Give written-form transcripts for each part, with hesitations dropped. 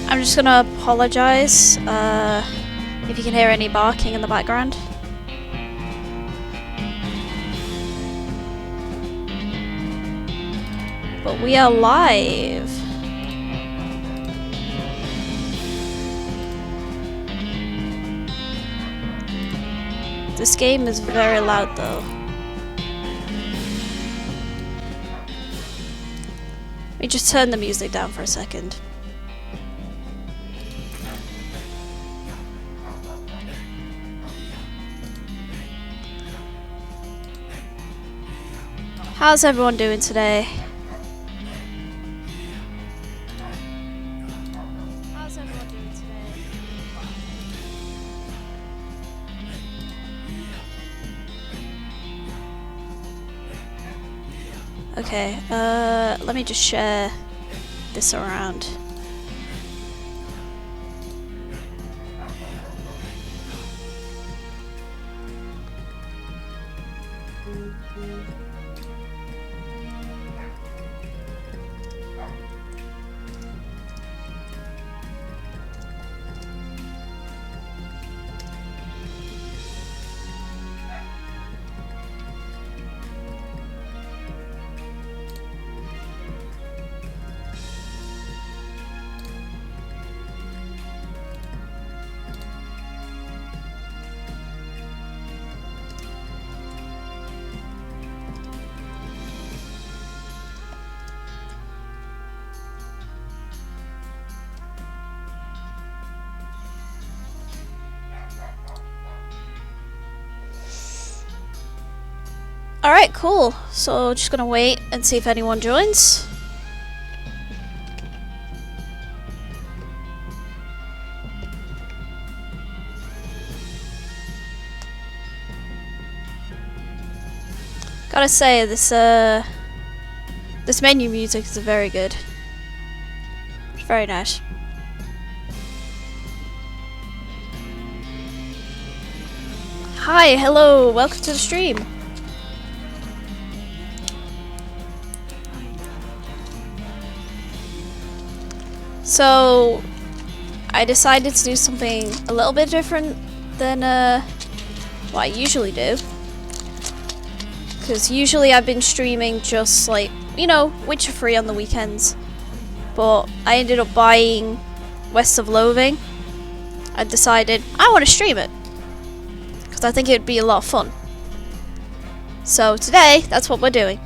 I'm just gonna apologize if you can hear any barking in the background. But we are live. This game is very loud though. Let me just turn the music down for a second. How's everyone doing today? How's everyone doing today? Okay, let me just share this around. Alright, cool. So just gonna wait and see if anyone joins. Gotta say, this menu music is very good. It's very nice. Hi, hello, welcome to the stream. So, I decided to do something a little bit different than what I usually do. Because usually I've been streaming just like, you know, Witcher 3 on the weekends. But I ended up buying West of Loathing. I decided I want to stream it. Because I think it would be a lot of fun. So today, that's what we're doing.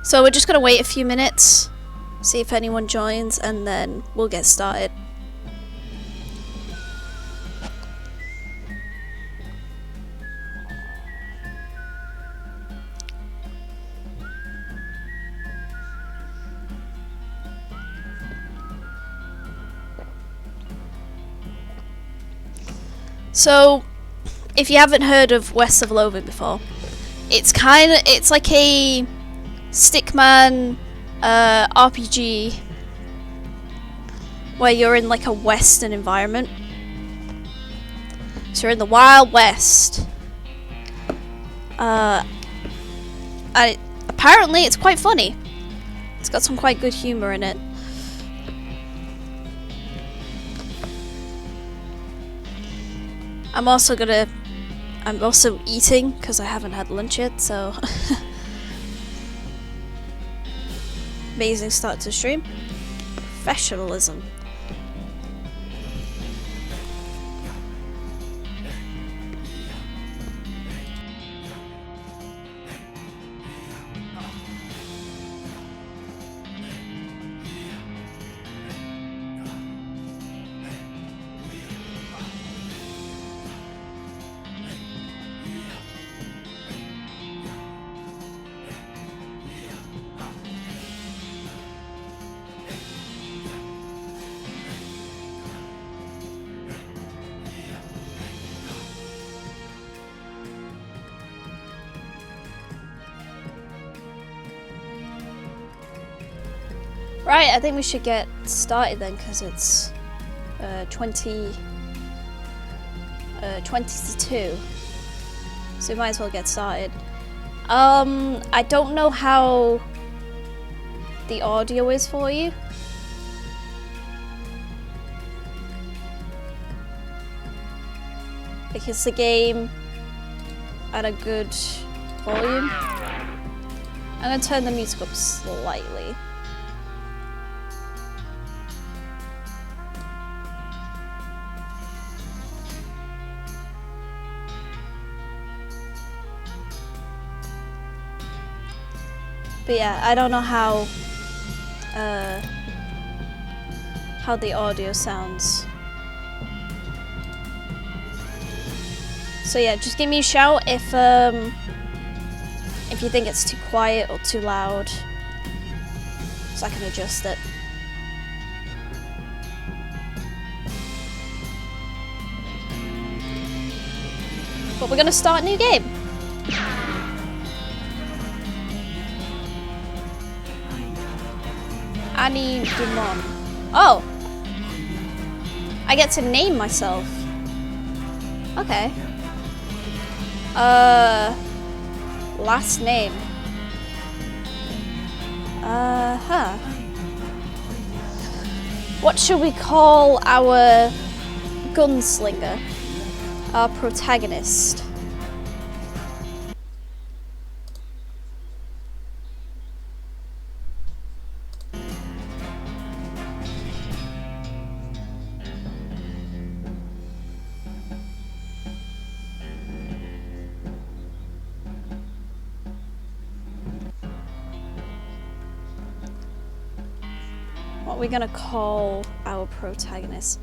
So we're just gonna wait a few minutes, see if anyone joins, and then we'll get started. So, if you haven't heard of West of Loathing before, it's like a Stickman RPG where you're in like a western environment. So you're in the Wild West. Apparently it's quite funny. It's got some quite good humor in it. I'm also eating because I haven't had lunch yet, so amazing start to the stream. Professionalism. Right, I think we should get started then, because it's 20 to 2. So we might as well get started. I don't know how the audio is for you. Because the game at a good volume. I'm gonna turn the music up slightly. But yeah, I don't know how the audio sounds. So yeah, just give me a shout if you think it's too quiet or too loud, so I can adjust it. But we're gonna start a new game. Annie Dumont. Oh! I get to name myself. Okay. Last name. Huh. What should we call our gunslinger? Our protagonist? What are we gonna call our protagonist?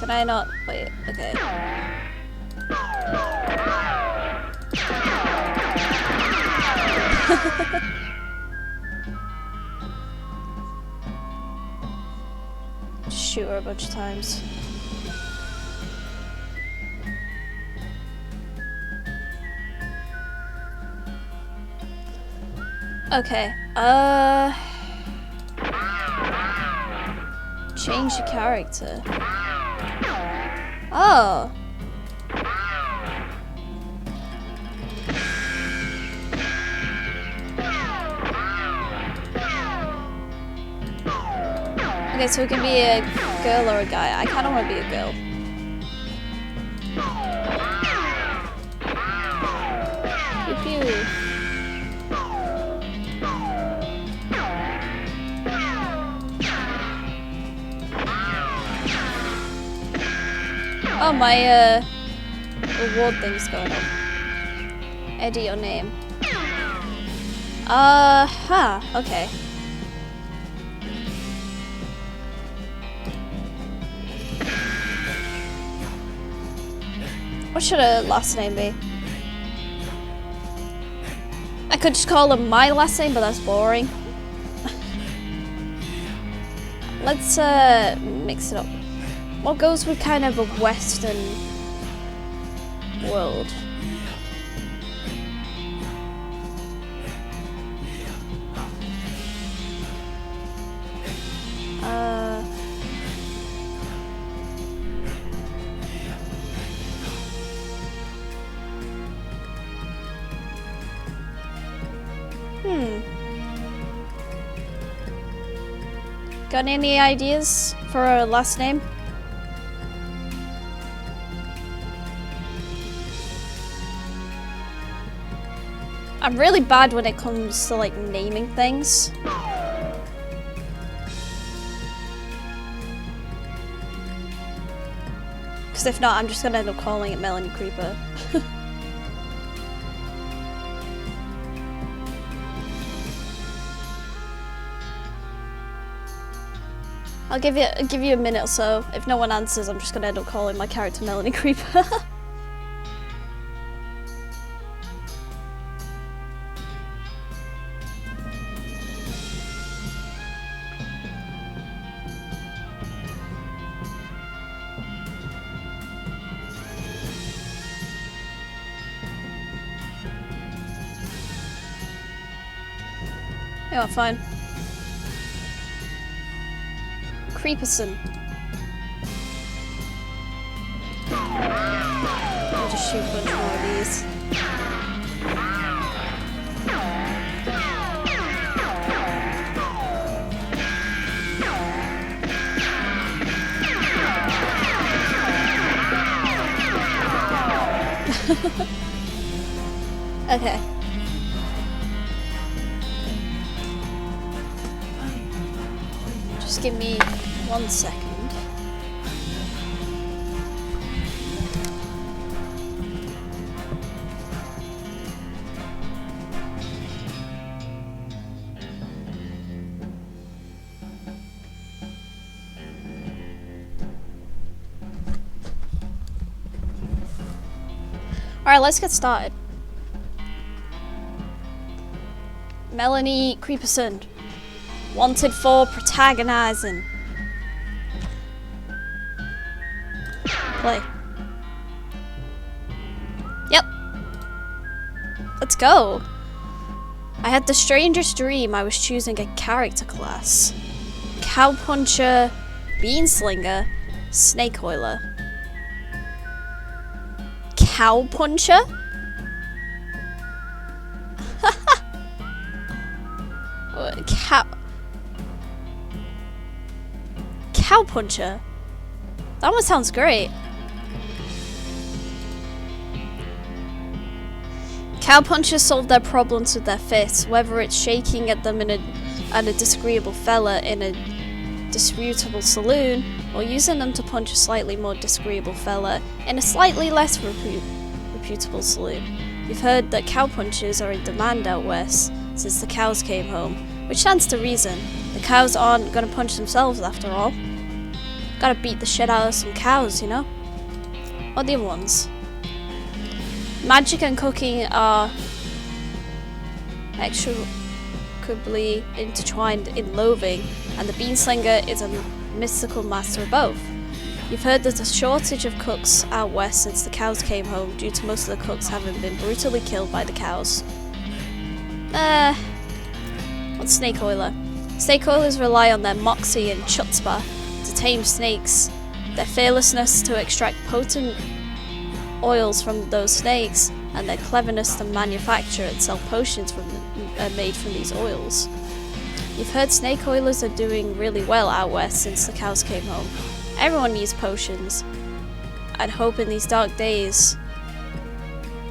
Can I not? Wait, okay. Just shoot her a bunch of times. Okay, change the character. Oh. Okay, so it can be a girl or a guy. I kind of want to be a girl. Pew pew. Oh, my reward thing's going on. Edit your name. Okay. What should her last name be? I could just call her my last name, but that's boring. Let's mix it up. What goes with kind of a Western world? Got any ideas for a last name? I'm really bad when it comes to like naming things. Because if not, I'm just gonna end up calling it Melanie Creeper. I'll give you a minute or so. If no one answers, I'm just gonna end up calling my character Melanie Creeper. Yeah, fine. Creeperson. I'll just shoot a bunch more of these. Okay. Just give me 1 second. Alright, let's get started. Melanie Creeperson. Wanted for protagonizing. Play. Yep. Let's go. I had the strangest dream I was choosing a character class. Cowpuncher, Beanslinger, Snake Oiler. Cowpuncher? Cowpuncher? That one sounds great. Cowpunchers solve their problems with their fists, whether it's shaking at them at a disagreeable fella in a disputable saloon, or using them to punch a slightly more disagreeable fella in a slightly less reputable saloon. You've heard that cowpunchers are in demand out west since the cows came home, which stands to reason. The cows aren't gonna punch themselves after all. Gotta beat the shit out of some cows, you know? Or the other ones. Magic and cooking are inextricably intertwined in Loathing, and the Beanslinger is a mystical master of both. You've heard there's a shortage of cooks out west since the cows came home, due to most of the cooks having been brutally killed by the cows. What's Snake Oiler? Snake Oilers rely on their moxie and chutzpah to tame snakes, their fearlessness to extract potent oils from those snakes, and their cleverness to manufacture and sell potions made from these oils. You've heard snake oilers are doing really well out west since the cows came home. Everyone needs potions and hope in these dark days.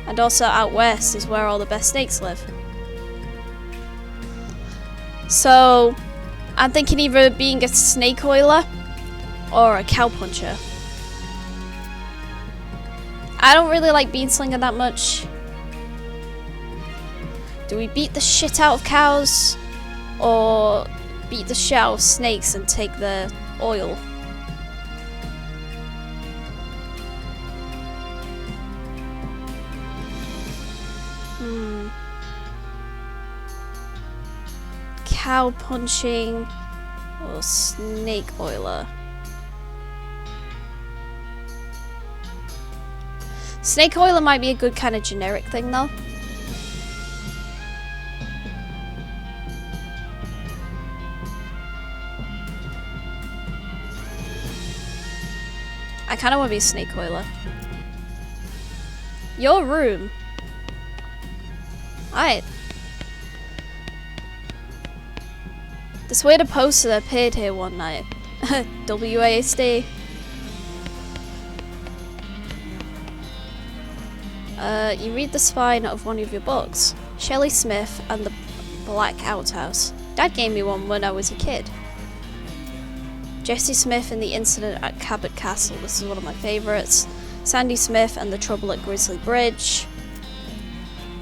And also out west is where all the best snakes live. So I'm thinking either being a snake oiler or a cowpuncher. I don't really like Beanslinger that much. Do we beat the shit out of cows or beat the shit out of snakes and take the oil? Cow punching or snake oiler? Snake oiler might be a good kind of generic thing though. I kind of want to be a snake oiler. Your room. Alright. This weird poster appeared here one night. WASD. You read the spine of one of your books. Shelley Smith and the Black Outhouse. Dad gave me one when I was a kid. Jesse Smith and the Incident at Cabot Castle. This is one of my favourites. Sandy Smith and the Trouble at Grizzly Bridge.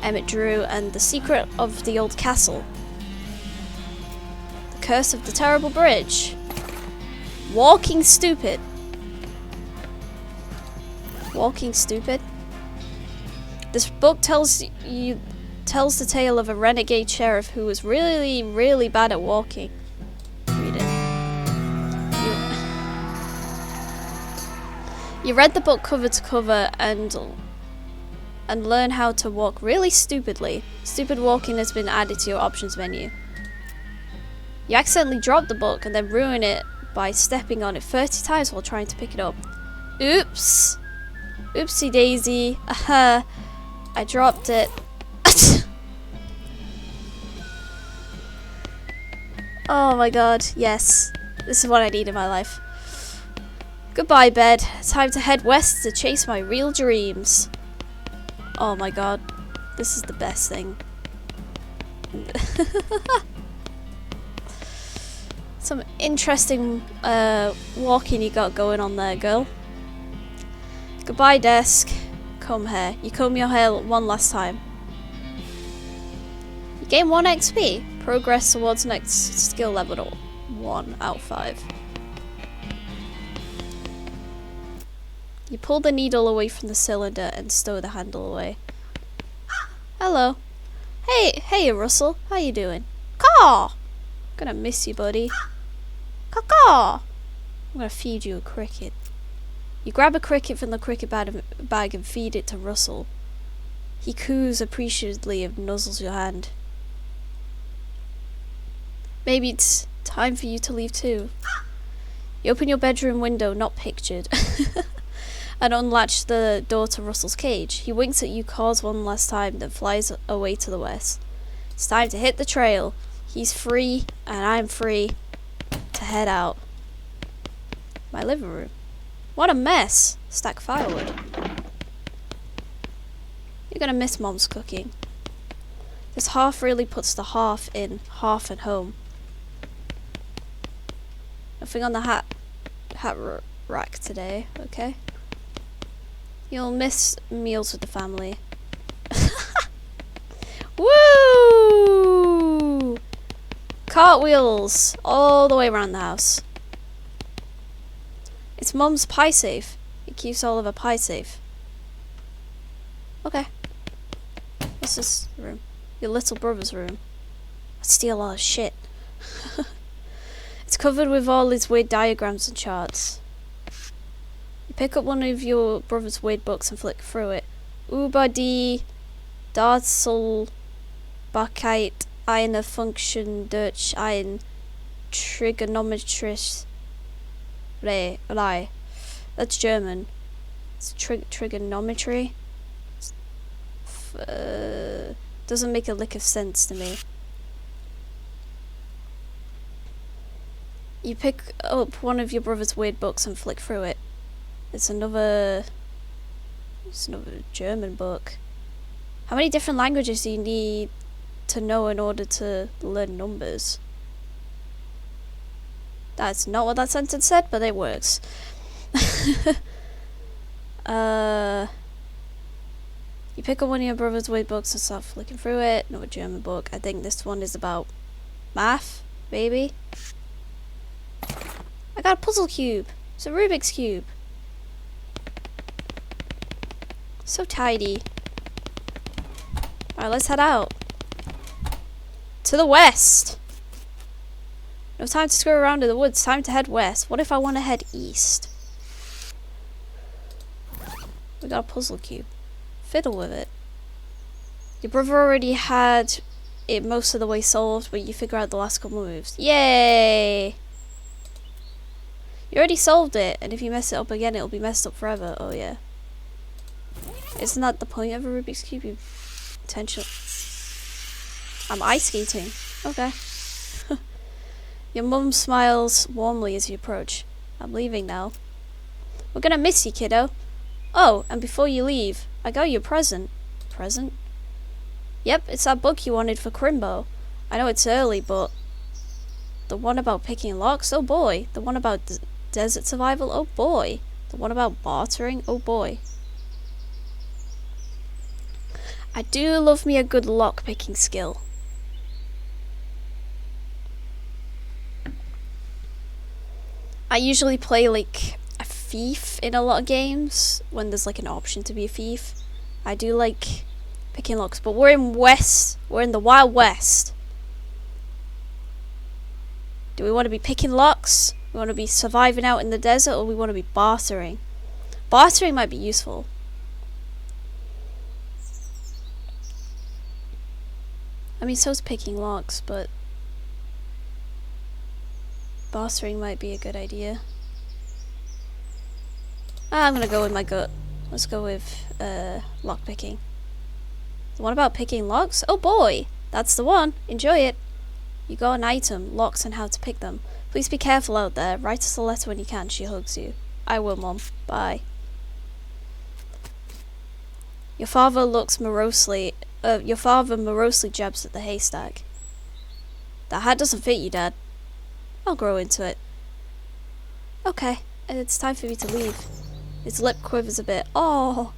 Emmett Drew and The Secret of the Old Castle. The Curse of the Terrible Bridge. Walking Stupid. Walking Stupid? This book tells the tale of a renegade sheriff who was really, really bad at walking. Read it. You read the book cover to cover and learn how to walk really stupidly. Stupid walking has been added to your options menu. You accidentally drop the book and then ruin it by stepping on it 30 times while trying to pick it up. Oops. Oopsie daisy. Aha. I dropped it. Oh my god, yes. This is what I need in my life. Goodbye, bed. Time to head west to chase my real dreams. Oh my god. This is the best thing. Some interesting walking you got going on there, girl. Goodbye, desk. Comb hair. You comb your hair one last time. You gain 1 XP. Progress towards next skill level. 1 out of 5. You pull the needle away from the cylinder and stow the handle away. Hello. Hey, Russell. How you doing? Caw! Gonna miss you, buddy. Caw! I'm gonna feed you a cricket. You grab a cricket from the cricket bag and feed it to Russell. He coos appreciatively and nuzzles your hand. Maybe it's time for you to leave too. You open your bedroom window, not pictured, and unlatch the door to Russell's cage. He winks at you, caws one last time, then flies away to the west. It's time to hit the trail. He's free, and I'm free to head out. My living room. What a mess! Stack firewood. You're gonna miss Mom's cooking. This half really puts the half in half and home. Nothing on the hat rack today, okay? You'll miss meals with the family. Woo! Cartwheels all the way around the house. It's Mum's pie safe. It keeps all of her pie safe. Okay. What's this room? Your little brother's room. I steal all his shit. It's covered with all his weird diagrams and charts. You pick up one of your brother's weird books and flick through it. Über die Darzel Barkeit einer Function durch ein trigonometrisches Lie. That's German. It's trigonometry. Doesn't make a lick of sense to me. You pick up one of your brother's weird books and flick through it. It's another German book. How many different languages do you need to know in order to learn numbers? That's not what that sentence said, but it works. You pick up one of your brother's weird books and start flicking through it. Another German book. I think this one is about math, maybe. I got a puzzle cube. It's a Rubik's Cube. So tidy. Alright, let's head out. To the west. No time to screw around in the woods. Time to head west. What if I want to head east? We got a puzzle cube. Fiddle with it. Your brother already had it most of the way solved, but you figure out the last couple of moves. Yay! You already solved it, and if you mess it up again, it'll be messed up forever. Oh yeah. Isn't that the point of a Rubik's Cube? You potential. I'm ice skating. Okay. Your mum smiles warmly as you approach. I'm leaving now. We're gonna miss you, kiddo. Oh, and before you leave, I got you a present. Present? Yep, it's that book you wanted for Crimbo. I know it's early, but the one about picking locks? Oh boy. The one about desert survival? Oh boy. The one about bartering? Oh boy. I do love me a good lock picking skill. I usually play like a thief in a lot of games when there's like an option to be a thief. I do like picking locks, but we're in the Wild West. Do we want to be picking locks? We want to be surviving out in the desert, or we want to be bartering? Bartering might be useful. I mean, so is picking locks, but bartering might be a good idea. I'm gonna go with my gut. Let's go with lockpicking. The one about picking locks? Oh boy! That's the one. Enjoy it. You got an item, locks and how to pick them. Please be careful out there. Write us a letter when you can. She hugs you. I will, Mom. Bye. Your father morosely jabs at the haystack. That hat doesn't fit you, Dad. I'll grow into it. Okay, it's time for me to leave. His lip quivers a bit. Oh!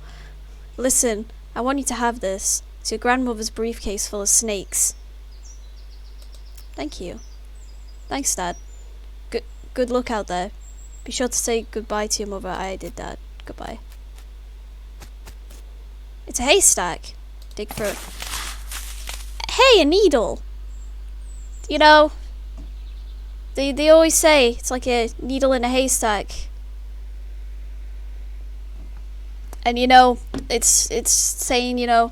Listen, I want you to have this. It's your grandmother's briefcase full of snakes. Thank you. Thanks, Dad. Good luck out there. Be sure to say goodbye to your mother. I did that. Goodbye. It's a haystack. Dig through it. Hey, a needle! You know, they always say it's like a needle in a haystack. And you know, it's saying, you know,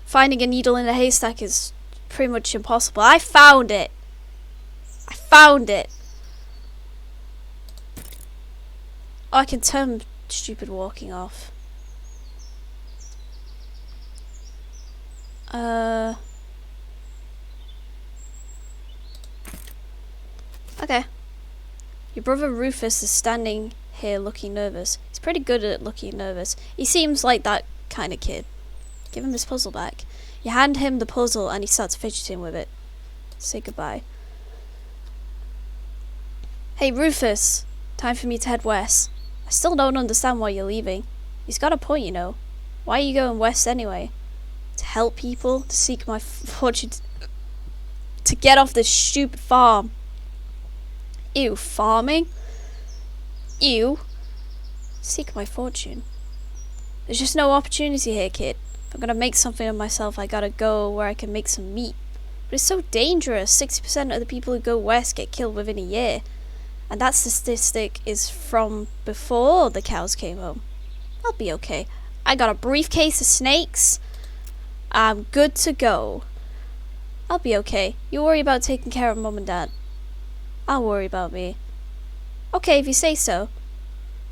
finding a needle in a haystack is pretty much impossible. I found it! I found it! Oh, I can turn stupid walking off. Okay. Your brother Rufus is standing here looking nervous. He's pretty good at looking nervous. He seems like that kind of kid. Give him his puzzle back. You hand him the puzzle and he starts fidgeting with it. Say goodbye. Hey Rufus, time for me to head west. I still don't understand why you're leaving. He's got a point, you know. Why are you going west anyway? To help people? To seek my fortune? To get off this stupid farm? Ew, farming? Ew. Seek my fortune. There's just no opportunity here, kid. If I'm gonna make something of myself, I gotta go where I can make some meat. But it's so dangerous. 60% of the people who go west get killed within a year. And that statistic is from before the cows came home. I'll be okay. I got a briefcase of snakes. I'm good to go. I'll be okay. You worry about taking care of Mom and Dad. I'll worry about me. Okay, if you say so.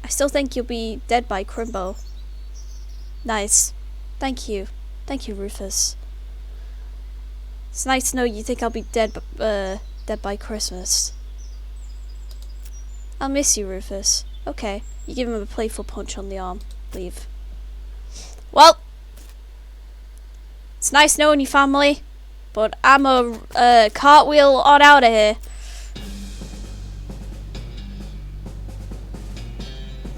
I still think you'll be dead by Crimbo. Nice. Thank you. Thank you, Rufus. It's nice to know you think I'll be dead by Christmas. I'll miss you, Rufus. Okay. You give him a playful punch on the arm. Leave. Well, it's nice knowing you, family, but I'm a cartwheel on out of here.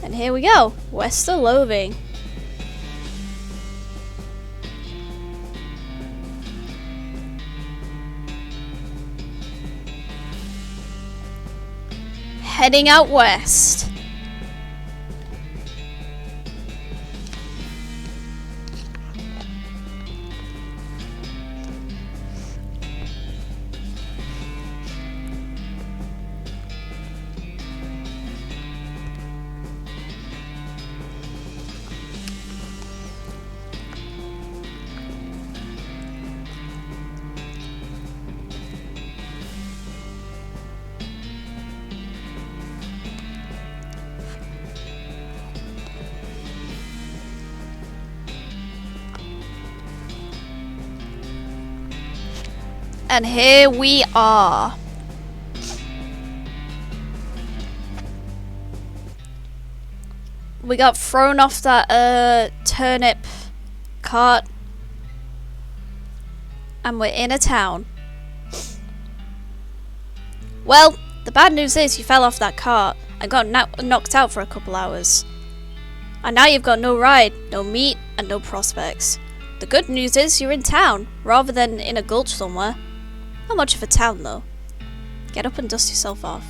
And here we go, west of Loathing. Heading out west. And here we are. We got thrown off that turnip cart. And we're in a town. Well, the bad news is you fell off that cart and got knocked out for a couple hours. And now you've got no ride, no meat, and no prospects. The good news is you're in town, rather than in a gulch somewhere. Not much of a town, though. Get up and dust yourself off.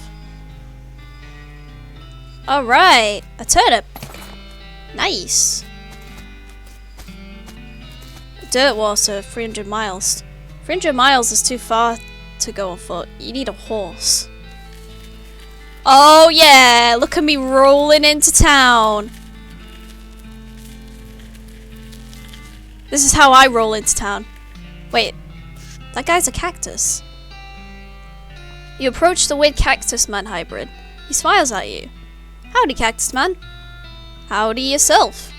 Alright, a turnip. Nice. Dirt water, 300 miles. 300 miles is too far to go on foot. You need a horse. Oh yeah, look at me rolling into town. This is how I roll into town. Wait, that guy's a cactus. You approach the weird Cactus Man hybrid. He smiles at you. Howdy, Cactus Man. Howdy yourself.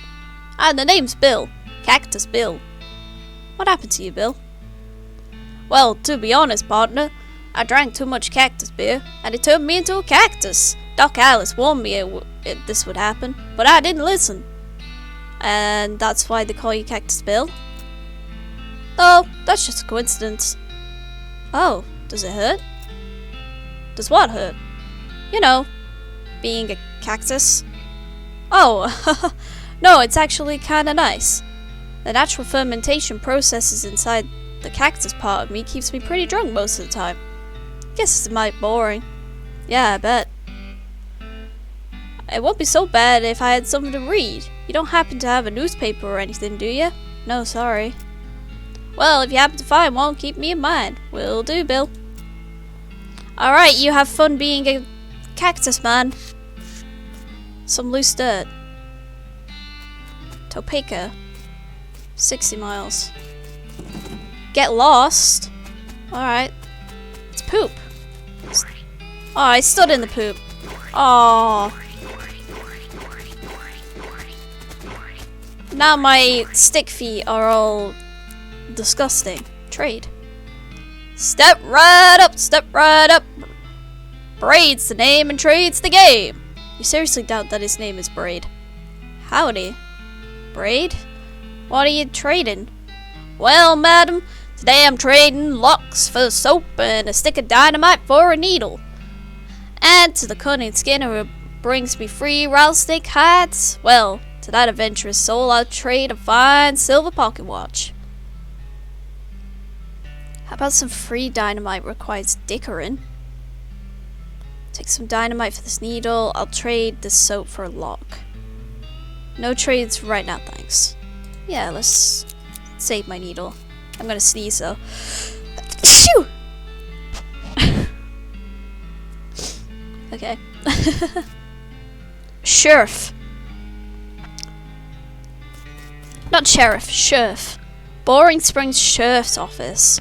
And the name's Bill. Cactus Bill. What happened to you, Bill? Well, to be honest, partner, I drank too much cactus beer, and it turned me into a cactus. Doc Alice warned me this would happen, but I didn't listen. And that's why they call you Cactus Bill? Oh, that's just a coincidence. Oh, does it hurt? Does what hurt? You know, being a cactus. Oh, no, it's actually kinda nice. The natural fermentation processes inside the cactus part of me keeps me pretty drunk most of the time. Guess it's might boring. Yeah, I bet. It won't be so bad if I had something to read. You don't happen to have a newspaper or anything, do you? No, sorry. Well, if you happen to find one, keep me in mind. Will do, Bill. Alright, you have fun being a cactus man. Some loose dirt. Topeka. 60 miles. Get lost? Alright. It's poop. Oh, I stood in the poop. Oh. Now my stick feet are all disgusting. Trade. Step right up, step right up. Braid's the name and trade's the game. You seriously doubt that his name is Braid? Howdy. Braid? What are you trading? Well, madam, today I'm trading locks for soap and a stick of dynamite for a needle. And to the cunning skinner who brings me free rattlesnake hides, well, to that adventurous soul I'll trade a fine silver pocket watch. How about some free dynamite requires dickering? Take some dynamite for this needle. I'll trade this soap for a lock. No trades right now, thanks. Yeah, let's save my needle. I'm gonna sneeze though. Shoo! Okay. Sheriff. Not sheriff, sheriff. Boring Springs Sheriff's Office.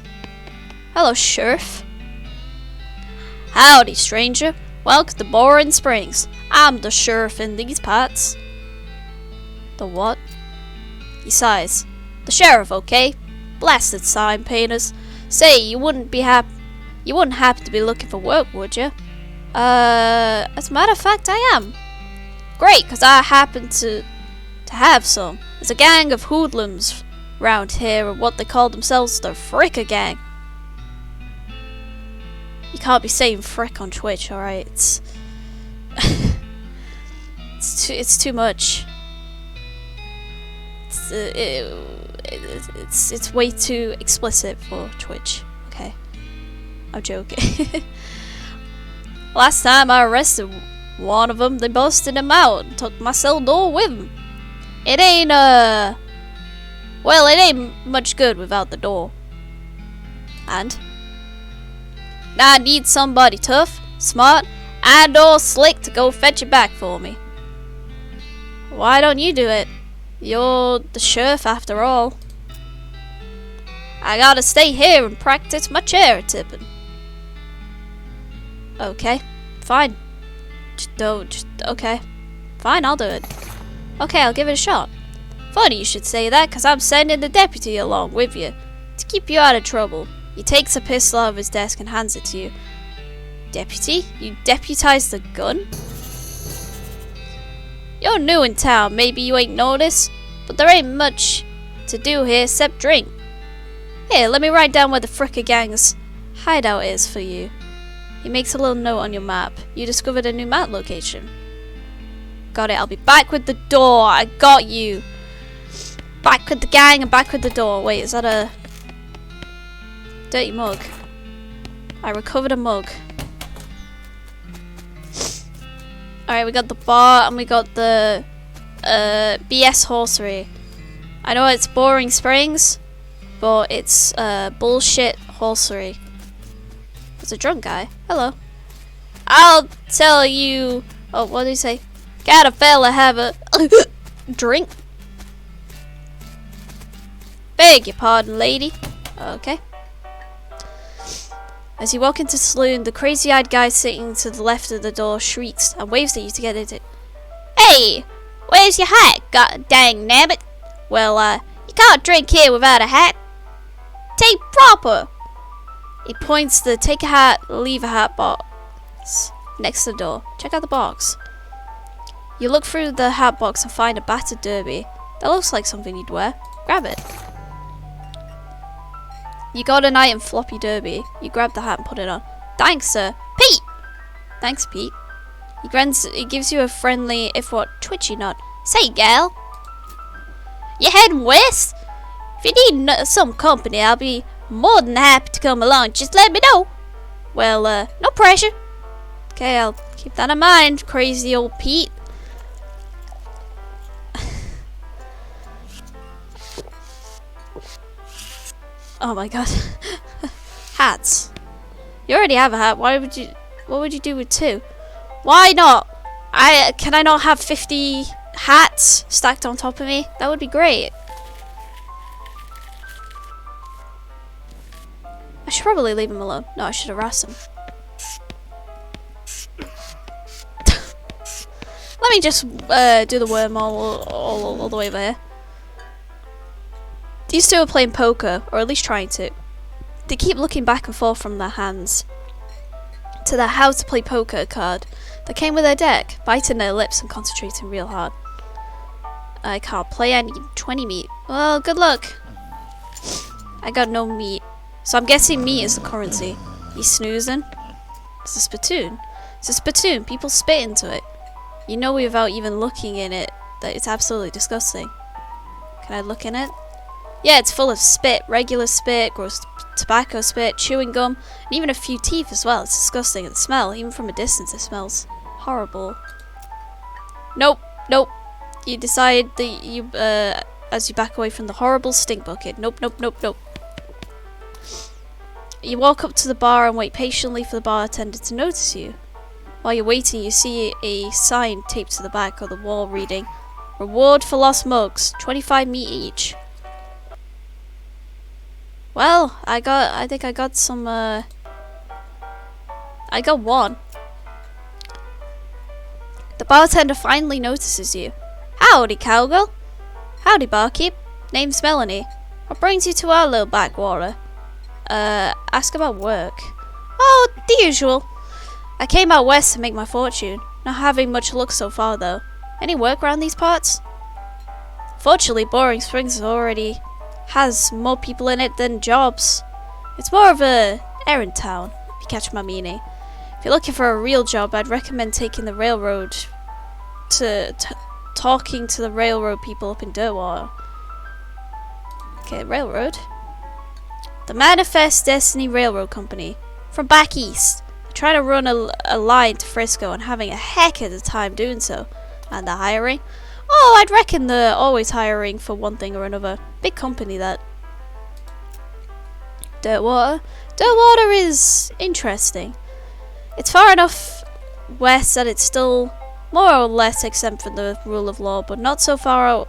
Hello, Sheriff. Howdy, stranger. Welcome to Boring Springs. I'm the sheriff in these parts. The what? He sighs. The sheriff, okay? Blasted sign painters. Say, you wouldn't happen to be looking for work, would you? As a matter of fact, I am. Great, 'cause I happen to have some. There's a gang of hoodlums round here, and what they call themselves the Fricker Gang. You can't be saying frick on Twitch, alright? It's too much. It's way too explicit for Twitch. Okay, I'm joking. Last time I arrested one of them, they busted him out and took my cell door with them. It ain't well, it ain't much good without the door. And now I need somebody tough, smart, and or slick to go fetch it back for me. Why don't you do it? You're the sheriff after all. I gotta stay here and practice my chair tipping. Okay, fine. Okay. Fine, I'll do it. Okay, I'll give it a shot. Funny you should say that, 'cause I'm sending the deputy along with you to keep you out of trouble. He takes a pistol out of his desk and hands it to you. Deputy? You deputized the gun? You're new in town, maybe you ain't noticed, but there ain't much to do here except drink. Here, let me write down where the Fricker Gang's hideout is for you. He makes a little note on your map. You discovered a new map location. Got it, I'll be back with the door. I got you. Back with the gang and back with the door. Wait, is that a dirty mug? I recovered a mug. Alright, we got the bar and we got the BS horsery. I know it's Boring Springs, but it's bullshit horsery. There's a drunk guy. Hello. I'll tell you. Oh, what did he say? Got a fella have a drink. Beg your pardon, lady. Okay. As you walk into the saloon, the crazy-eyed guy sitting to the left of the door shrieks and waves at you to get into it. Hey! Where's your hat? God dang nabbit! Well, you can't drink here without a hat. Take proper! He points to the take a hat, leave a hat box next to the door. Check out the box. You look through the hat box and find a battered derby. That looks like something you'd wear. Grab it. You got a nice and floppy derby. You grab the hat and put it on. Thanks, sir. Pete! Thanks, Pete. He gives you a friendly, if what, twitchy nod. Say, gal. You heading west? If you need some company, I'll be more than happy to come along. Just let me know. Well, no pressure. Okay, I'll keep that in mind, crazy old Pete. Oh my god. Hats. You already have a hat. What would you do with 2? Why not? Can I not have 50 hats stacked on top of me? That would be great. I should probably leave him alone. No, I should harass him. Let me just do the wormhole all the way over here. These two are playing poker, or at least trying to. They keep looking back and forth from their hands to the how to play poker card that came with their deck, biting their lips and concentrating real hard. I can't play, I need 20 meat. Well, good luck. I got no meat. So I'm guessing meat is the currency. He's snoozing. It's a spittoon. It's a spittoon. People spit into it. You know without even looking in it that it's absolutely disgusting. Can I look in it? Yeah, it's full of spit. Regular spit, gross tobacco spit, chewing gum, and even a few teeth as well. It's disgusting. The smell, even from a distance, it smells horrible. Nope, nope. You decide that you, as you back away from the horrible stink bucket. Nope, nope, nope, nope. You walk up to the bar and wait patiently for the bartender to notice you. While you're waiting, you see a sign taped to the back of the wall reading, "Reward for lost mugs, 25 meat each." Well, I think I got some, I got one. The bartender finally notices you. Howdy, cowgirl. Howdy, barkeep. Name's Melanie. What brings you to our little backwater? Ask about work. Oh, the usual. I came out west to make my fortune. Not having much luck so far, though. Any work around these parts? Fortunately, Boring Springs already has more people in it than jobs. It's more of a errand town, if you catch my meaning. If you're looking for a real job, I'd recommend taking the railroad talking to the railroad people up in Dirtwater. Okay, railroad. The Manifest Destiny Railroad Company. From back east. They're trying to run a line to Frisco and having a heck of a time doing so. And they're hiring. Oh, I'd reckon they're always hiring for one thing or another. Big company, that. Dirtwater. Dirtwater is interesting. It's far enough west that it's still more or less exempt from the rule of law, but not so far out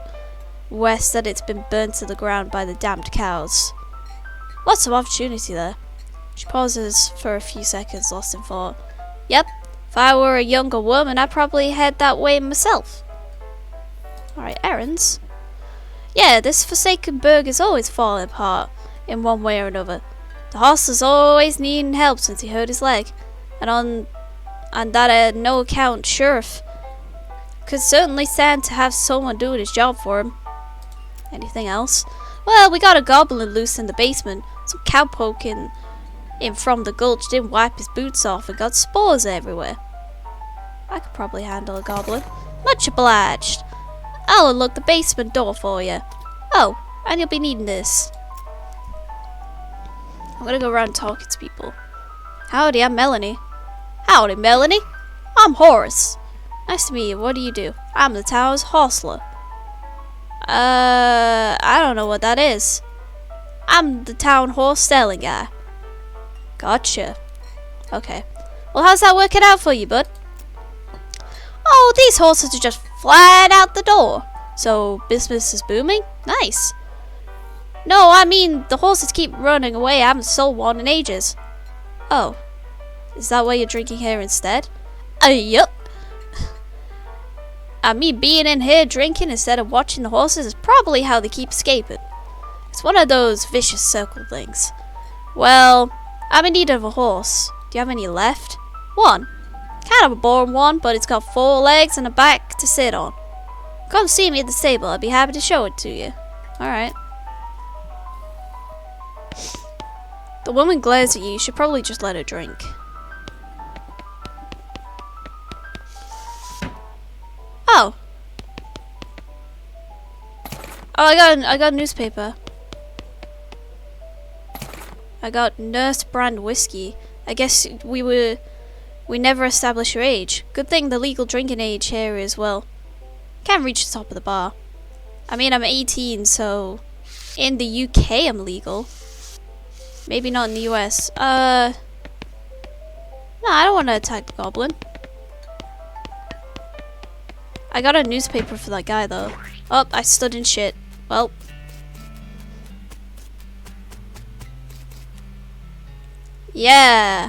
west that it's been burnt to the ground by the damned cows. Lots of opportunity there. She pauses for a few seconds, lost in thought. Yep, if I were a younger woman, I'd probably head that way myself. Alright, errands. Yeah, this forsaken burg is always falling apart in one way or another. The horse is always needing help since he hurt his leg, and that no account sheriff could certainly stand to have someone doing his job for him. Anything else? Well, we got a goblin loose in the basement. Some cowpoke in from the gulch didn't wipe his boots off and got spores everywhere. I could probably handle a goblin. Much obliged. I'll unlock the basement door for you. Oh, and you'll be needing this. I'm gonna go around talking to people. Howdy, I'm Melanie. Howdy, Melanie. I'm Horace. Nice to meet you. What do you do? I'm the town's hostler. I don't know what that is. I'm the town horse selling guy. Gotcha. Okay. Well, how's that working out for you, bud? Oh, these horses are just flying out the door. So, business is booming? Nice. No, I mean, the horses keep running away. I haven't sold one in ages. Oh, is that why you're drinking here instead? Yup. Me being in here drinking instead of watching the horses is probably how they keep escaping. It's one of those vicious circle things. Well, I'm in need of a horse. Do you have any left? One. Kind of a boring one, but it's got 4 legs and a back to sit on. Come see me at the stable. I'd be happy to show it to you. Alright. The woman glares at you. You should probably just let her drink. Oh. Oh, I got a newspaper. I got Nurse brand whiskey. I guess we never established your age. Good thing the legal drinking age here is, well, can't reach the top of the bar. I mean, I'm 18, so in the UK I'm legal. Maybe not in the US. No, I don't want to attack the goblin. I got a newspaper for that guy, though. Oh, I stood in shit. Well. Yeah.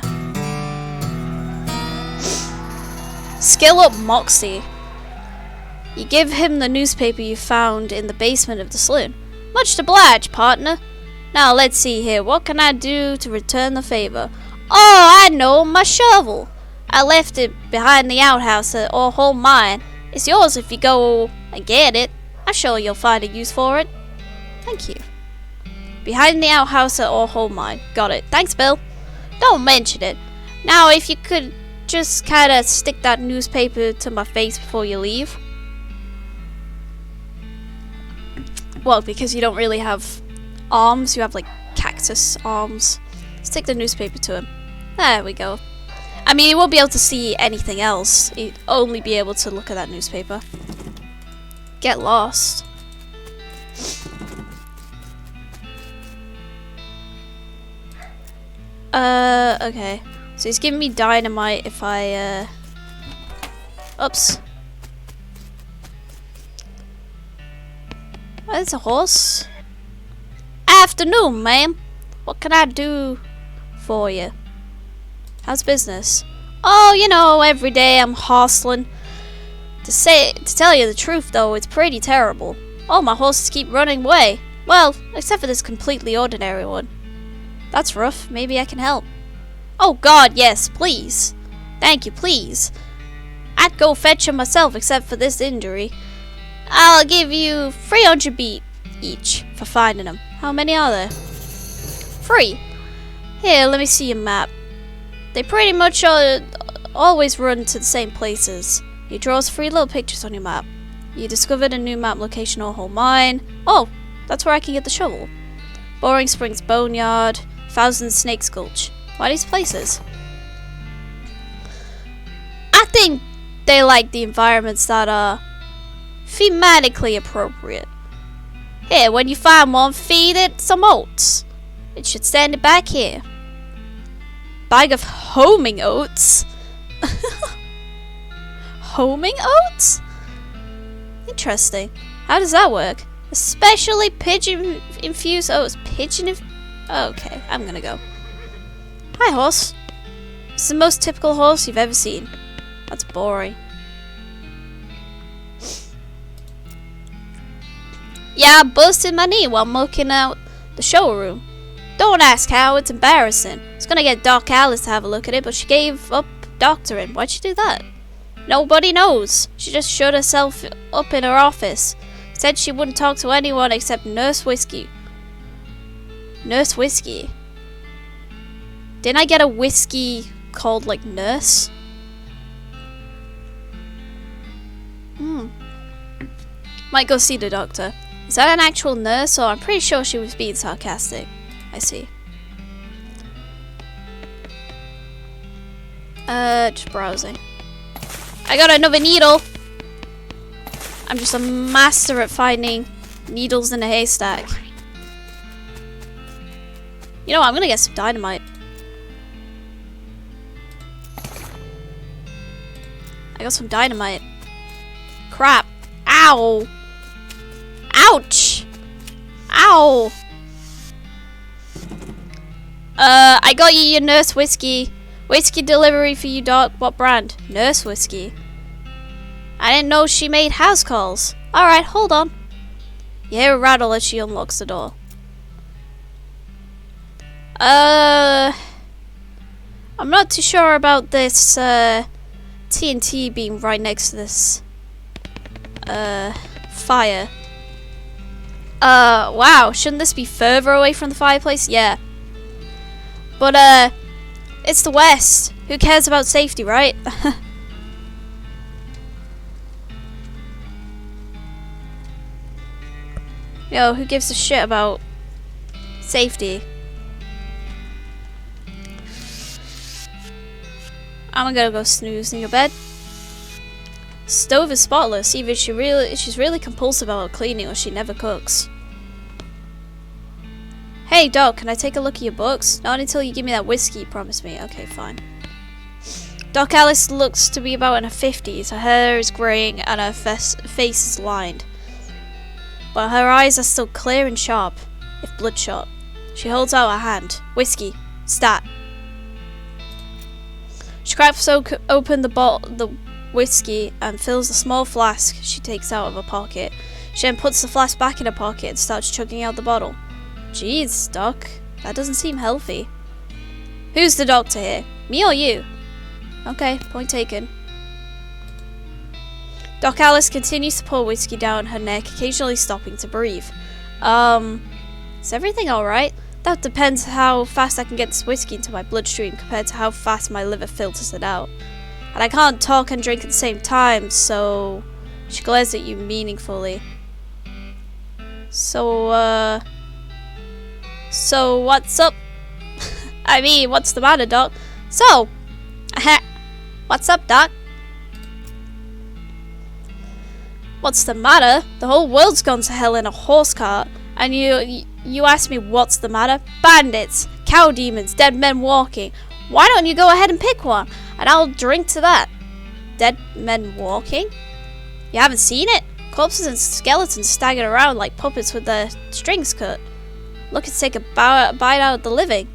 Skill up Moxie. You give him the newspaper you found in the basement of the saloon. Much obliged, partner. Now, let's see here. What can I do to return the favor? Oh, I know. My shovel. I left it behind the outhouse at Orhole Mine. It's yours if you go and get it. I'm sure you'll find a use for it. Thank you. Behind the outhouse at Orhole Mine. Got it. Thanks, Bill. Don't mention it. Now, if you could just kind of stick that newspaper to my face before you leave. Well, because you don't really have arms. You have, like, cactus arms. Stick the newspaper to him. There we go. I mean, he won't be able to see anything else. He'd only be able to look at that newspaper. Get lost. Okay. So he's giving me dynamite if I, Oops. Oh, it's a horse. Afternoon, ma'am. What can I do for you? How's business? Oh, you know, every day I'm hustling. To tell you the truth, though, it's pretty terrible. All my horses keep running away. Well, except for this completely ordinary one. That's rough. Maybe I can help. Oh, God, yes, please. Thank you, please. I'd go fetch him myself, except for this injury. I'll give you 300 beat each for finding them. How many are there? 3. Here, let me see your map. They pretty much always run to the same places. He draws 3 little pictures on your map. You discovered a new map location or whole mine. Oh, that's where I can get the shovel. Boring Springs Boneyard, Thousand Snakes Gulch. Why these places? I think they like the environments that are thematically appropriate. Here, when you find one, feed it some oats. It should stand it back here. Bag of homing oats? Homing oats? Interesting. How does that work? Especially pigeon infused oats. Okay, I'm gonna go. Hi, horse. It's the most typical horse you've ever seen. That's boring. Yeah, I busted my knee while mucking out the showroom. Don't ask how, it's embarrassing. I was gonna get Doc Alice to have a look at it, but she gave up doctoring. Why'd she do that? Nobody knows. She just shut herself up in her office. Said she wouldn't talk to anyone except Nurse Whiskey. Nurse Whiskey? Didn't I get a whiskey called, like, Nurse? Might go see the doctor. Is that an actual nurse, or I'm pretty sure she was being sarcastic. I see. Just browsing. I got another needle! I'm just a master at finding needles in a haystack. You know what, I'm gonna get some dynamite. I got some dynamite. Crap. Ow! Ouch! Ow! I got you your nurse whiskey. Whiskey delivery for you, Doc. What brand? Nurse whiskey. I didn't know she made house calls. Alright, hold on. You hear a rattle as she unlocks the door. I'm not too sure about this, TNT being right next to this, fire. Wow, shouldn't this be further away from the fireplace? Yeah. But, it's the West. Who cares about safety, right? Yo, who gives a shit about safety? I'm gonna go snooze in your bed. Stove is spotless. Either she's really compulsive about cleaning or she never cooks. Hey, Doc, can I take a look at your books? Not until you give me that whiskey you promised me. Okay, fine. Doc Alice looks to be about in her 50s. Her hair is greying and her face is lined. But her eyes are still clear and sharp, if bloodshot. She holds out her hand. Whiskey. Stat. She cracks open the whiskey and fills a small flask she takes out of her pocket. She then puts the flask back in her pocket and starts chugging out the bottle. Jeez, Doc, that doesn't seem healthy. Who's the doctor here? Me or you? Okay, point taken. Doc Alice continues to pour whiskey down her neck, occasionally stopping to breathe. Is everything alright? That depends how fast I can get this whiskey into my bloodstream compared to how fast my liver filters it out. And I can't talk and drink at the same time, so... She glares at you meaningfully. So what's up? I mean, what's the matter, Doc? So, what's up, Doc? What's the matter? The whole world's gone to hell in a horse cart, and you ask me what's the matter? Bandits, cow demons, dead men walking. Why don't you go ahead and pick one, and I'll drink to that. Dead men walking? You haven't seen it? Corpses and skeletons staggered around like puppets with their strings cut. Looking to take a bite out of the living.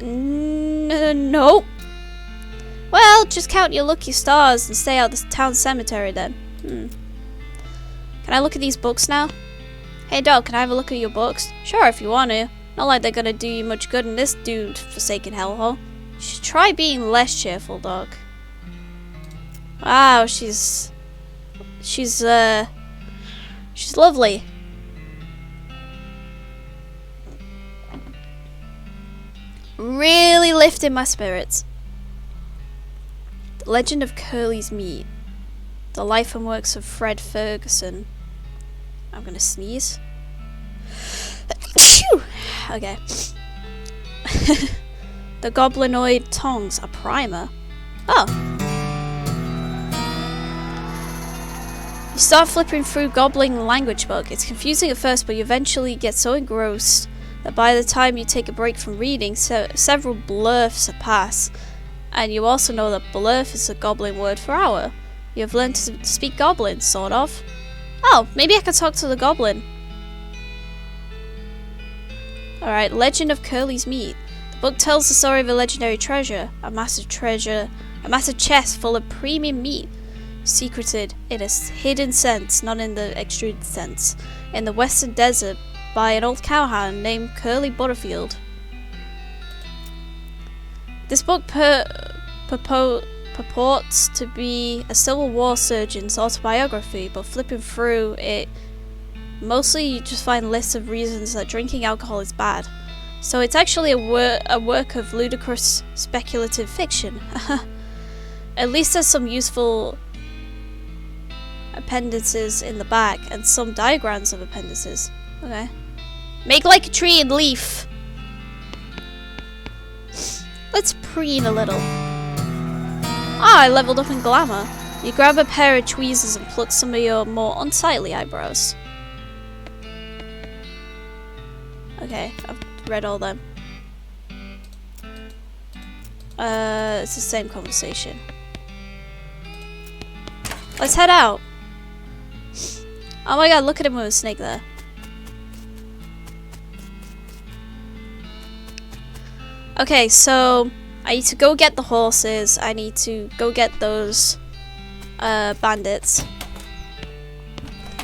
No. Well, just count your lucky stars and stay out of the town cemetery then. Can I look at these books now? Hey, Doc, can I have a look at your books? Sure, if you want to. Not like they're gonna do you much good in this doomed-forsaken hellhole. You should try being less cheerful, Doc. Wow, she's lovely. Really lifting my spirits. The Legend of Curly's Meat. The life and works of Fred Ferguson. I'm gonna sneeze. Okay. The Goblinoid Tongs, a primer. Oh. You start flipping through Goblin language book. It's confusing at first, but you eventually get so engrossed that by the time you take a break from reading, several blurfs have passed. And you also know that blurf is a Goblin word for hour. You have learned to speak Goblin, sort of. Oh, maybe I can talk to the Goblin. Alright, Legend of Curly's Meat. The book tells the story of a legendary treasure, a massive chest full of premium meat, secreted in a hidden sense, not in the extruded sense, in the western desert by an old cowhand named Curly Butterfield. This book purports to be a Civil War surgeon's autobiography, but flipping through it, mostly you just find lists of reasons that drinking alcohol is bad. So it's actually a work of ludicrous speculative fiction. At least there's some useful appendices in the back and some diagrams of appendices. Okay. Make like a tree and leaf. Let's preen a little. Ah, I leveled up in glamour. You grab a pair of tweezers and pluck some of your more unsightly eyebrows. Okay, I've read all them. It's the same conversation. Let's head out. Oh my god, look at him with a snake there. Okay, so I need to go get the horses. I need to go get those bandits.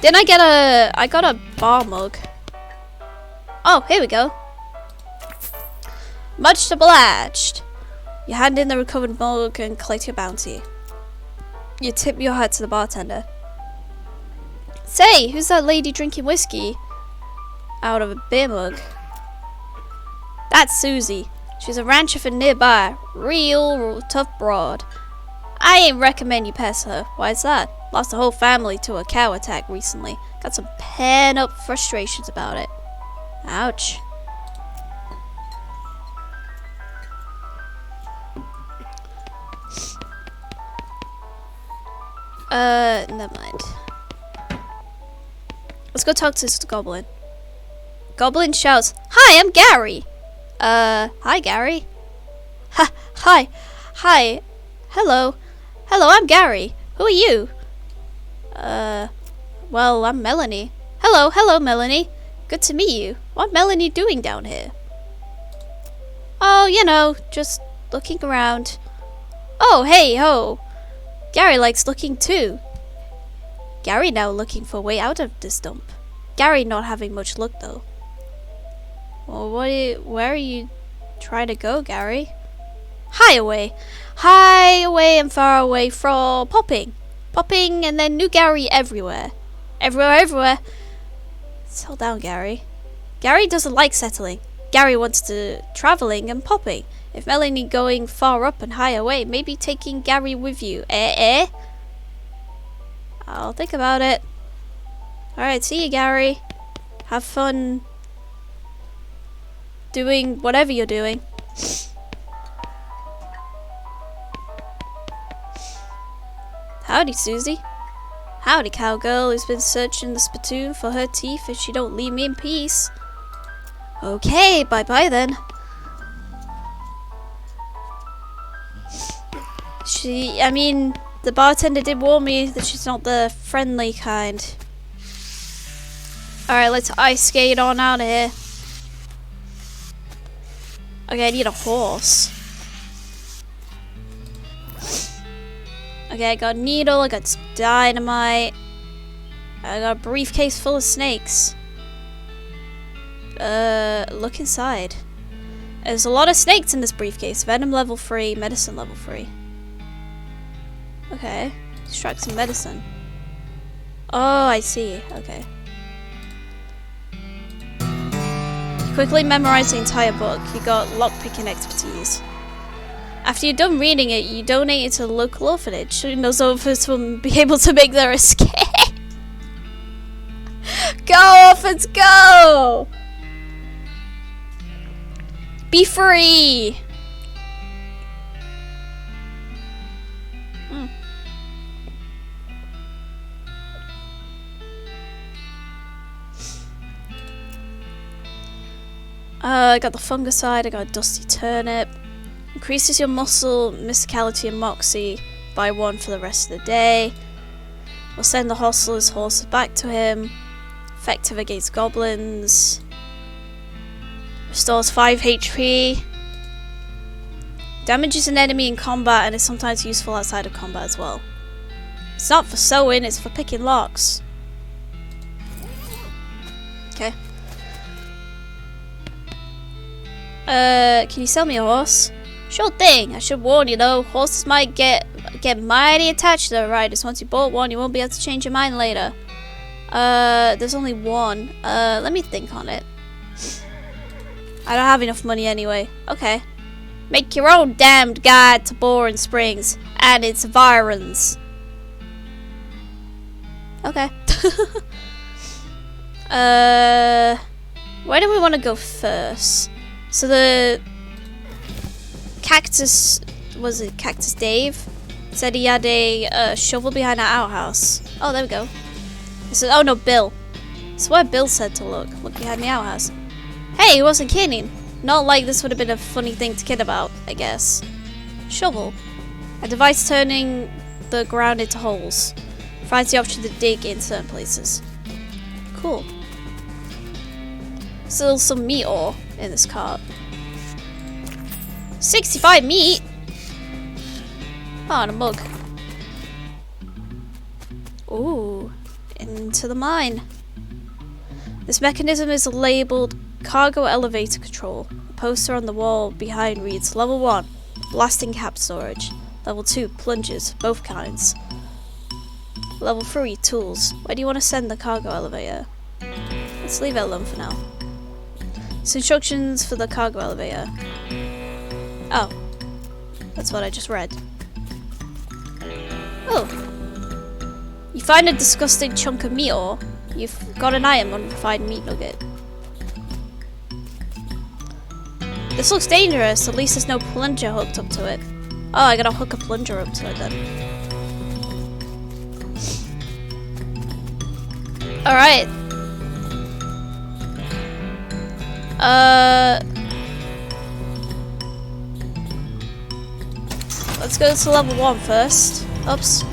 Didn't I got a bar mug. Oh, here we go. Much obliged. You hand in the recovered mug and collect your bounty. You tip your hat to the bartender. Say, who's that lady drinking whiskey out of a beer mug? That's Susie. She's a rancher from nearby. Real tough broad. I ain't recommend you pass her. Why's that? Lost a whole family to a cow attack recently. Got some pent-up frustrations about it. Ouch. Never mind. Let's go talk to this goblin. Goblin shouts, "Hi, I'm Gary." Hi, Gary. Ha, hi. Hi. Hello. Hello, I'm Gary. Who are you? Well, I'm Melanie. Hello, Melanie. Good to meet you. What Melanie doing down here? Oh, you know, just looking around. Oh, hey, ho. Gary likes looking too. Gary now looking for a way out of this dump. Gary not having much luck though. Well, where are you trying to go, Gary? High away and far away from popping. Popping and then new Gary everywhere. Everywhere. Settle down, Gary. Gary doesn't like settling. Gary wants to traveling and popping. If Melanie going far up and high away, maybe taking Gary with you. I'll think about it. Alright, see you, Gary. Have fun doing whatever you're doing. Howdy, Susie. Howdy, cowgirl who's been searching the spittoon for her teeth if she don't leave me in peace. Okay, bye-bye then. The bartender did warn me that she's not the friendly kind. Alright, let's ice skate on out of here. Okay, I need a horse. Okay, I got a needle, I got some dynamite. I got a briefcase full of snakes. Look inside. There's a lot of snakes in this briefcase. Venom level 3, medicine level 3. Okay, extract some medicine. Oh, I see. Okay. You quickly memorize the entire book. You got lockpicking expertise. After you're done reading it, you donate it to the local orphanage. So those orphans will be able to make their escape. Go, orphans, go! Be free! I got the fungicide, I got a dusty turnip. Increases your muscle, mysticality and moxie by 1 for the rest of the day. We'll send the hostler's horses back to him. Effective against goblins. Restores 5 HP. Damages an enemy in combat and is sometimes useful outside of combat as well. It's not for sewing, it's for picking locks. Okay. Can you sell me a horse? Sure thing. I should warn you though, horses might get mighty attached to their riders. Once you bought one, you won't be able to change your mind later. There's only one. Let me think on it. I don't have enough money anyway. Okay. Make your own damned guide to Boring Springs and its environs. Okay. Where do we want to go first? So the Cactus, was it Cactus Dave? Said he had a shovel behind our outhouse. Oh, there we go. So, oh no, Bill. That's where Bill said to look. Look behind the outhouse. Hey, he wasn't kidding. Not like this would have been a funny thing to kid about, I guess. Shovel. A device turning the ground into holes. Provides the option to dig in certain places. Cool. Still some meat ore in this cart. 65 meat? Oh, and a mug. Ooh, into the mine. This mechanism is labeled Cargo Elevator Control. A poster on the wall behind reads Level 1, Blasting Cap Storage. Level 2, Plungers, both kinds. Level 3, Tools. Where do you want to send the cargo elevator? Let's leave it alone for now. So instructions for the cargo elevator. Oh, that's what I just read. Oh. You find a disgusting chunk of meat, or you've got an item on refined meat nugget. This looks dangerous, at least there's no plunger hooked up to it. Oh, I gotta hook a plunger up to it then. Alright. Let's go to level 1 first. Oops.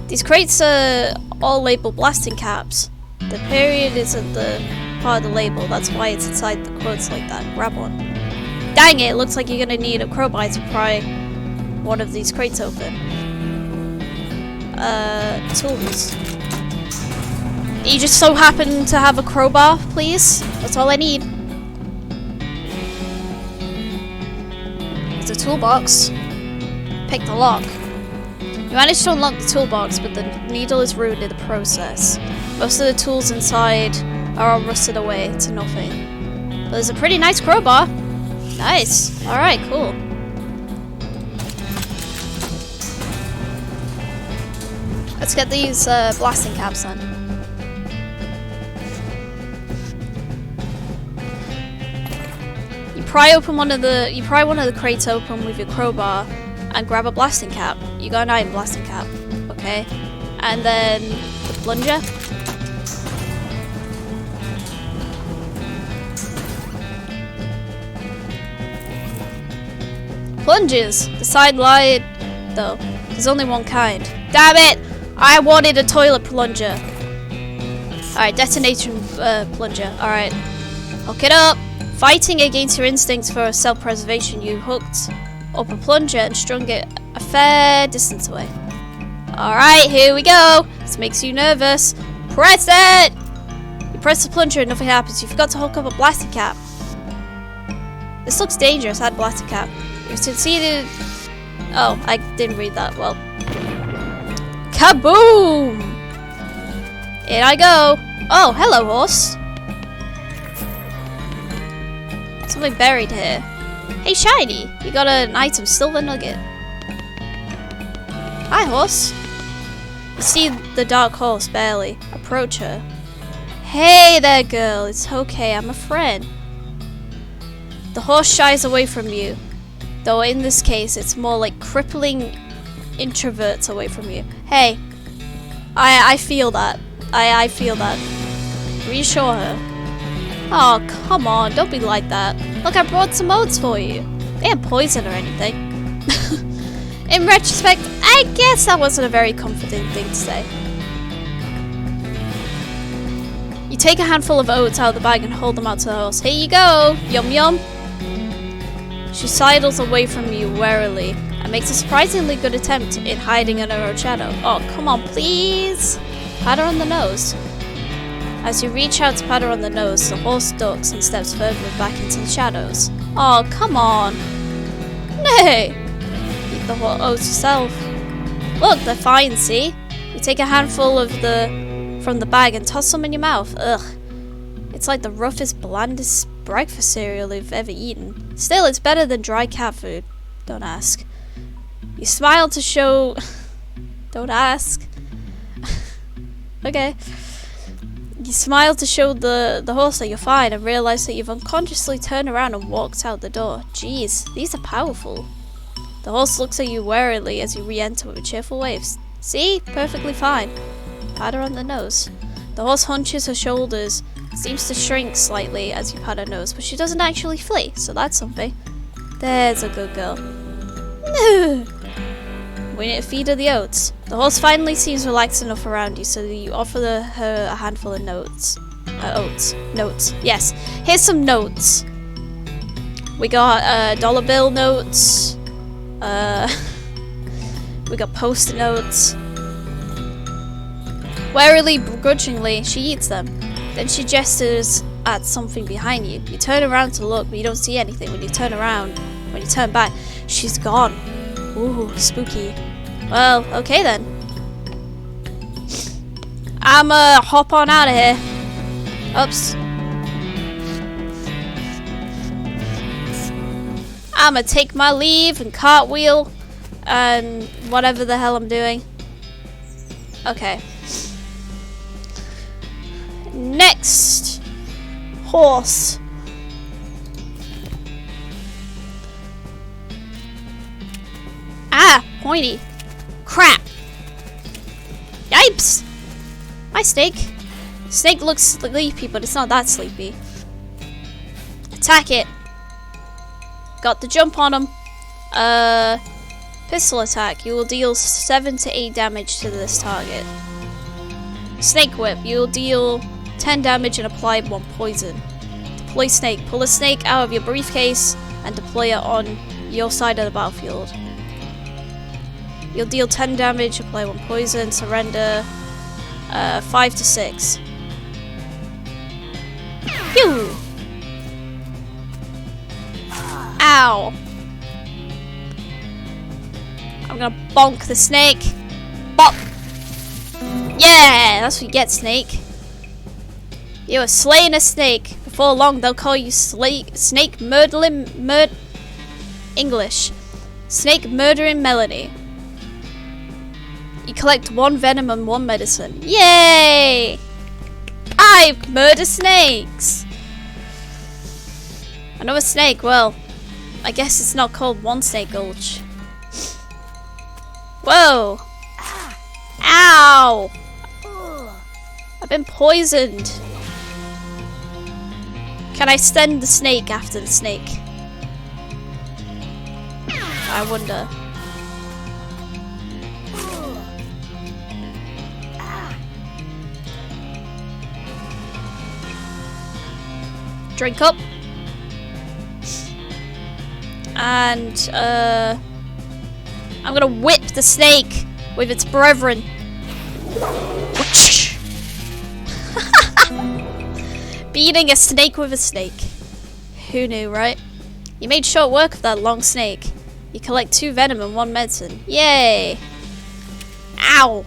These crates are all labeled blasting caps. The period isn't the part of the label, that's why it's inside the quotes like that. Grab one. Dang it, looks like you're gonna need a crowbar to pry one of these crates open. Tools. You just so happen to have a crowbar, please? That's all I need. It's a toolbox. Pick the lock. You managed to unlock the toolbox, but the needle is ruined in the process. Most of the tools inside are all rusted away to nothing. But there's a pretty nice crowbar. Nice. Alright, cool. Let's get these blasting caps then. You pry one of the crates open with your crowbar and grab a blasting cap. You got an iron blasting cap, okay? And then the plunger. Plungers. The side light, though. There's only one kind. Damn it! I wanted a toilet plunger. Alright, detonation plunger. Alright. Hook it up. Fighting against your instincts for self-preservation, you hooked up a plunger and strung it a fair distance away. Alright, here we go. This makes you nervous. Press it! You press the plunger and nothing happens. You forgot to hook up a blasting cap. This looks dangerous. I had a blasting cap. You succeeded. Oh, I didn't read that well. Kaboom! In I go. Oh, hello, horse. Something buried here. Hey, Shiny, you got an item, silver nugget. Hi, horse. You see the dark horse barely. Approach her. Hey there, girl. It's okay, I'm a friend. The horse shies away from you. Though in this case, it's more like crippling introverts away from you. Hey, I feel that. I feel that. Reassure her. Oh, come on, don't be like that. Look, I brought some oats for you. They ain't poison or anything. In retrospect, I guess that wasn't a very comforting thing to say. You take a handful of oats out of the bag and hold them out to the horse. Here you go, yum yum. She sidles away from you warily and makes a surprisingly good attempt in hiding under her shadow. Oh, come on, please. Pat her on the nose. As you reach out to pat her on the nose, the horse ducks and steps further back into the shadows. Oh, come on. Nay. Eat the oats yourself. Look, they're fine, see? You take a handful of from the bag and toss them in your mouth. Ugh. It's like the roughest, blandest breakfast cereal you've ever eaten. Still, it's better than dry cat food. Don't ask. You smile to show... Don't ask. Okay. You smile to show the horse that you're fine and realize that you've unconsciously turned around and walked out the door. Jeez, these are powerful. The horse looks at you warily as you re-enter with a cheerful wave. See? Perfectly fine. Pat her on the nose. The horse hunches her shoulders, seems to shrink slightly as you pat her nose, but she doesn't actually flee, so that's something. There's a good girl. We need to feed her the oats. The horse finally seems relaxed enough around you, so that you offer her a handful of oats. Oats. Notes. Yes. Here's some notes. We got dollar bill notes. We got post-it notes. Warily, begrudgingly, she eats them. Then she gestures at something behind you. You turn around to look, but you don't see anything. When you turn back, she's gone. Ooh, spooky. Well, okay then. I'ma hop on out of here. Oops. I'ma take my leave and cartwheel and whatever the hell I'm doing. Okay. Next. Horse. Ah, pointy. Crap. Yipes. My snake. Snake looks sleepy, but it's not that sleepy. Attack it. Got the jump on him. Pistol attack. You will deal 7 to 8 damage to this target. Snake whip. You will deal 10 damage and apply 1 poison. Deploy snake. Pull a snake out of your briefcase and deploy it on your side of the battlefield. You'll deal 10 damage, apply 1 poison, surrender 5 to 6. Phew! Ow! I'm gonna bonk the snake. Bop! Yeah! That's what you get, snake. You are slaying a snake. Before long, they'll call you Snake Murdering English. Snake Murdering Melody. You collect 1 venom and 1 medicine. Yay! I murder snakes! Another snake, well, I guess it's not called One Snake Gulch. Whoa! Ow! I've been poisoned. Can I send the snake after the snake? I wonder. Drink up. And, I'm gonna whip the snake with its brethren. Beating a snake with a snake. Who knew, right? You made short work of that long snake. You collect 2 venom and 1 medicine. Yay! Ow!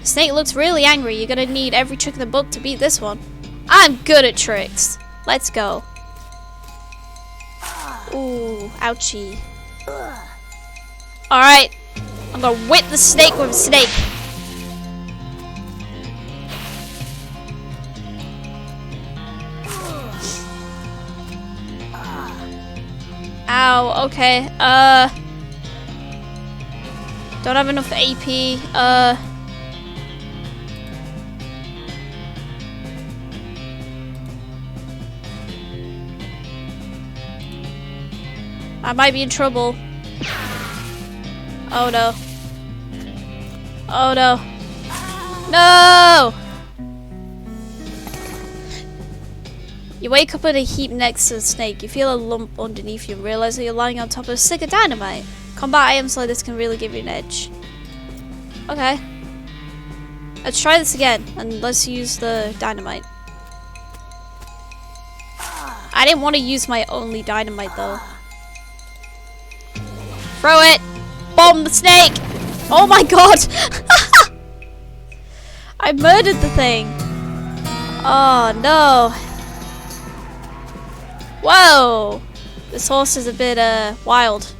The snake looks really angry. You're gonna need every trick in the book to beat this one. I'm good at tricks. Let's go. Ooh, ouchie. Alright. I'm gonna whip the snake with a snake. Ow, okay. Don't have enough AP. I might be in trouble. Oh no. Oh no. No! You wake up in a heap next to the snake. You feel a lump underneath you and realize that you're lying on top of a stick of dynamite. Combat items like this can really give you an edge. Okay. Let's try this again and let's use the dynamite. I didn't want to use my only dynamite though. Throw it! Bomb the snake! Oh my god! I murdered the thing! Oh no! Whoa! This horse is a bit wild.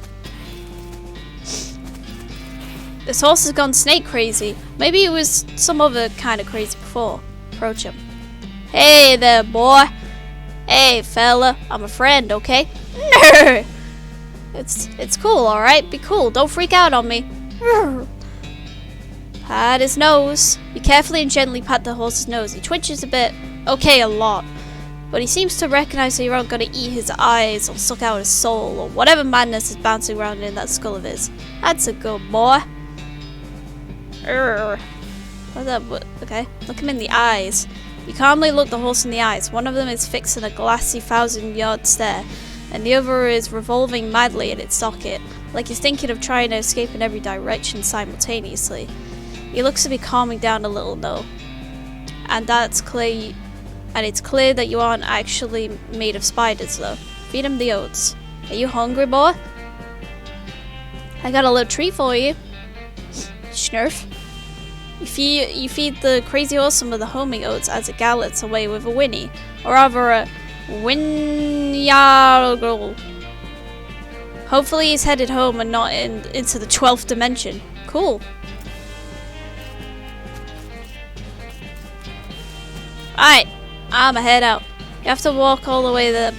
This horse has gone snake crazy. Maybe it was some other kind of crazy before. Approach him. Hey there, boy! Hey fella, I'm a friend, okay? It's cool, alright? Be cool, don't freak out on me. Pat his nose. You carefully and gently pat the horse's nose. He twitches a bit. Okay, a lot. But he seems to recognize that you're not gonna eat his eyes or suck out his soul or whatever madness is bouncing around in that skull of his. That's a good boy. What's up? Okay, look him in the eyes. You calmly look the horse in the eyes. One of them is fixed in a glassy 1,000-yard stare, and the other is revolving madly in its socket, like he's thinking of trying to escape in every direction simultaneously. He looks to be calming down a little though, and that's clear. And it's clear that you aren't actually made of spiders though. Feed him the oats. Are you hungry, boy? I got a little treat for you. Schnurf. You feed the crazy horse some of the homing oats as it gallops away with a whinny, or rather a whinnyargle. Hopefully he's headed home and not into the 12th dimension. Cool. Alright, I'ma head out. You have to walk all the way to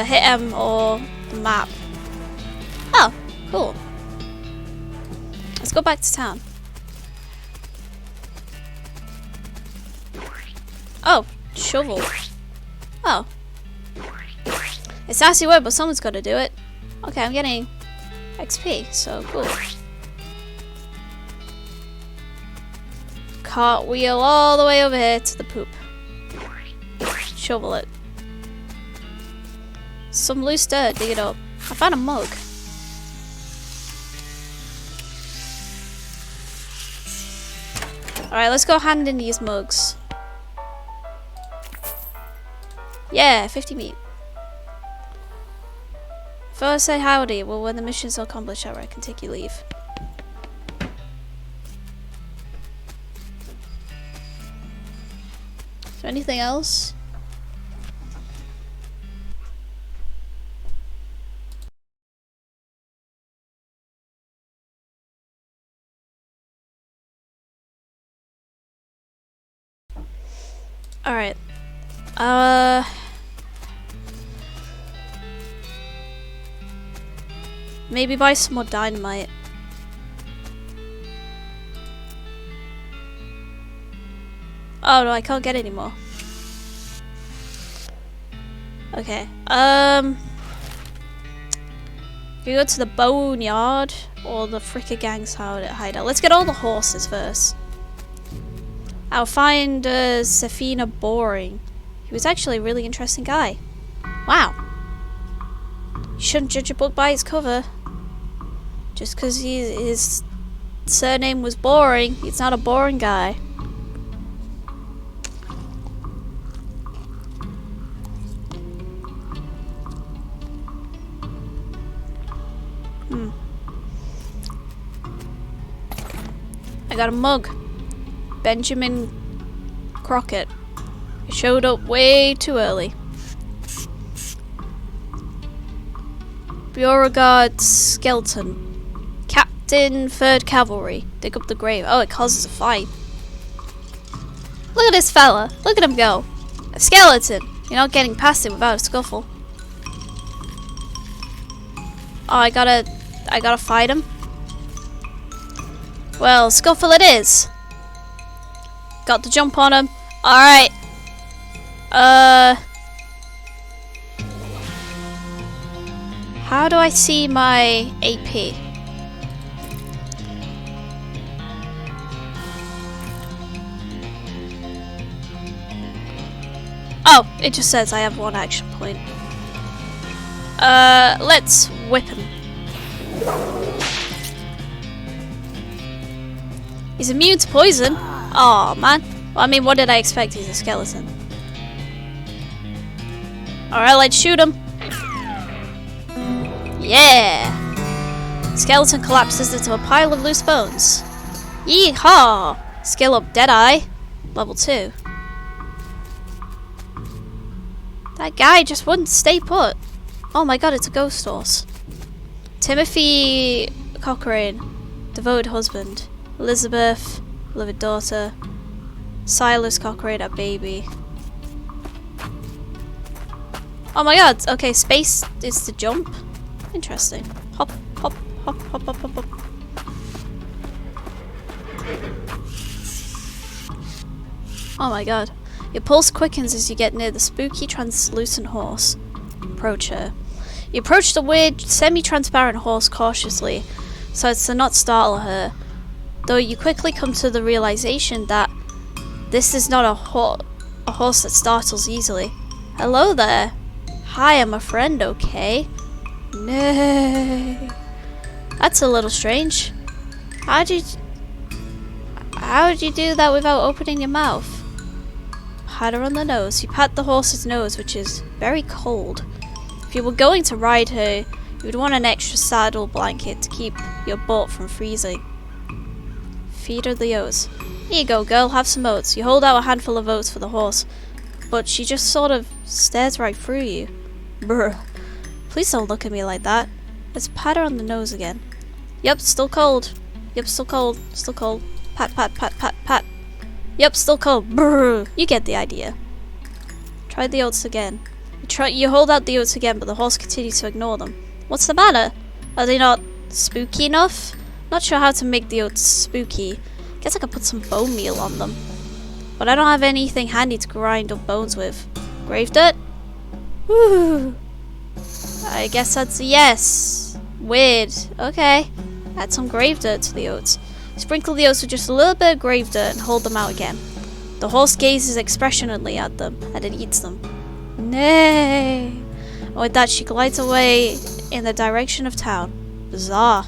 hit M or the map. Oh, cool. Let's go back to town. Oh, shovel. Oh. It's nasty work, but someone's got to do it. Okay, I'm getting XP, so cool. Cartwheel all the way over here to the poop. Shovel it. Some loose dirt, dig it up. I found a mug. Alright, let's go hand in these mugs. Yeah, 50 meat. First say howdy, well when the mission's accomplished, I can take your leave. Is there anything else? Alright. Maybe buy some more dynamite. Oh no, I can't get any more. Okay. Can we go to the boneyard or the Fricker Gang's hideout? Let's get all the horses first. I'll find Safina boring. He was actually a really interesting guy. Wow. You shouldn't judge a book by its cover. Just because his surname was boring, he's not a boring guy. I got a mug. Benjamin Crockett. He showed up way too early. Beauregard Skeleton. Captain 3rd Cavalry. Dig up the grave. Oh, it causes a fight. Look at this fella. Look at him go. A skeleton. You're not getting past it without a scuffle. Oh, I gotta fight him. Well, scuffle it is. Got the jump on him. Alright. How do I see my AP? Oh, it just says I have 1 action point. Let's whip him. He's immune to poison. Oh man. Well, I mean, what did I expect? He's a skeleton. Alright, let's shoot him. Yeah! Skeleton collapses into a pile of loose bones. Yeehaw! Skill up Deadeye. Level 2. That guy just wouldn't stay put. Oh my god, it's a ghost horse. Timothy Cochrane. Devoted husband. Elizabeth. Beloved daughter. Silas Cochrane, a baby. Oh my god, okay, space is to jump. Interesting. Hop, hop, hop, hop, hop, hop, hop. Oh my god. Your pulse quickens as you get near the spooky, translucent horse. Approach her. You approach the weird, semi-transparent horse cautiously, so as to not startle her. Though you quickly come to the realization that this is not a A horse that startles easily. Hello there. Hi, I'm a friend, okay? Nay. That's a little strange. How'd you do that without opening your mouth? Pat her on the nose. You pat the horse's nose, which is very cold. If you were going to ride her, you would want an extra saddle blanket to keep your butt from freezing. Feed her the oats. Here you go, girl, have some oats. You hold out a handful of oats for the horse, but she just sort of stares right through you. Brr. Please don't look at me like that. Let's pat her on the nose again. Yep, still cold. Yep, still cold. Still cold. Pat, pat, pat, pat, pat. Yep, still cold. Brr. You get the idea. Try the oats again. You hold out the oats again, but the horse continues to ignore them. What's the matter? Are they not spooky enough? Not sure how to make the oats spooky. Guess I could put some bone meal on them. But I don't have anything handy to grind up bones with. Grave dirt? Woo! I guess that's a yes. Weird. Okay. Add some grave dirt to the oats. Sprinkle the oats with just a little bit of grave dirt and hold them out again. The horse gazes expressionately at them and then eats them. Nay! And with that, she glides away in the direction of town. Bizarre.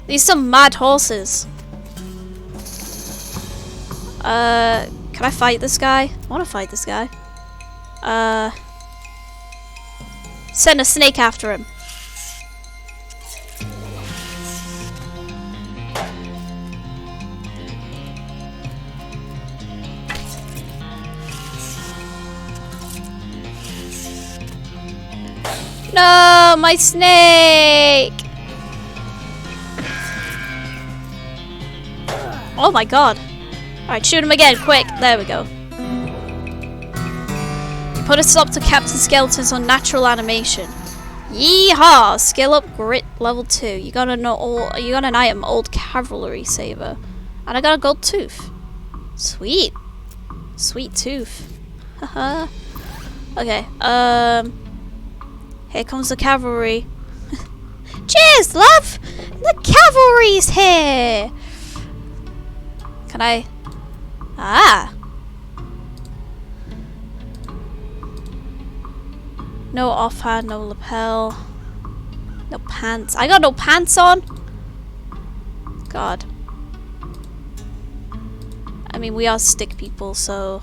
These are some mad horses. Can I fight this guy? I want to fight this guy. Send a snake after him. No, my snake! Oh my god. Alright, shoot him again, quick. There we go. You put a stop to Captain Skeleton's unnatural animation. Yeehaw! Skill up, grit, level 2. You got an item, old cavalry saber. And I got a gold tooth. Sweet. Sweet tooth. Haha. Okay, here comes the cavalry. Cheers, love! The cavalry's here! Can I... Ah! No offhand, no lapel. No pants. I got no pants on? God. I mean, we are stick people, so...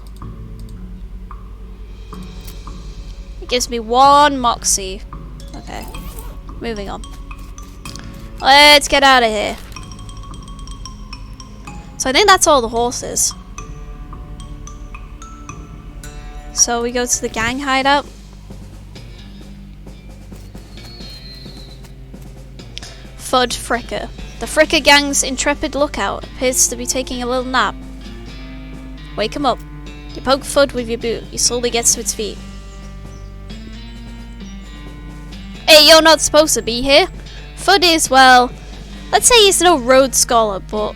It gives me 1 moxie. Okay. Moving on. Let's get out of here. So I think that's all the horses. So we go to the gang hideout. Fudd Fricker. The Fricker gang's intrepid lookout appears to be taking a little nap. Wake him up. You poke Fudd with your boot. He slowly gets to its feet. Hey, you're not supposed to be here. Fudd is, well, let's say he's no Rhodes Scholar, but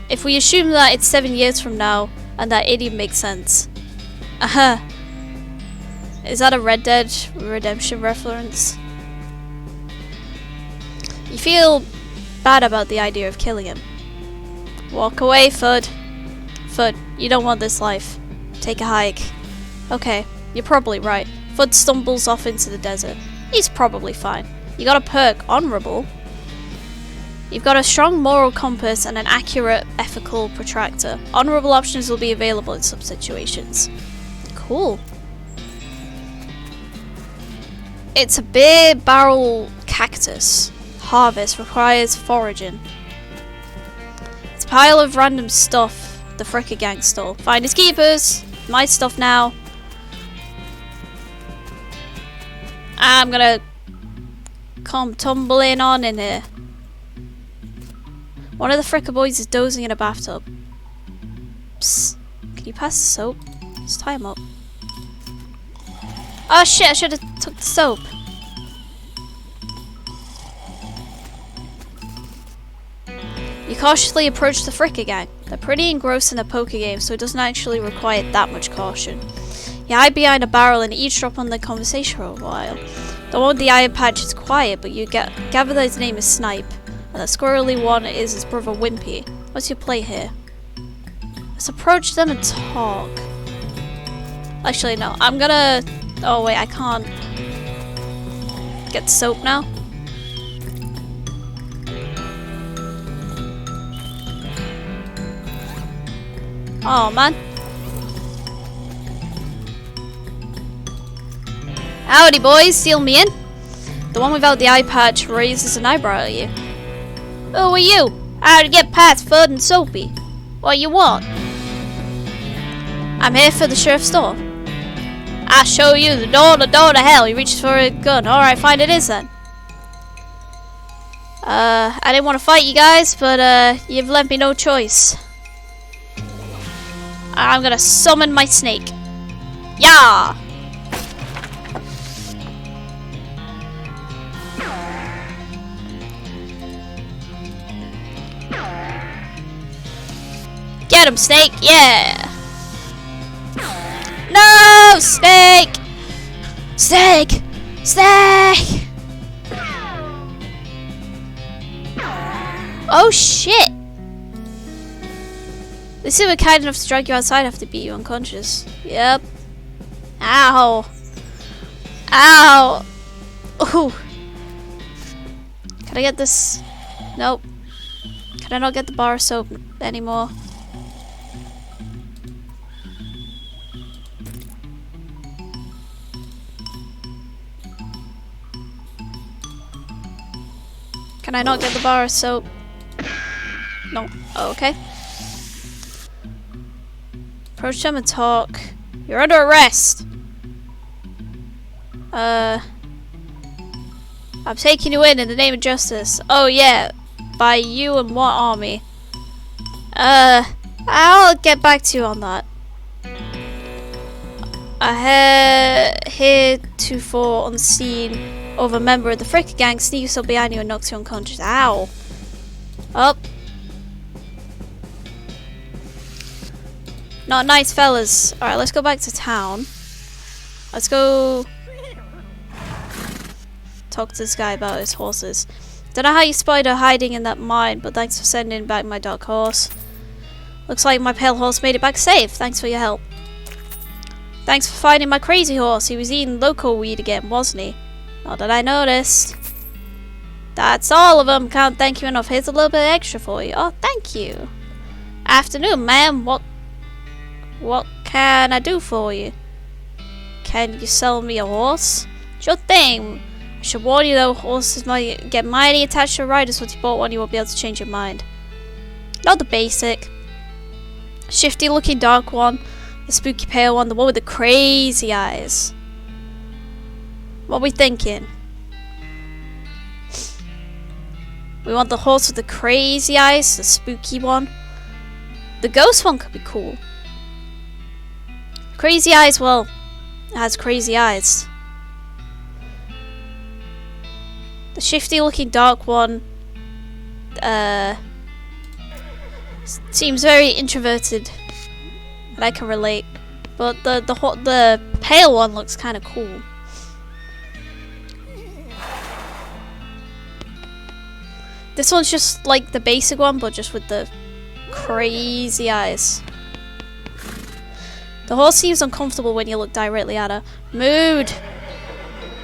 if we assume that it's 7 years from now, and that idiom makes sense. Aha. Is that a Red Dead Redemption reference? You feel bad about the idea of killing him. Walk away, Fudd. Fudd, you don't want this life. Take a hike. Okay, you're probably right. Fudd stumbles off into the desert. He's probably fine. You got a perk, Honourable. You've got a strong moral compass and an accurate ethical protractor. Honourable options will be available in some situations. Cool. It's a beer barrel cactus. Harvest requires foraging. It's a pile of random stuff the Fricker gang stole. Finders keepers. My stuff now. I'm gonna come tumbling on in here. One of the Fricker boys is dozing in a bathtub. Psst. Can you pass the soap? Let's tie him up. Oh shit, I should have took the soap. You cautiously approach the Fricker gang. They're pretty engrossed in their poker game, so it doesn't actually require that much caution. You hide behind a barrel and eavesdrop on their conversation for a while. The one with the eye patch is quiet, but you gather that his name is Snipe, and the squirrely one is his brother Wimpy. What's your play here? Let's approach them and talk. Actually, no. I'm gonna... Oh, wait, I can't get soap now. Oh, man. Howdy, boys. Seal me in. The one without the eye patch raises an eyebrow at you. Who are you? How'd you get past Fud and Soapy? What you want? I'm here for the sheriff's door. I'll show you the door to hell. He reaches for a gun. Alright, fine it is then. I didn't want to fight you guys, but you've left me no choice. I'm gonna summon my snake. Yeah! Get him, snake! Yeah! No! Snake! Snake! Snake! Oh shit! They seem kind enough to drag you outside after beat you unconscious. Yep. Ow. Ow. Ooh. Can I get this? Nope. Can I not get the bar of soap anymore? Can I not get the bar of soap? No. Oh, okay. Approach them and talk. You're under arrest. I'm taking you in the name of justice. Oh yeah. By you and what army? I'll get back to you on that. I heretofore on the scene of a member of the Fricker gang sneaks up behind you and knocks you unconscious. Ow. Up. Not nice, fellas. Alright, let's go back to town. Let's go talk to this guy about his horses. Don't know how you spotted her hiding in that mine, but thanks for sending back my dark horse. Looks like my pale horse made it back safe. Thanks for your help. Thanks for finding my crazy horse. He was eating loco weed again, wasn't he? Not that I noticed. That's all of them. Can't thank you enough. Here's a little bit extra for you. Oh, thank you. Afternoon, ma'am. What can I do for you? Can you sell me a horse? Sure thing. I should warn you though, horses might get mighty attached to riders once you bought one. You won't be able to change your mind. Not the basic. Shifty looking dark one. The spooky pale one. The one with the crazy eyes. What are we thinking? We want the horse with the crazy eyes. The spooky one. The ghost one could be cool. Crazy eyes, well, it has crazy eyes. The shifty looking dark one seems very introverted, and I can relate. But the pale one looks kind of cool. This one's just like the basic one, but just with the crazy eyes. The horse seems uncomfortable when you look directly at her. Mood.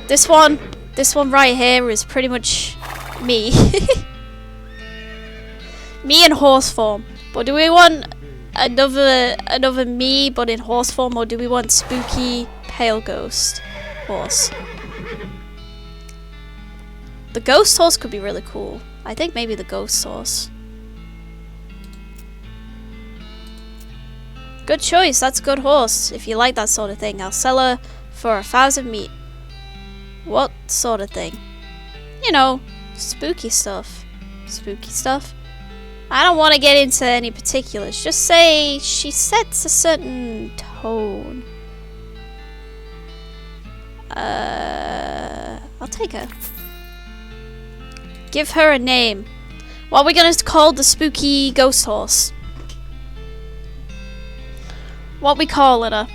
This one right here is pretty much me. Me in horse form. But do we want another me but in horse form, or do we want spooky pale ghost horse? The ghost horse could be really cool. I think maybe the ghost horse. Good choice, that's a good horse. If you like that sort of thing, I'll sell her for 1,000 meat. What sort of thing? You know, spooky stuff. Spooky stuff? I don't want to get into any particulars. Just say she sets a certain tone. I'll take her. Give her a name. What are we gonna call the spooky ghost horse? What we calling her?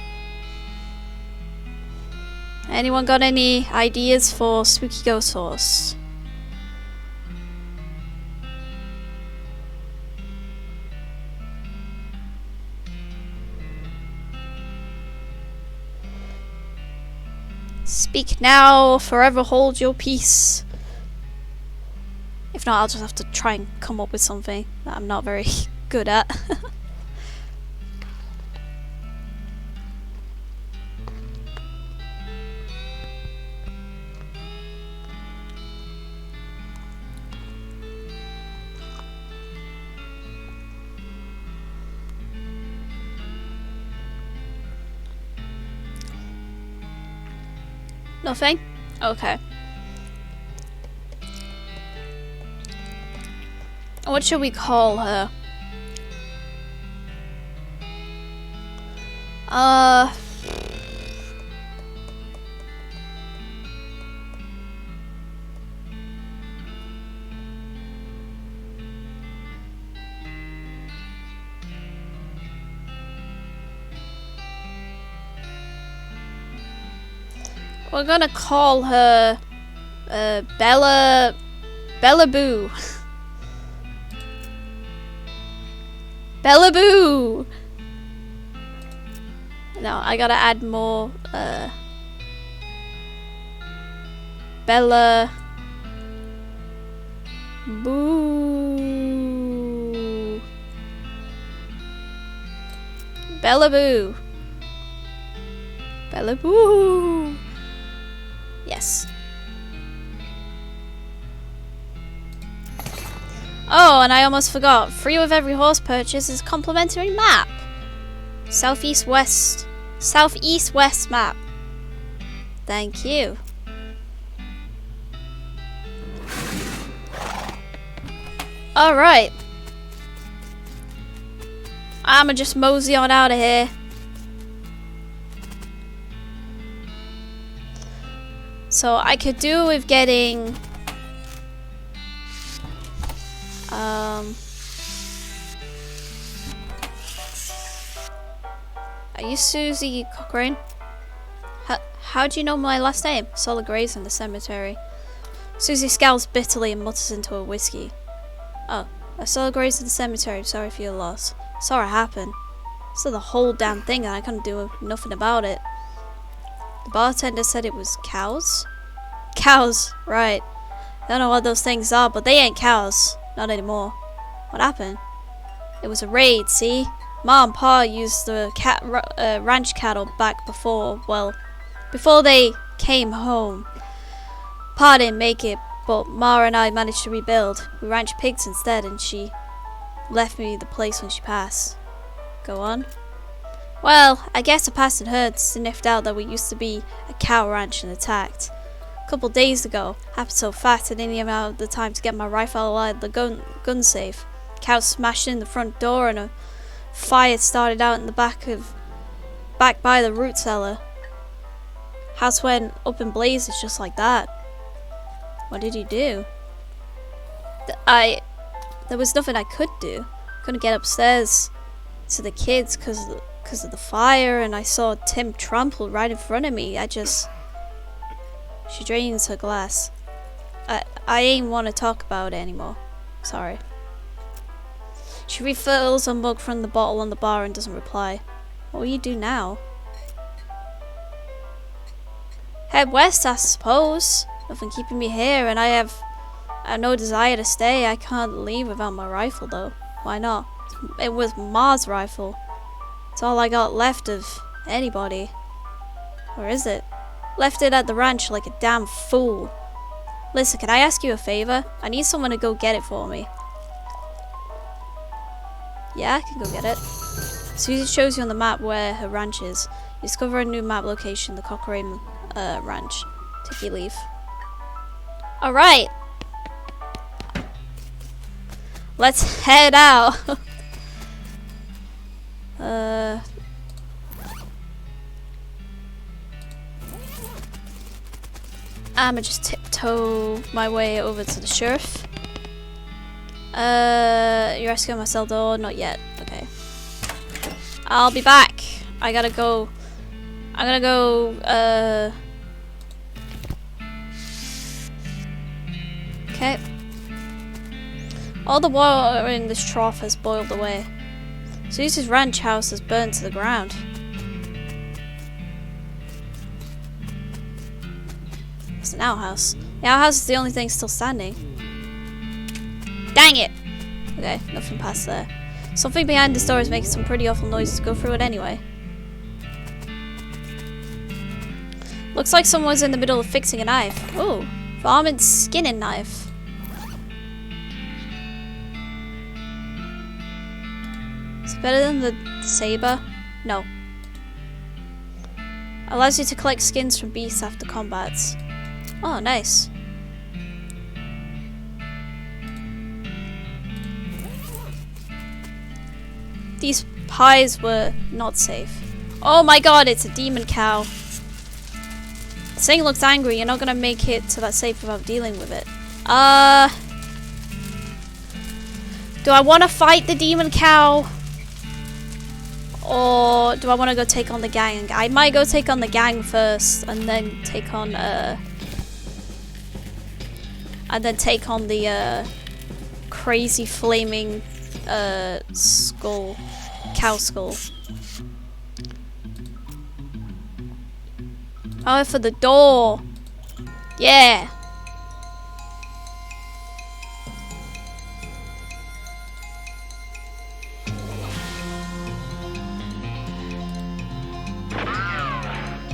Anyone got any ideas for spooky ghost horse? Speak now, forever hold your peace. If not, I'll just have to try and come up with something that I'm not very good at. Nothing? Okay. What should we call her? We're gonna call her Bella Boo. Bella Boo. No, I gotta add more Bella Boo. Bella Boo. Bella Boo. Yes. Oh, and I almost forgot. Free with every horse purchase is a complimentary map. Southeast west map. Thank you. Alright. I'ma just mosey on out of here. So I could do with getting are you Susie Cochrane? How do you know my last name? Saw the graves in the cemetery. Susie scowls bitterly and mutters into her whiskey. Oh, I saw the graves in the cemetery. Sorry for your loss. Sorry it happened. So the whole damn thing and I couldn't do nothing about it. The bartender said it was cows? Cows, right. I don't know what those things are, but they ain't cows. Not anymore. What happened? It was a raid, see? Ma and Pa used the ranch cattle back before they came home. Pa didn't make it, but Ma and I managed to rebuild. We ranched pigs instead, and she left me the place when she passed. Go on. Well, I guess the passing herd sniffed out that we used to be a cow ranch and attacked. A couple days ago, happened so fast I didn't even have the time to get my rifle out of the gun safe. Cows smashed in the front door and a fire started out in the back by the root cellar. House went up in blazes just like that. What did you do? There was nothing I could do. Couldn't get upstairs to the kids because of the fire, and I saw Tim trampled right in front of me. She drains her glass. I ain't want to talk about it anymore. Sorry. She refills a mug from the bottle on the bar and doesn't reply. What will you do now? Head west, I suppose. Nothing keeping me here, and I have no desire to stay. I can't leave without my rifle, though. Why not? It was Ma's rifle. It's all I got left of anybody. Where is it? Left it at the ranch like a damn fool. Listen, can I ask you a favor? I need someone to go get it for me. Yeah, I can go get it. Susie shows you on the map where her ranch is. You discover a new map location, the Cochrane ranch. Take your leave. Alright. Let's head out. I'ma just tiptoe my way over to the sheriff. You're asking myself though? Not yet. Okay. I'll be back. I'm gonna go, okay. All the water in this trough has boiled away. Susie's ranch house has burned to the ground. an outhouse. The outhouse is the only thing still standing. Dang it! Okay, nothing past there. Something behind this door is making some pretty awful noises. Go through it anyway. Looks like someone's in the middle of fixing a knife. Oh, varmint skinning knife. Is it better than the saber? No. Allows you to collect skins from beasts after combats. Oh, nice. These pies were not safe. Oh my god, it's a demon cow. This thing looks angry. You're not gonna make it to that safe without dealing with it. Do I want to fight the demon cow? Or do I want to go take on the gang? I might go take on the gang first, and then take on the crazy flaming skull, cow skull. Oh, for the door. Yeah.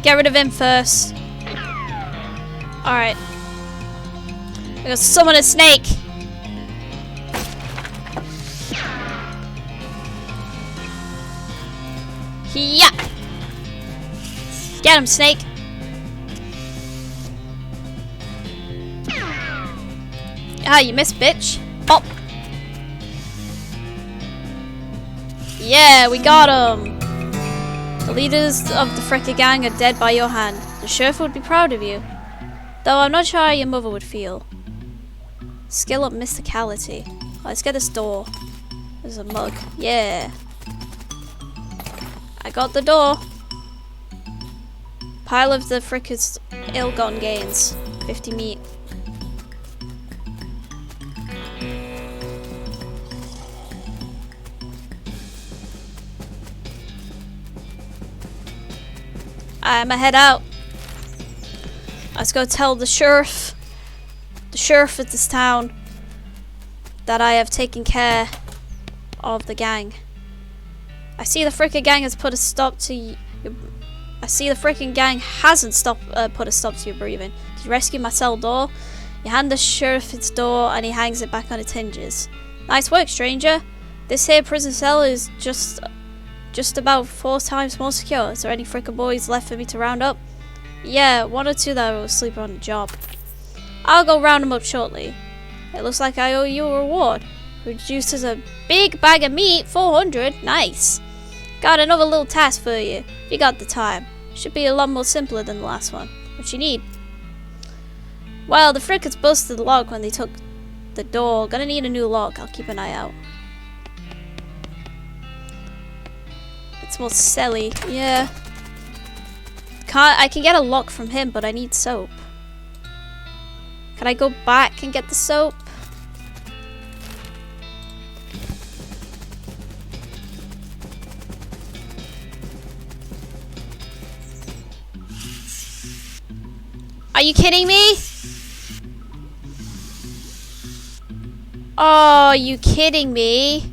Get rid of him first. Alright. I'm gonna summon a snake. Yeah. Get him, snake. Ah, you missed, bitch. Pop. Yeah, we got him. The leaders of the Frecker gang are dead by your hand. The sheriff would be proud of you. Though I'm not sure how your mother would feel. Skill up mysticality. Let's get this door. There's a mug. Yeah. I got the door. Pile of the Fricker's ill-gotten gains. 50 meat. I'ma head out. Let's go tell the sheriff of this town, that I have taken care of the gang. I see the frickin' gang has put a stop to you. I see the frickin' gang hasn't put a stop to your breathing. Did you rescue my cell door? You hand the sheriff its door and he hangs it back on its hinges. Nice work, stranger. This here prison cell is just about 4 times more secure. Is there any frickin' boys left for me to round up? Yeah, 1 or 2 that will sleep on the job. I'll go round them up shortly. It looks like I owe you a reward. Reduces a big bag of meat, 400. Nice. Got another little task for you. If you got the time. Should be a lot more simpler than the last one. What you need? Well, the frickers busted the lock when they took the door. Gonna need a new lock. I'll keep an eye out. It's more silly. Yeah. I can get a lock from him, but I need soap. Can I go back and get the soap? Are you kidding me? Oh, are you kidding me?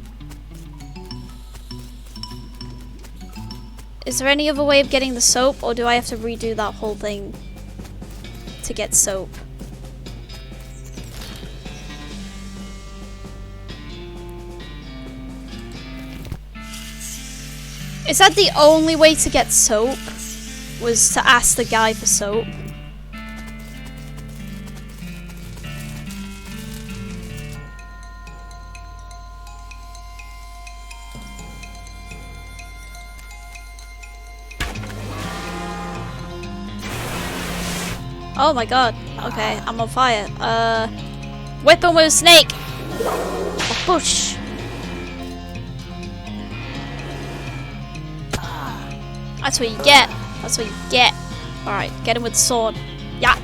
Is there any other way of getting the soap, or do I have to redo that whole thing to get soap? Is that the only way to get soap? Was to ask the guy for soap? Oh my god. Okay, I'm on fire. Whip him with a snake! Oh, push! That's what you get. That's what you get. Alright, get him with the sword. Yeah!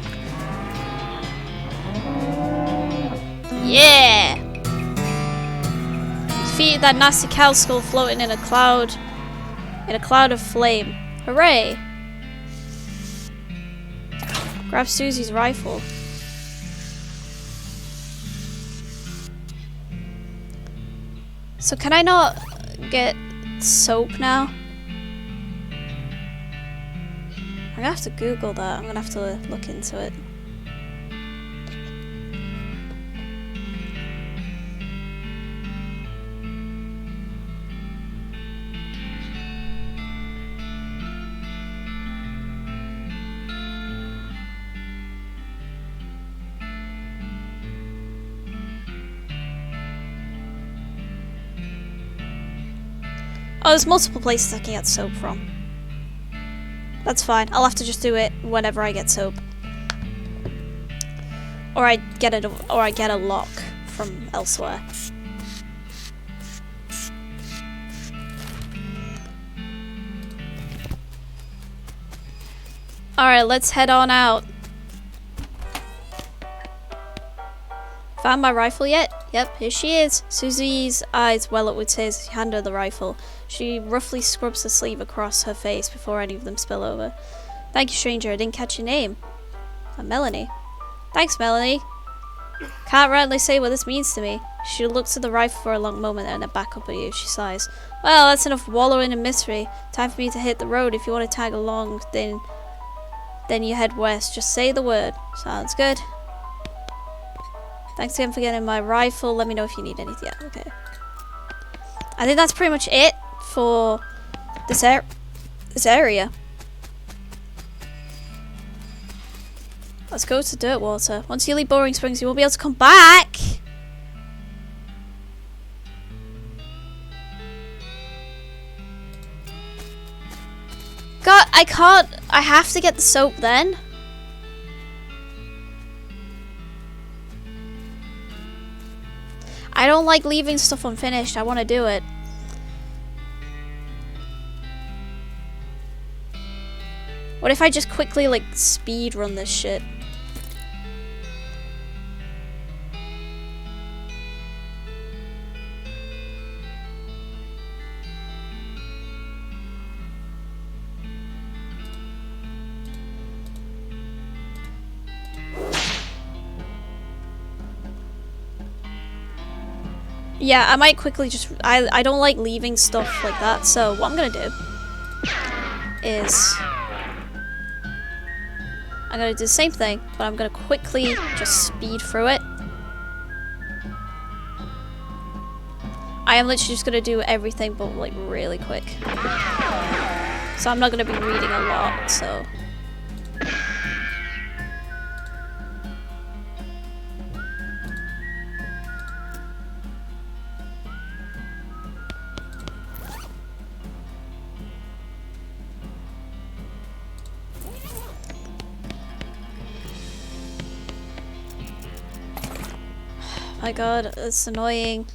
Yeah! Defeated that nasty cow skull floating in a cloud of flame. Hooray! Grab Susie's rifle. So can I not get soap now? I'm gonna have to Google that. I'm gonna have to look into it. Oh, there's multiple places I can get soap from. That's fine. I'll have to just do it whenever I get soap. Or I get a lock from elsewhere. Alright, let's head on out. Found my rifle yet? Yep, here she is. Susie's eyes well up with tears as she handed her the rifle. She roughly scrubs the sleeve across her face before any of them spill over. Thank you, stranger. I didn't catch your name. I'm Melanie. Thanks, Melanie. Can't rightly say what this means to me. She looks at the rifle for a long moment and then back up at you. She sighs. Well, that's enough wallowing in mystery. Time for me to hit the road. If you want to tag along, then you head west. Just say the word. Sounds good. Thanks again for getting my rifle. Let me know if you need anything. Yeah, okay. I think that's pretty much it for this area. Let's go to Dirtwater. Once you leave Boring Springs, you won't be able to come back. God, I can't. I have to get the soap then. I don't like leaving stuff unfinished. I want to do it. What if I just quickly, like, speed run this shit? Yeah, I might quickly just... I don't like leaving stuff like that, so what I'm gonna do is... I'm gonna do the same thing, but I'm gonna quickly just speed through it. I am literally just gonna do everything, but like really quick. So I'm not gonna be reading a lot, so... My god, it's annoying.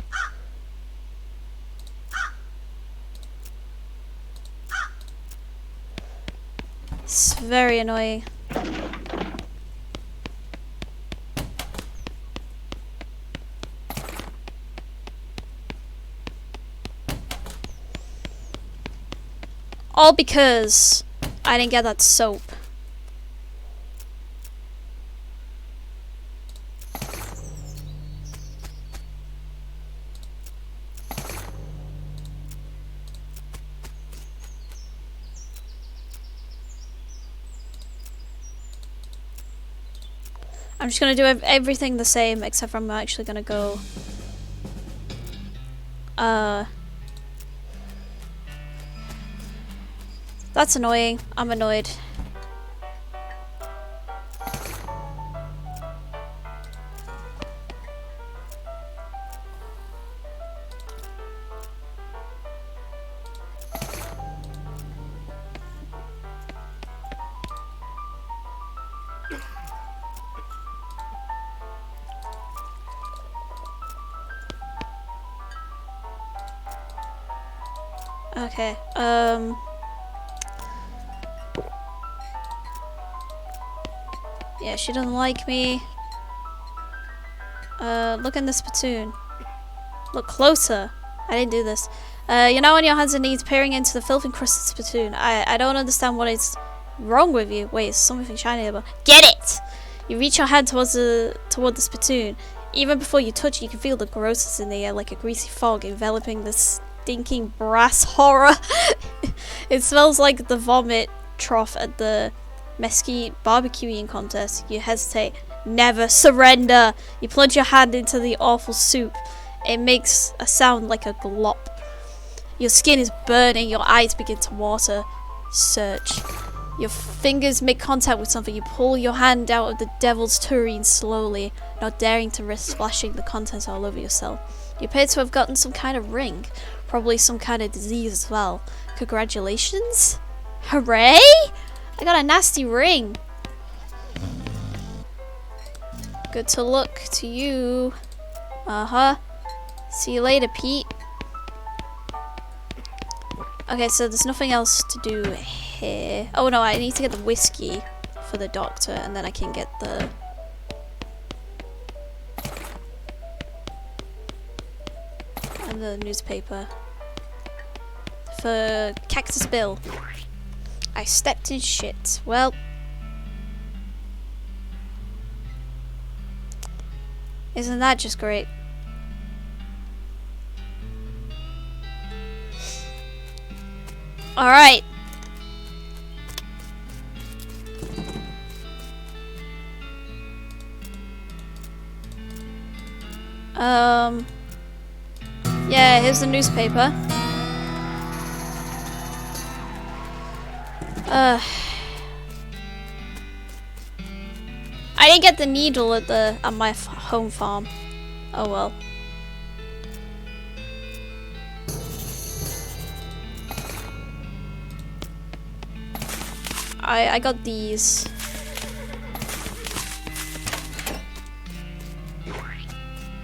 It's very annoying. All because I didn't get that soap. I'm just gonna do everything the same, except for I'm actually gonna go... That's annoying. I'm annoyed. Okay, yeah, she doesn't like me. Look in the spittoon. Look closer. I didn't do this. You're now on your hands and knees peering into the filth encrusted spittoon. I don't understand what Wrong with you? Wait, is something shiny about? Get it! You reach your hand toward the spittoon. Even before you touch it, you can feel the grossness in the air like a greasy fog enveloping the stinking brass horror. It smells like the vomit trough at the mesquite barbecuing contest. You hesitate. Never surrender! You plunge your hand into the awful soup. It makes a sound like a glop. Your skin is burning, your eyes begin to water. Search. Your fingers make contact with something. You pull your hand out of the devil's tureen slowly, not daring to risk splashing the contents all over yourself. You appear to have gotten some kind of ring. Probably some kind of disease as well. Congratulations? Hooray! I got a nasty ring. Good to look to you. Uh-huh. See you later, Pete. Okay, so there's nothing else to do here. Oh no, I need to get the whiskey for the doctor, and then I can get the... and the newspaper. For Cactus Bill. I stepped in shit. Well... isn't that just great? Alright. Yeah, here's the newspaper. I didn't get the needle at my home farm. Oh well. I got these. I'm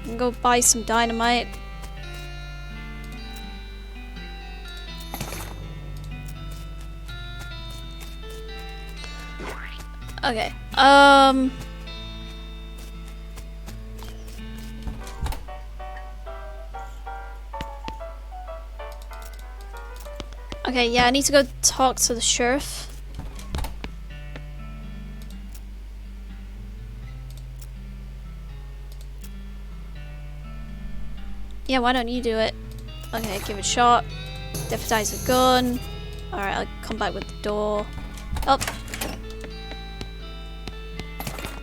gonna go buy some dynamite. Okay. Okay, yeah, I need to go talk to the sheriff. Yeah, why don't you do it? Okay, give it a shot. Deputize the gun. Alright, I'll come back with the door. Up.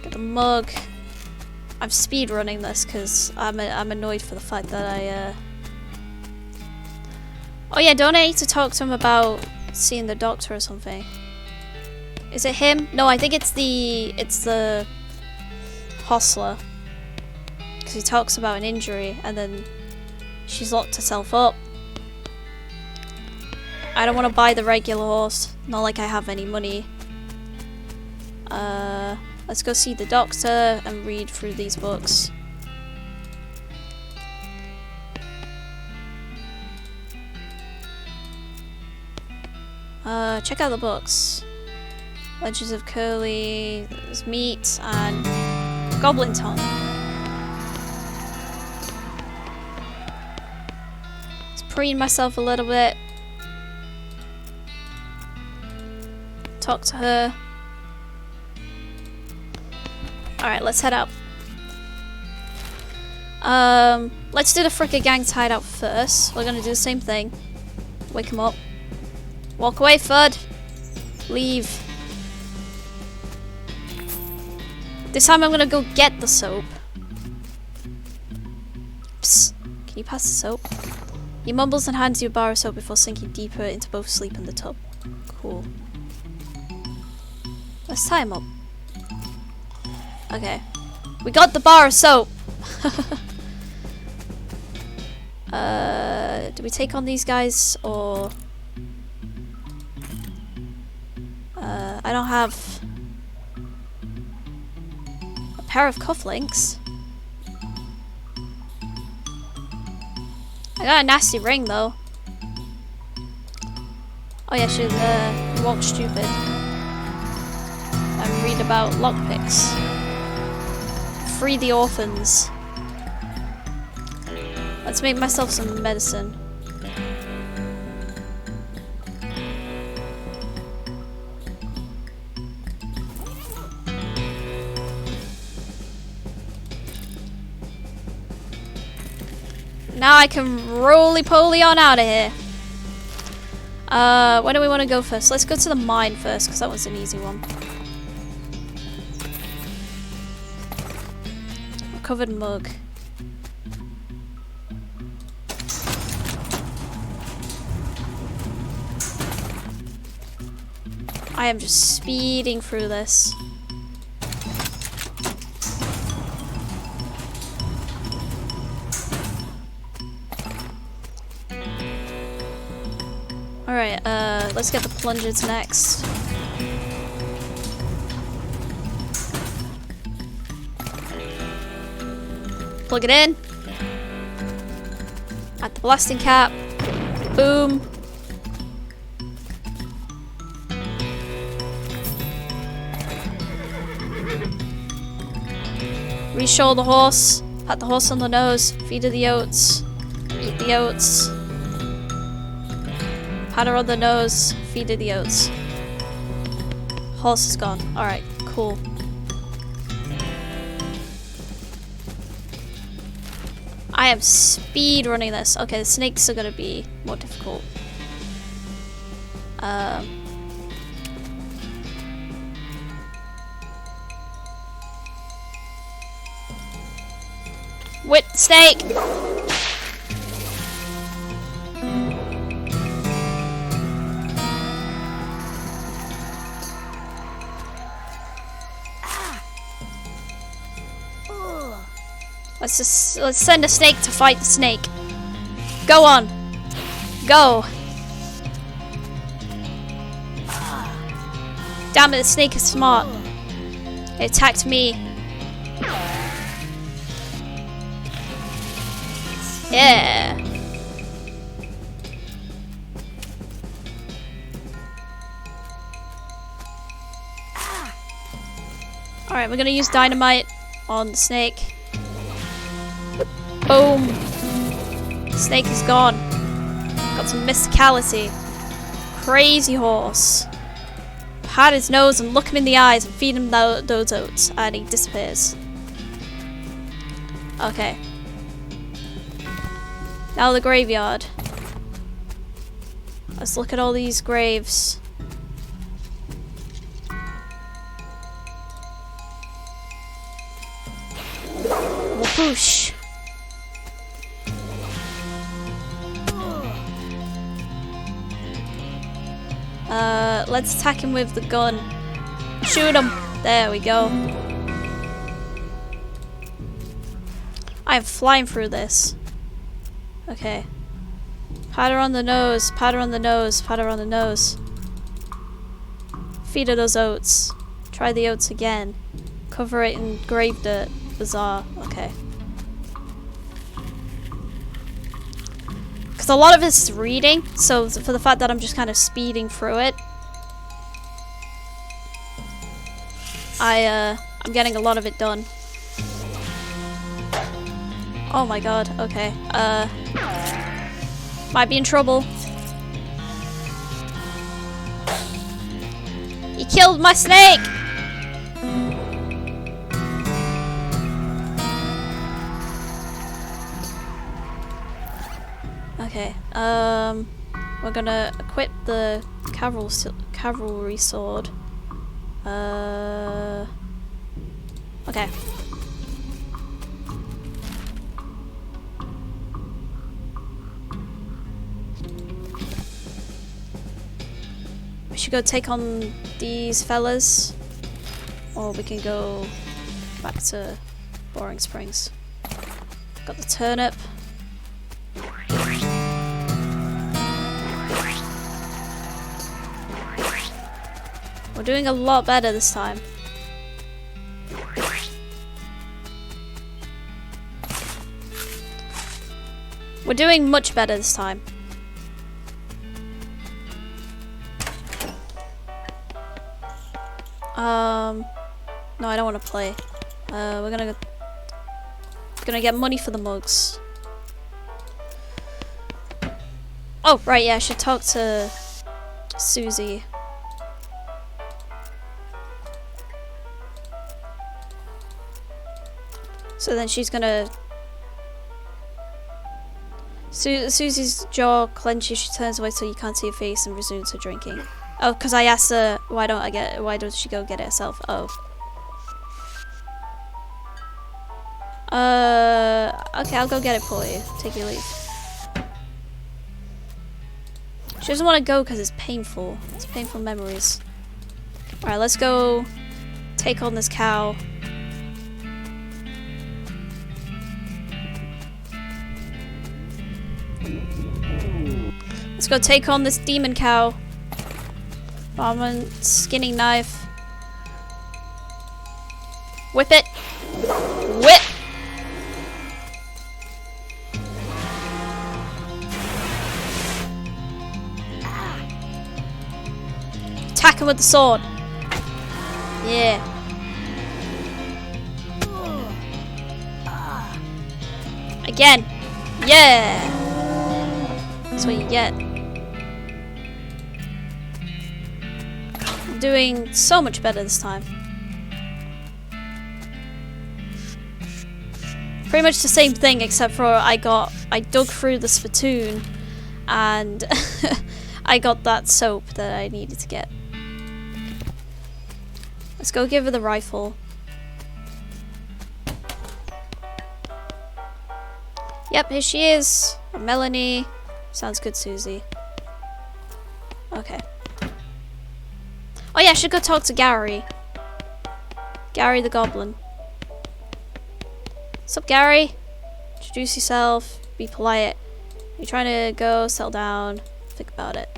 Get the mug. I'm speed running this because I'm annoyed for the fact that I oh yeah, don't I need to talk to him about seeing the doctor or something? Is it him? No, I think it's the hostler. Because he talks about an injury and then she's locked herself up. I don't want to buy the regular horse. Not like I have any money. Let's go see the doctor and read through these books. Check out the books. Legends of Curly, there's Meat, and Goblin Tongue. Just preen myself a little bit. Talk to her. Alright, let's head out. Let's do the frickin' gang tied out first. We're gonna do the same thing. Wake him up. Walk away, Fudd. Leave. This time I'm gonna go get the soap. Psst. Can you pass the soap? He mumbles and hands you a bar of soap before sinking deeper into both sleep and the tub. Cool. Let's tie him up. Okay. We got the bar of soap! Do we take on these guys or... I don't have a pair of cufflinks. I got a nasty ring though. Oh yeah, I should walk stupid and read about lockpicks. Free the orphans. Let's make myself some medicine. Now I can roly-poly on out of here. Where do we want to go first? Let's go to the mine first, because that was an easy one. Recovered mug. I am just speeding through this. Alright, let's get the plungers next. Plug it in. At the blasting cap. Boom. Reshow the horse. Pat the horse on the nose. Feed her the oats. Eat the oats. Pat her on the nose. Feed her the oats. Horse is gone. Alright, cool. I am speed running this. Okay, the snakes are gonna be more difficult. Whip the snake! Let's send a snake to fight the snake. Go on. Go. Damn it, the snake is smart. It attacked me. Yeah. Alright, we're gonna use dynamite on the snake. Boom. Snake is gone. Got some mysticality. Crazy horse. Pat his nose and look him in the eyes and feed him those oats. And he disappears. Okay. Now the graveyard. Let's look at all these graves. Whoosh. Let's attack him with the gun. Shoot him. There we go. I'm flying through this. Okay. Pat her on the nose, pat her on the nose, pat her on the nose. Feed her those oats. Try the oats again. Cover it in grave dirt. Bizarre. Okay. Because a lot of this is reading, so for the fact that I'm just kind of speeding through it, I'm getting a lot of it done. Oh my god, okay. Might be in trouble. He killed my snake! Okay, we're gonna equip the cavalry sword. Okay. We should go take on these fellas, or we can go back to Boring Springs. Got the turnip. We're doing a lot better this time. We're doing much better this time. No, I don't want to play. We're gonna get money for the mugs. Oh, right, yeah, I should talk to Susie. So then she's gonna Susie's jaw clenches. She turns away so you can't see her face and resumes her drinking. Oh, because I asked her why don't she go get it herself? Oh. Okay, I'll go get it for you. Take your leave. She doesn't want to go because it's painful. It's painful memories. Alright, let's go take on this cow. Let's go take on this demon cow. Almond skinning knife. Whip it. Whip! Attack him with the sword. Yeah. Again. Yeah. That's what you get. I'm doing so much better this time. Pretty much the same thing, except for I dug through the spittoon and I got that soap that I needed to get. Let's go give her the rifle. Yep, here she is. Melanie. Sounds good, Susie. Okay. Oh yeah, I should go talk to Gary. Gary the Goblin. What's up, Gary? Introduce yourself. Be polite. You're trying to go, settle down, think about it.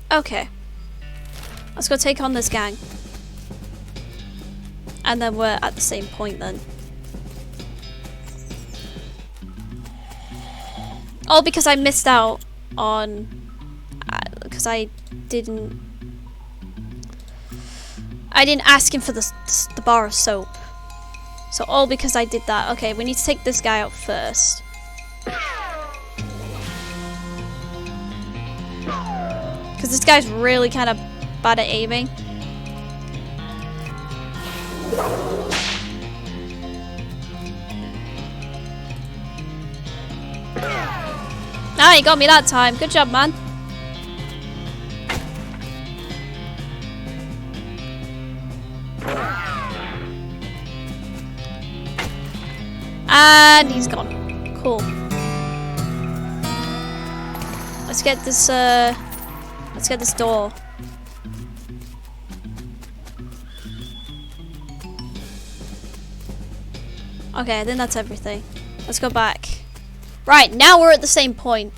Okay. Let's go take on this gang. And then we're at the same point then. All because I missed out on... because I didn't ask him for the bar of soap. So all because I did that. Okay, we need to take this guy out first. Because this guy's really kind of bad at aiming. Ah, you got me that time. Good job, man. And he's gone. Cool. Let's get this door. Okay, I think that's everything. Let's go back. Right, now we're at the same point.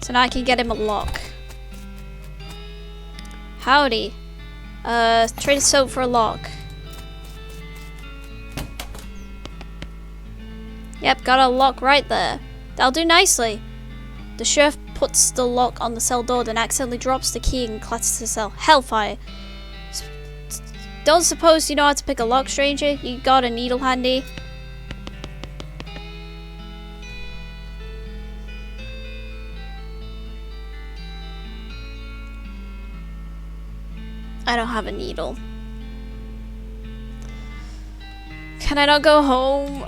So now I can get him a lock. Howdy. Trade soap for a lock. Yep, got a lock right there. That'll do nicely. The sheriff puts the lock on the cell door, then accidentally drops the key and clutches the cell. Hellfire. Don't suppose you know how to pick a lock, stranger? You got a needle handy? I don't have a needle. Can I not go home?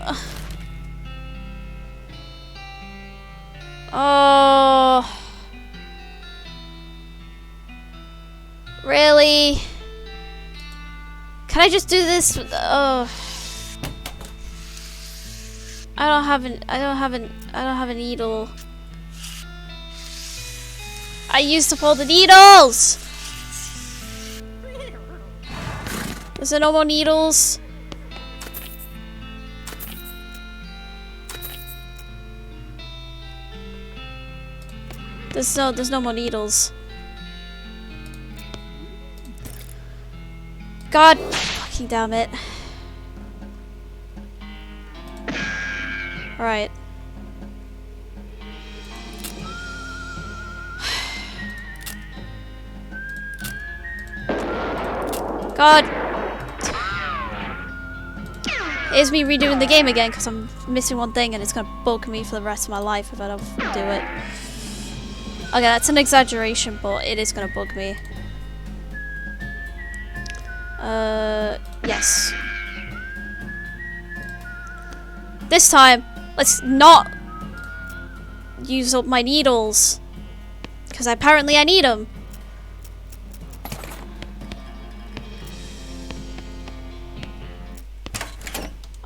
Oh. Really? Can I just do this? Oh. I don't have a needle. I used up all the needles. Is there no more needles? There's no more needles. God fucking damn it. Alright. God. Here's me redoing the game again because I'm missing one thing and it's gonna bug me for the rest of my life if I don't do it. Okay, that's an exaggeration, but it is gonna bug me. Yes. This time, let's not use up my needles. Because apparently I need them.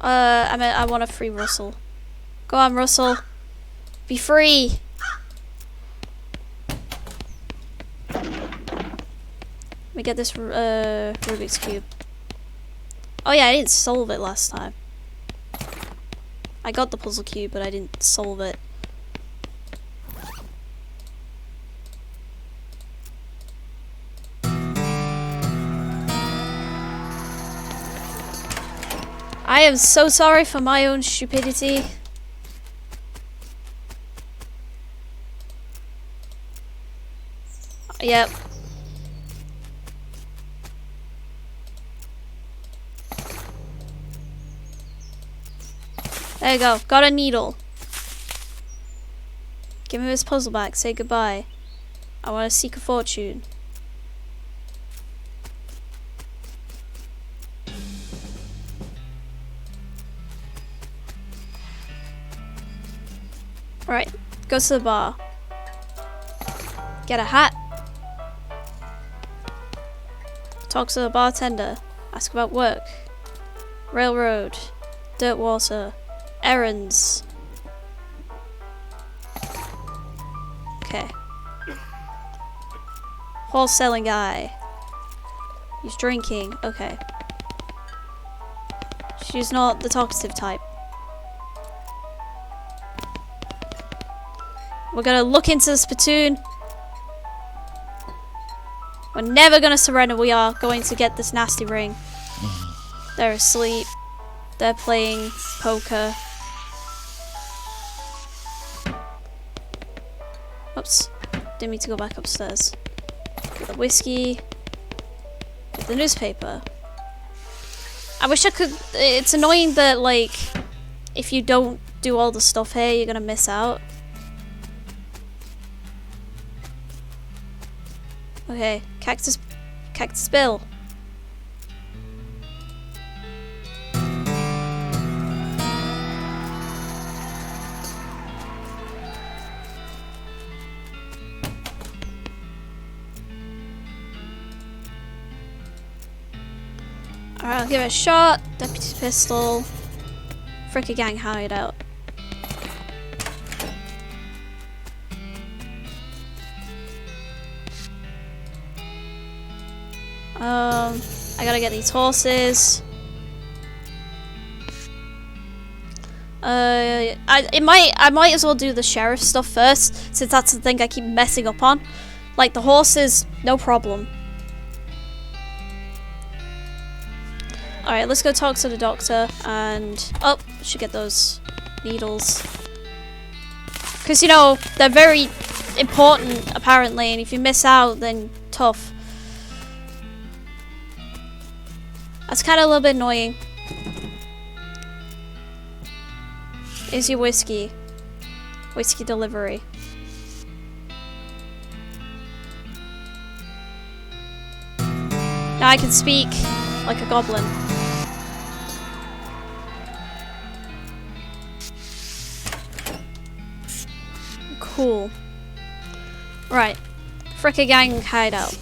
I want to free Russell. Go on, Russell. Be free. Let me get this Rubik's Cube. Oh yeah, I didn't solve it last time. I got the puzzle cube, but I didn't solve it. I am so sorry for my own stupidity. Yep. There you go. Got a needle. Give me this puzzle back. Say goodbye. I want to seek a fortune. Right. Go to the bar. Get a hat. Talk to the bartender. Ask about work. Railroad. Dirt water. Errands. Okay. Wholesaling guy. He's drinking. Okay. She's not the talkative type. We're gonna look into the spittoon. We're never gonna surrender. We are going to get this nasty ring. They're asleep. They're playing poker. Oops. Didn't mean to go back upstairs. Get the whiskey. Get the newspaper. I wish I could. It's annoying that, like, if you don't do all the stuff here, you're gonna miss out. Okay, Cactus Bill. Alright, I'll give it a shot. Deputy pistol. Fricker gang hideout. I gotta get these horses. I might as well do the sheriff stuff first, since that's the thing I keep messing up on. Like the horses, no problem. Alright, let's go talk to the doctor and should get those needles. Because, you know, they're very important apparently, and if you miss out, then tough. That's kind of a little bit annoying. Is your whiskey. Whiskey delivery. Now I can speak like a goblin. Cool. Right. Fricker gang hideout.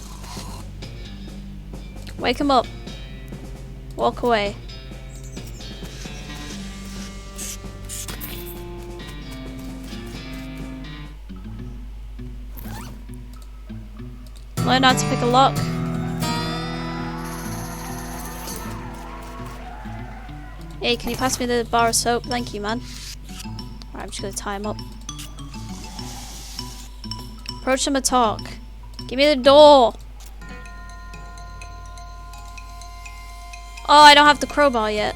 Wake him up. Walk away. Learn how to pick a lock. Hey, can you pass me the bar of soap? Thank you, man. Alright, I'm just gonna tie him up. Approach him and talk. Give me the door. Oh, I don't have the crowbar yet.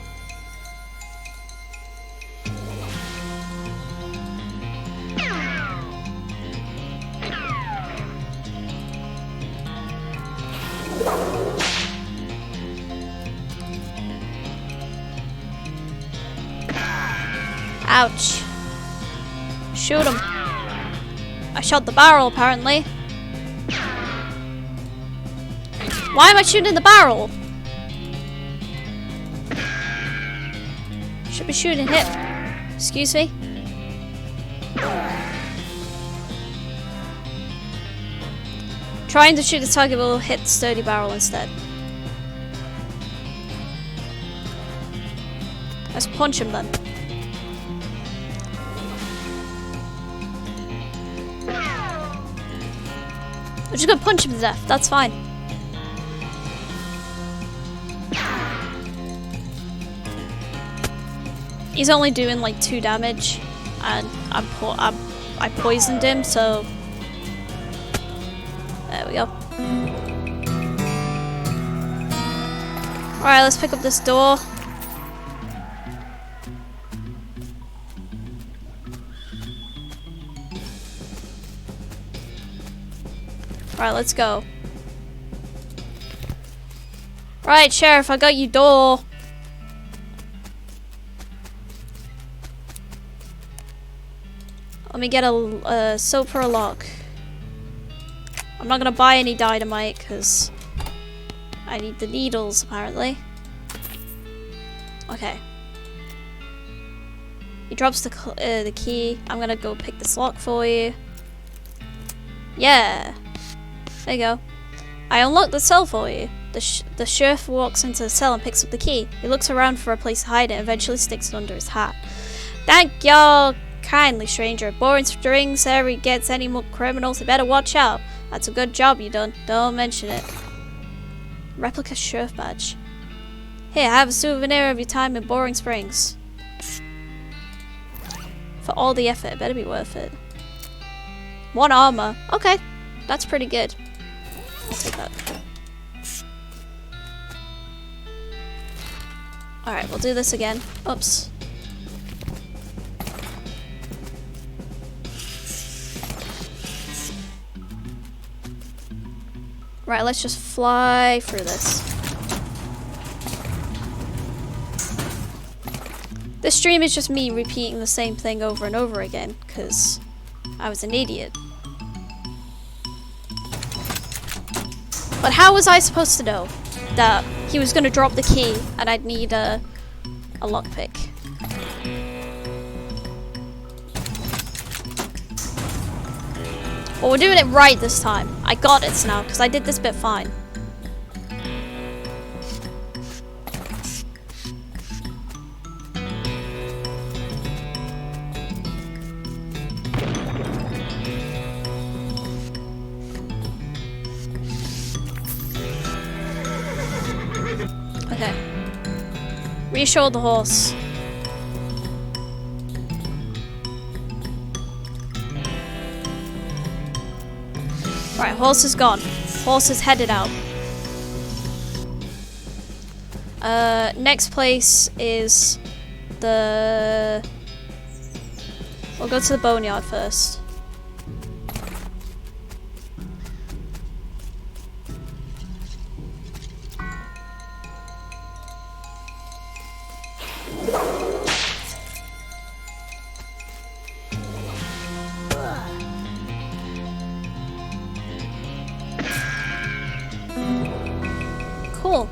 Ouch. Shoot him. I shot the barrel, apparently. Why am I shooting the barrel? Should be shooting him. Excuse me? Trying to shoot the target will hit the sturdy barrel instead. Let's punch him then. I'm just gonna punch him to death, that's fine. He's only doing like 2 damage, and I poisoned him, so there we go. Alright, let's pick up this door. Alright, let's go. Right, Sheriff, I got your door. Let me get a soap for a lock. I'm not gonna buy any dynamite because I need the needles apparently. Okay. He drops the key. I'm gonna go pick this lock for you. Yeah. There you go. I unlocked the cell for you. The sheriff walks into the cell and picks up the key. He looks around for a place to hide it and eventually sticks it under his hat. Thank y'all kindly, stranger. Boring strings ever gets any more criminals, you better watch out. That's a good job you done. Don't mention it. Replica sheriff badge. Here, have a souvenir of your time in Boring Springs. For all the effort, it better be worth it. 1 armor. Okay, that's pretty good. I'll take that. Alright, we'll do this again. Oops. Right, let's just fly through this. This stream is just me repeating the same thing over and over again, because I was an idiot. But how was I supposed to know that he was going to drop the key and I'd need a lockpick? Well, we're doing it right this time. I got it now, because I did this bit fine. Okay. Reassure the horse. Right, horse is gone. Horse is headed out. Next place is the... We'll go to the boneyard first. Cool.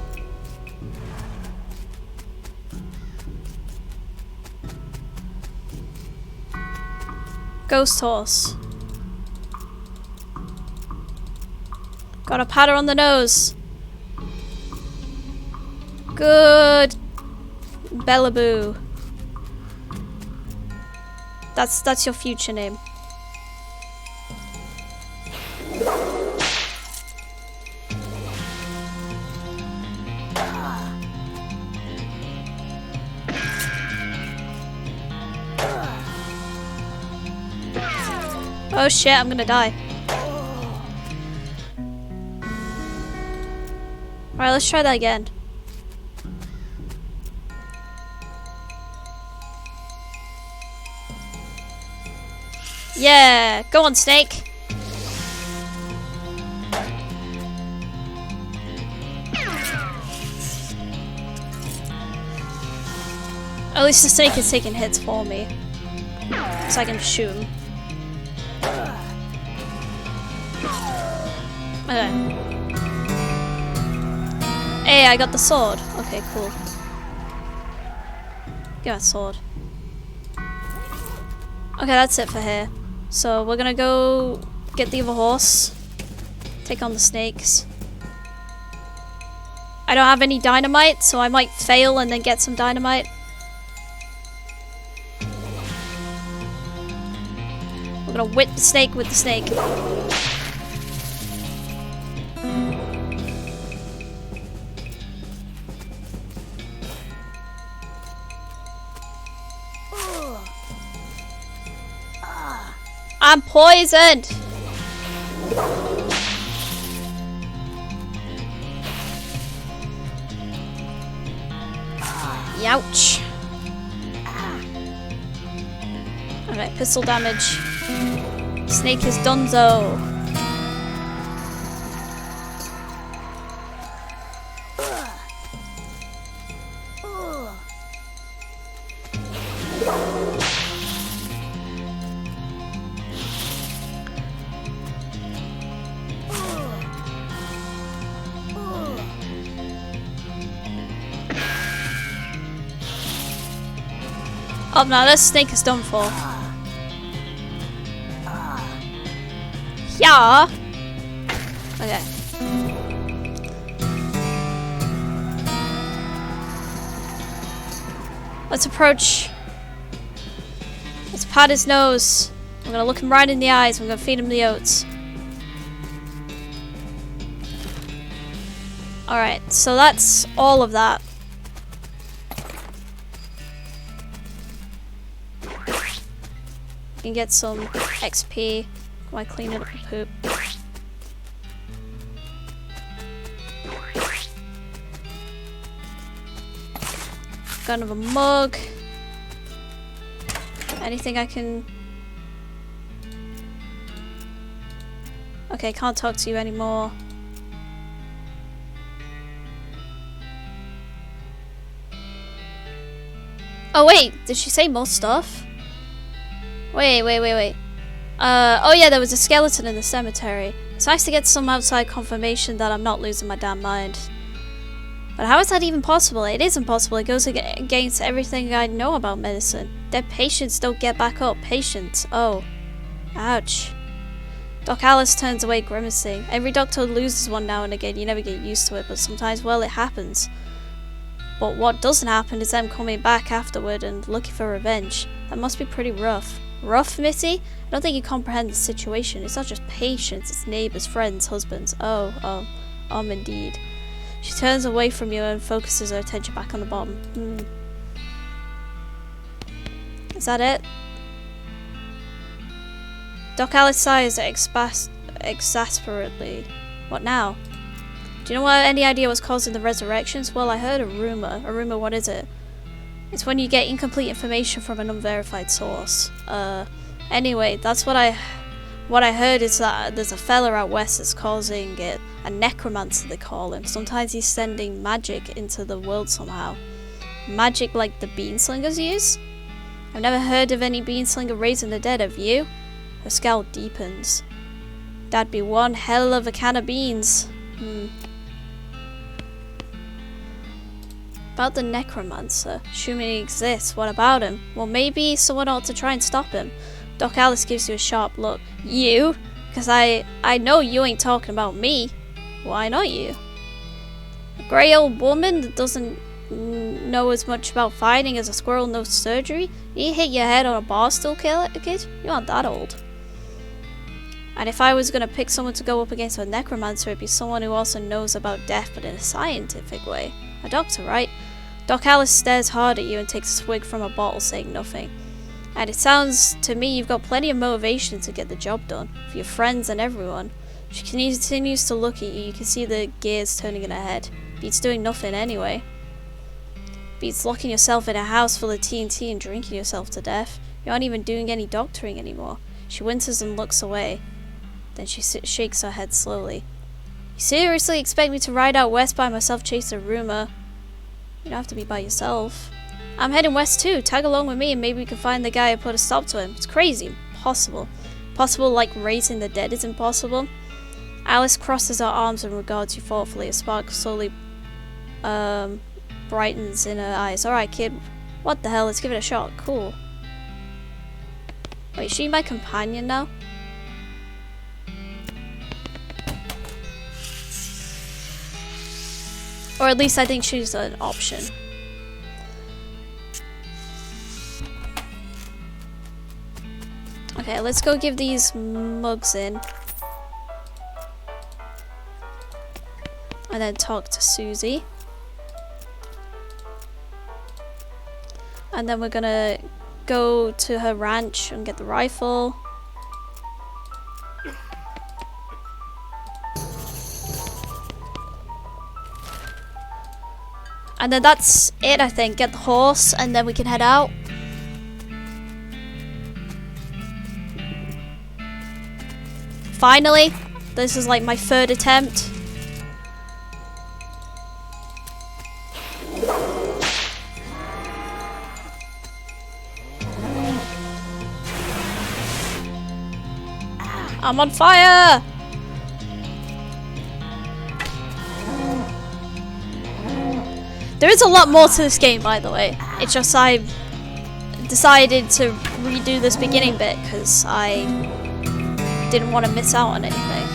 Ghost horse. Got a pat her on the nose. Good. Bellaboo. That's your future name. Oh shit, I'm gonna die. Alright, let's try that again. Yeah, go on, snake. At least the snake is taking hits for me, so I can shoot him. Okay. Hey, I got the sword. Okay, cool. Give that sword. Okay, that's it for here. So we're gonna go get the other horse. Take on the snakes. I don't have any dynamite, so I might fail and then get some dynamite. We're gonna whip the snake with the snake. I'm poisoned! Youch. Alright, pistol damage. Snake is donezo. Oh no, this snake is done for. Yeah. Okay. Let's approach. Let's pat his nose. I'm gonna look him right in the eyes. I'm gonna feed him the oats. Alright, so that's all of that. Can get some XP while cleaning up the poop. Got another mug. Anything I can... Okay, can't talk to you anymore. Oh wait, did she say more stuff? Wait. Oh yeah, there was a skeleton in the cemetery. It's nice to get some outside confirmation that I'm not losing my damn mind. But how is that even possible? It is impossible. It goes against everything I know about medicine. Dead patients don't get back up. Patients. Oh. Ouch. Doc Alice turns away grimacing. Every doctor loses one now and again. You never get used to it, but sometimes, well, it happens. But what doesn't happen is them coming back afterward and looking for revenge. That must be pretty rough. Rough, Missy? I don't think you comprehend the situation. It's not just patients, it's neighbours, friends, husbands. Oh, indeed. She turns away from you and focuses her attention back on the bottom. Is that it? Doc Alice sighs exasperately. What now? Do you know any idea what's causing the resurrections? Well, I heard a rumour. A rumour, what is it? It's when you get incomplete information from an unverified source. Anyway, that's what I heard is that there's a fella out west that's causing it. A necromancer, they call him. Sometimes he's sending magic into the world somehow. Magic like the beanslingers use? I've never heard of any beanslinger raising the dead, have you? Her scowl deepens. That'd be one hell of a can of beans. About the necromancer. Assuming he exists, what about him? Well, maybe someone ought to try and stop him. Doc Alice gives you a sharp look. You? Because I know you ain't talking about me. Why not you? A grey old woman that doesn't know as much about fighting as a squirrel knows surgery? You hit your head on a bar stool, kid? You aren't that old. And if I was going to pick someone to go up against a necromancer, it'd be someone who also knows about death, but in a scientific way. A doctor, right? Doc Alice stares hard at you and takes a swig from a bottle, saying nothing. And it sounds to me you've got plenty of motivation to get the job done, for your friends and everyone. She continues to look at you. You can see the gears turning in her head. Beats doing nothing anyway. Beats locking yourself in a house full of TNT and drinking yourself to death. You aren't even doing any doctoring anymore. She winces and looks away. Then she shakes her head slowly. You seriously expect me to ride out west by myself, chase a rumor? You don't have to be by yourself. I'm heading west too. Tag along with me and maybe we can find the guy who put a stop to him. It's crazy. Impossible. Possible like raising the dead is impossible. Alice crosses her arms and regards you thoughtfully. A spark slowly brightens in her eyes. Alright, kid. What the hell? Let's give it a shot. Cool. Wait, is she my companion now? Or at least I think she's an option. Okay, let's go give these mugs in. And then talk to Susie. And then we're gonna go to her ranch and get the rifle. And then that's it, I think. Get the horse and then we can head out. Finally, this is like my third attempt. I'm on fire! There is a lot more to this game, by the way. It's just I decided to redo this beginning bit because I didn't want to miss out on anything.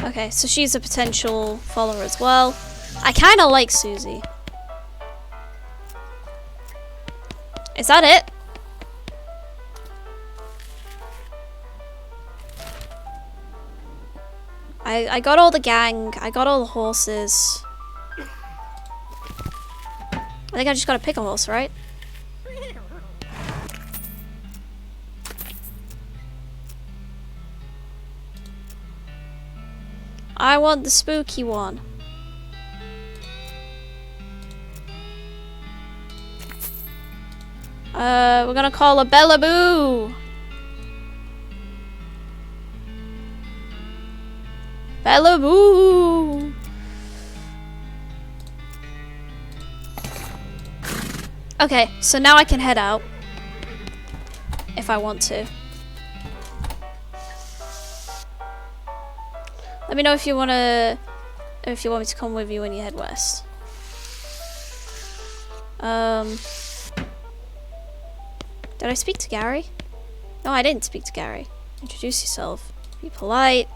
Okay, so she's a potential follower as well. I kind of like Susie. Is that it? I got all the gang. I got all the horses. I think I just gotta pick a horse, right? I want the spooky one. We're gonna call her Bella Boo. Bella Boo. Okay, so now I can head out if I want to. Let me know if you want me to come with you when you head west. Did I speak to Gary? No, I didn't speak to Gary. Introduce yourself. Be polite.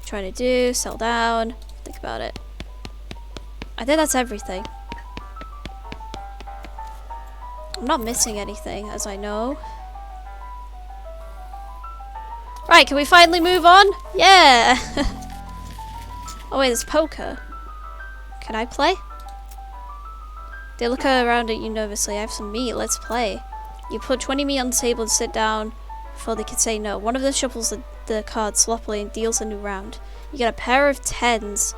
Try to do. Settle down. Think about it. I think that's everything. I'm not missing anything, as I know. Right, can we finally move on? Yeah! Oh wait, there's poker. Can I play? They look around at you nervously. I have some meat, let's play. You put 20 meat on the table and sit down before they can say no. One of them shuffles the cards sloppily and deals a new round. You get a pair of 10s,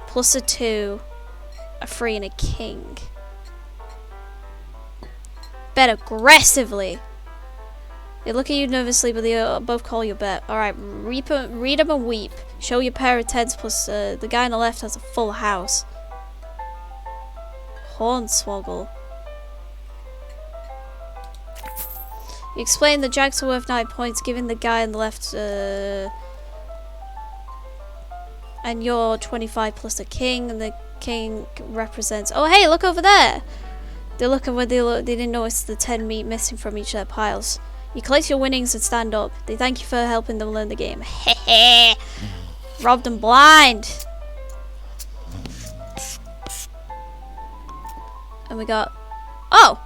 plus a 2, a 3 and a king. Bet aggressively. They look at you nervously, but they both call your bet. Alright, read 'em and weep. Show your pair of 10s plus the guy on the left has a full house. Hornswoggle. You explain the jacks are worth 9 points, giving the guy on the left and you're 25 plus a king, and the king represents... Oh hey, look over there! They look and when they didn't notice the 10 meat missing from each of their piles. You collect your winnings and stand up. They thank you for helping them learn the game. Hehe! Robbed them blind! And we got... Oh!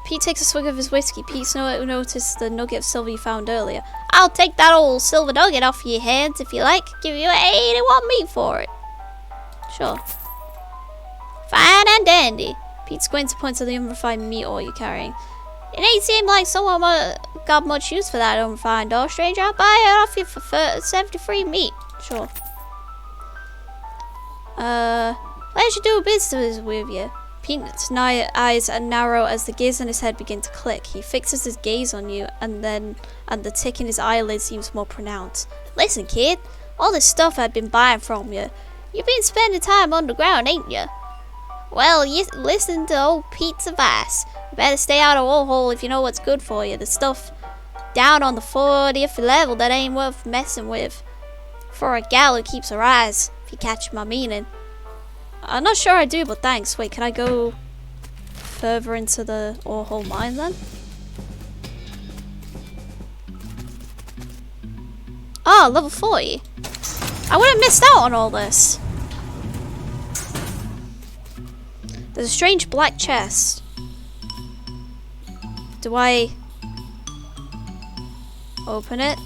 Pete takes a swig of his whiskey. Pete's noticed the nugget of silver you found earlier. I'll take that old silver nugget off your hands if you like. Give you 81 meat for it. Sure. Fine and dandy. Pete squints and points at the unrefined meat ore you're carrying. It ain't seem like someone got much use for that unrefined ore, stranger. I'll buy it off you for 73 meat. Sure. Pleasure do business with you. Pete's eyes are narrow as the gears in his head begin to click. He fixes his gaze on you, and the tick in his eyelids seems more pronounced. Listen, kid, all this stuff I've been buying from you. You've been spending time underground, ain't you? Well, you listen to old Pete's advice. You better stay out of old hole if you know what's good for you. The stuff down on the 40th level that ain't worth messing with. For a gal who keeps her eyes, if you catch my meaning. I'm not sure I do, but thanks. Wait, can I go further into the ore hole mine then? Oh, level 40. I would have missed out on all this. There's a strange black chest. Do I open it?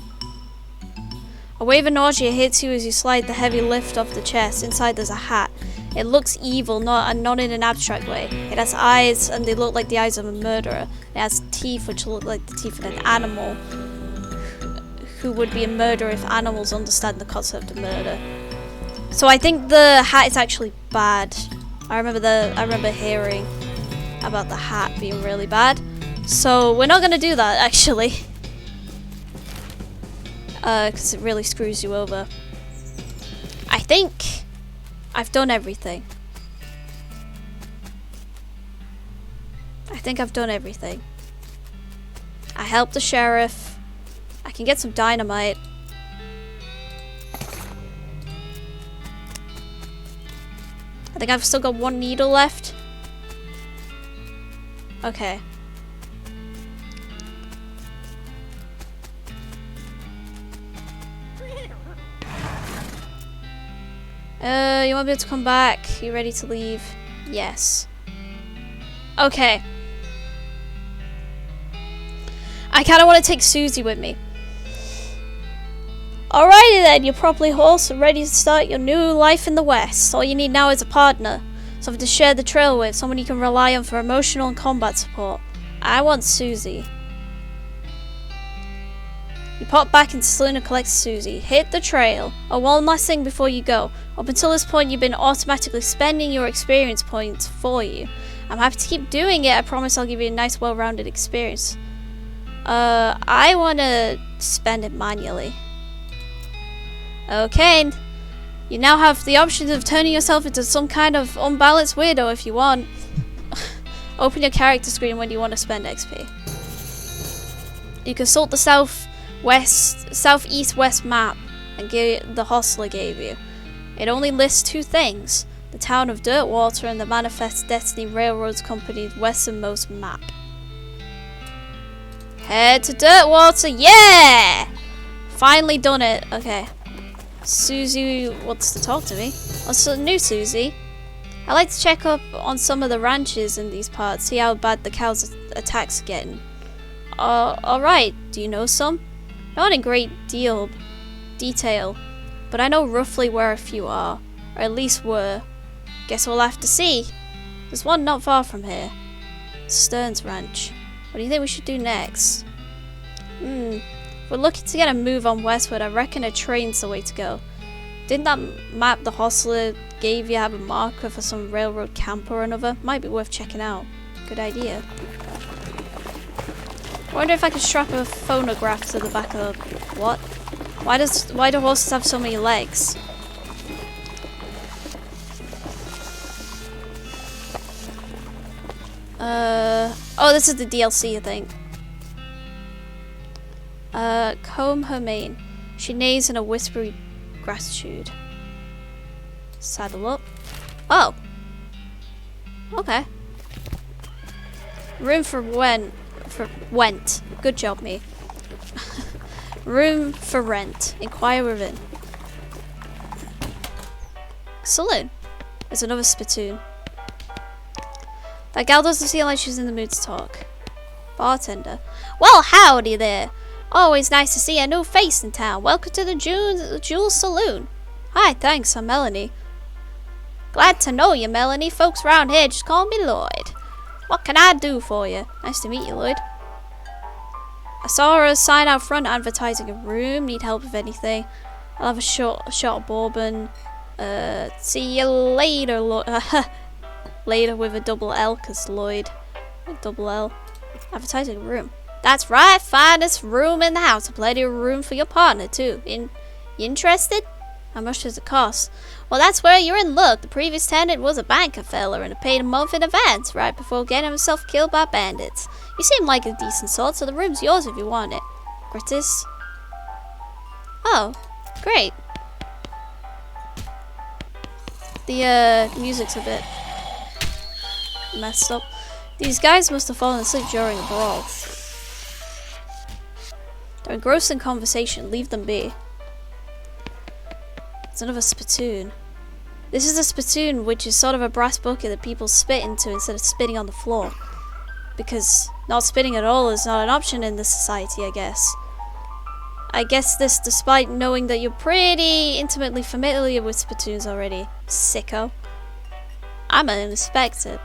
A wave of nausea hits you as you slide the heavy lift off the chest. Inside there's a hat. It looks evil, not in an abstract way. It has eyes, and they look like the eyes of a murderer. It has teeth, which look like the teeth of an animal who would be a murderer if animals understand the concept of murder. So I think the hat is actually bad. I remember hearing about the hat being really bad. So we're not gonna do that actually, because it really screws you over. I think I've done everything. I helped the sheriff. I can get some dynamite. I think I've still got one needle left. Okay. You won't be able to come back. You ready to leave? Yes. Okay. I kind of want to take Susie with me. Alrighty then, you're properly horsed and ready to start your new life in the West. All you need now is a partner. Something to share the trail with. Someone you can rely on for emotional and combat support. I want Susie. You pop back into the saloon and collect Susie. Hit the trail. Oh, one last thing before you go. Up until this point, you've been automatically spending your experience points for you. I'm happy to keep doing it. I promise I'll give you a nice, well-rounded experience. I want to spend it manually. Okay. You now have the option of turning yourself into some kind of unbalanced weirdo if you want. Open your character screen when you want to spend XP. You consult the southeast-west map and the hostler gave you. It only lists two things: the town of Dirtwater and the Manifest Destiny Railroads Company's westernmost map. Head to Dirtwater, yeah! Finally done it. Okay. Susie wants to talk to me. What's the new Susie? I like to check up on some of the ranches in these parts, see how bad the cows' attacks are getting. Alright, do you know some? Not in great detail, but I know roughly where a few are, or at least were. Guess we'll have to see. There's one not far from here. Stern's Ranch. What do you think we should do next? If we're looking to get a move on westward, I reckon a train's the way to go. Didn't that map the hostler gave you have a marker for some railroad camp or another? Might be worth checking out. Good idea. I wonder if I could strap a phonograph to the back of the... What? Why do horses have so many legs? Oh, this is the DLC, I think. Comb her mane. She neighs in a whispery gratitude. Saddle up. Oh! Okay. Room for went. Good job, me. Room for rent. Inquire within. Saloon. There's another spittoon. That gal doesn't seem like she's in the mood to talk. Bartender. Well, howdy there. Always nice to see a new face in town. Welcome to the Jewel Saloon. Hi, thanks. I'm Melanie. Glad to know you, Melanie. Folks around here just call me Lloyd. What can I do for you? Nice to meet you, Lloyd. I saw a sign out front advertising a room. Need help with anything? I'll have a shot of bourbon. See you later, Lloyd. Later with a double L, because Lloyd. With double L. Advertising room. That's right, finest room in the house. Plenty of room for your partner, too. You interested? How much does it cost? Well, that's where you're in luck. The previous tenant was a banker fella and paid a month in advance, right before getting himself killed by bandits. You seem like a decent sort, so the room's yours if you want it. Gratis? Oh, great. The music's a bit messed up. These guys must have fallen asleep during a brawl. They're engrossed in conversation. Leave them be. It's another spittoon. This is a spittoon, which is sort of a brass bucket that people spit into instead of spitting on the floor. Because not spitting at all is not an option in this society, I guess. I guess this despite knowing that you're pretty intimately familiar with spittoons already. Sicko. I'm gonna inspect it.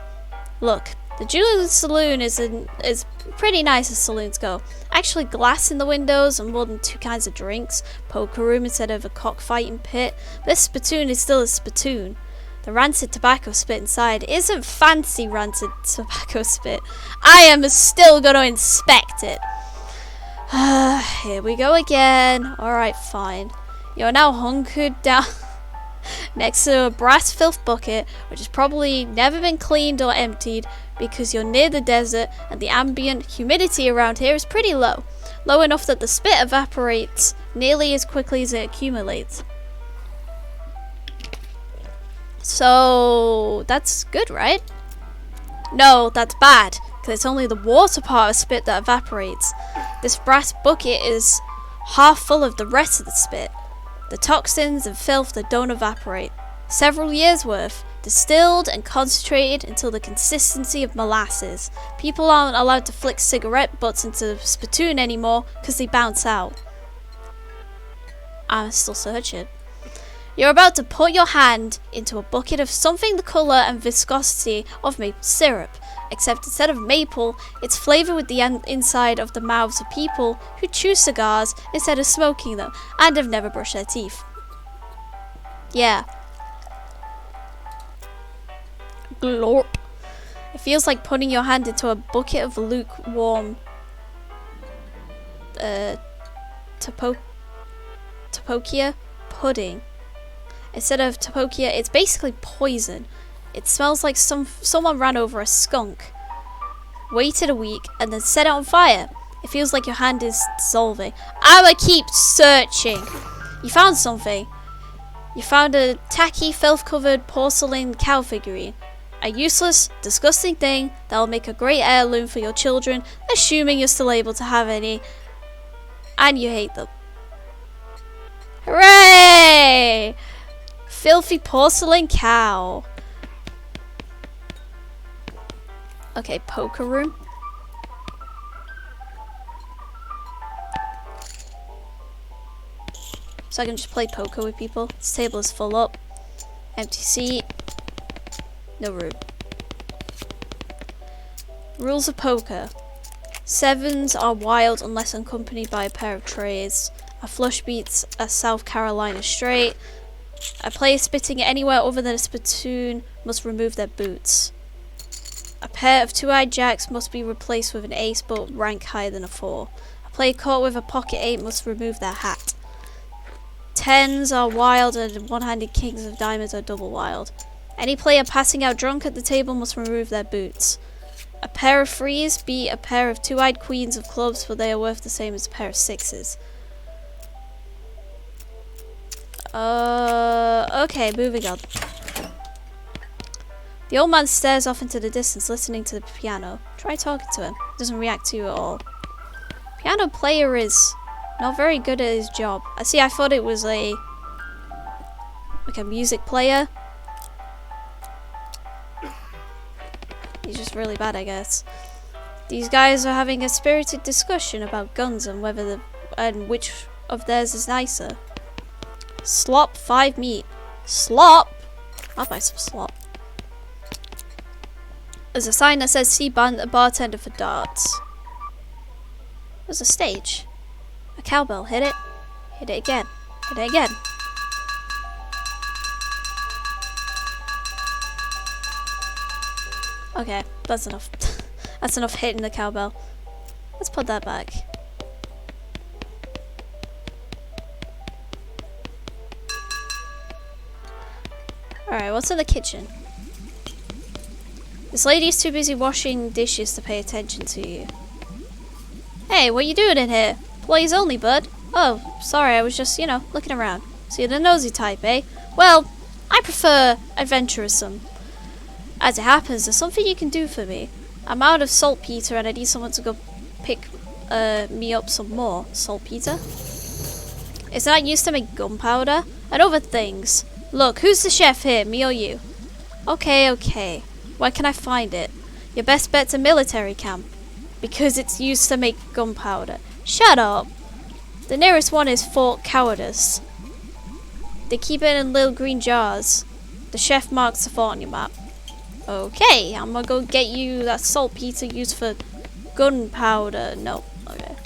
Look, the Julian Saloon is pretty nice as saloons go. Actually glass in the windows and more than 2 kinds of drinks. Poker room instead of a cockfighting pit. This spittoon is still a spittoon. The rancid tobacco spit inside isn't fancy rancid tobacco spit. I am still gonna inspect it. Here we go again. Alright, fine. You're now hunkered down next to a brass filth bucket, which has probably never been cleaned or emptied because you're near the desert and the ambient humidity around here is pretty low. Low enough that the spit evaporates nearly as quickly as it accumulates. So, that's good, right? No, that's bad, because it's only the water part of spit that evaporates. This brass bucket is half full of the rest of the spit. The toxins and filth that don't evaporate. Several years worth, distilled and concentrated until the consistency of molasses. People aren't allowed to flick cigarette butts into the spittoon anymore because they bounce out. I'm still searching. You're about to put your hand into a bucket of something the colour and viscosity of maple syrup, except instead of maple, it's flavoured with the inside of the mouths of people who chew cigars instead of smoking them and have never brushed their teeth. Yeah. Glorp. It feels like putting your hand into a bucket of lukewarm Tapokia pudding. Instead of Tapokia, it's basically poison. It smells like someone ran over a skunk, waited a week, and then set it on fire. It feels like your hand is dissolving. I'ma keep searching. You found something. You found a tacky, filth-covered porcelain cow figurine. A useless, disgusting thing that'll make a great heirloom for your children, assuming you're still able to have any. And you hate them. Hooray! Filthy porcelain cow. Okay, poker room. So I can just play poker with people. This table is full up. Empty seat. No room. Rules of poker. Sevens are wild unless accompanied by a pair of trays. A flush beats a South Carolina straight. A player spitting anywhere other than a spittoon must remove their boots. A pair of two-eyed jacks must be replaced with an ace but rank higher than a 4. A player caught with a pocket 8 must remove their hat. Tens are wild and one-handed kings of diamonds are double wild. Any player passing out drunk at the table must remove their boots. A pair of 3s beat a pair of two-eyed queens of clubs, but they are worth the same as a pair of 6s. Okay, moving on. The old man stares off into the distance, listening to the piano. Try talking to him. Doesn't react to you at all. Piano player is not very good at his job. I thought it was like a music player. He's just really bad, I guess. These guys are having a spirited discussion about guns and which of theirs is nicer. Slop 5 meat. Slop? I'll buy some slop. There's a sign that says see bartender for darts. There's a stage. A cowbell. Hit it. Hit it again. Hit it again. Okay, that's enough. That's enough hitting the cowbell. Let's put that back. Alright, what's in the kitchen? This lady's too busy washing dishes to pay attention to you. Hey, what you doing in here? Employees only, bud. Oh, sorry, I was just, looking around. So you're the nosy type, eh? Well, I prefer adventurism. As it happens, there's something you can do for me. I'm out of saltpeter and I need someone to go pick me up some more saltpeter. Is that used to make gunpowder? And other things. Look, who's the chef here, me or you? Okay. Where can I find it? Your best bet's a military camp. Because it's used to make gunpowder. Shut up. The nearest one is Fort Cowardice. They keep it in little green jars. The chef marks the fort on your map. Okay, I'm gonna go get you that saltpeter used for gunpowder. No, okay.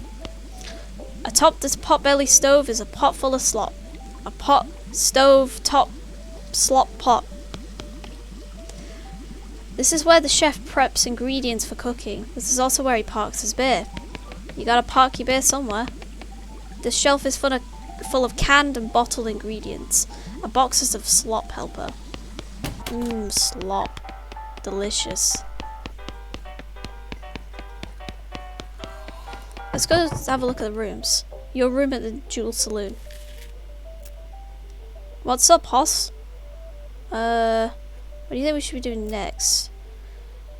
Atop this potbelly stove is a pot full of slop. A pot, stove, top, slop pot. This is where the chef preps ingredients for cooking. This is also where he parks his beer. You gotta park your beer somewhere. This shelf is full of canned and bottled ingredients. And boxes of slop helper. Slop. Delicious. Let's go have a look at the rooms. Your room at the Jewel Saloon. What's up, Hoss? What do you think we should be doing next?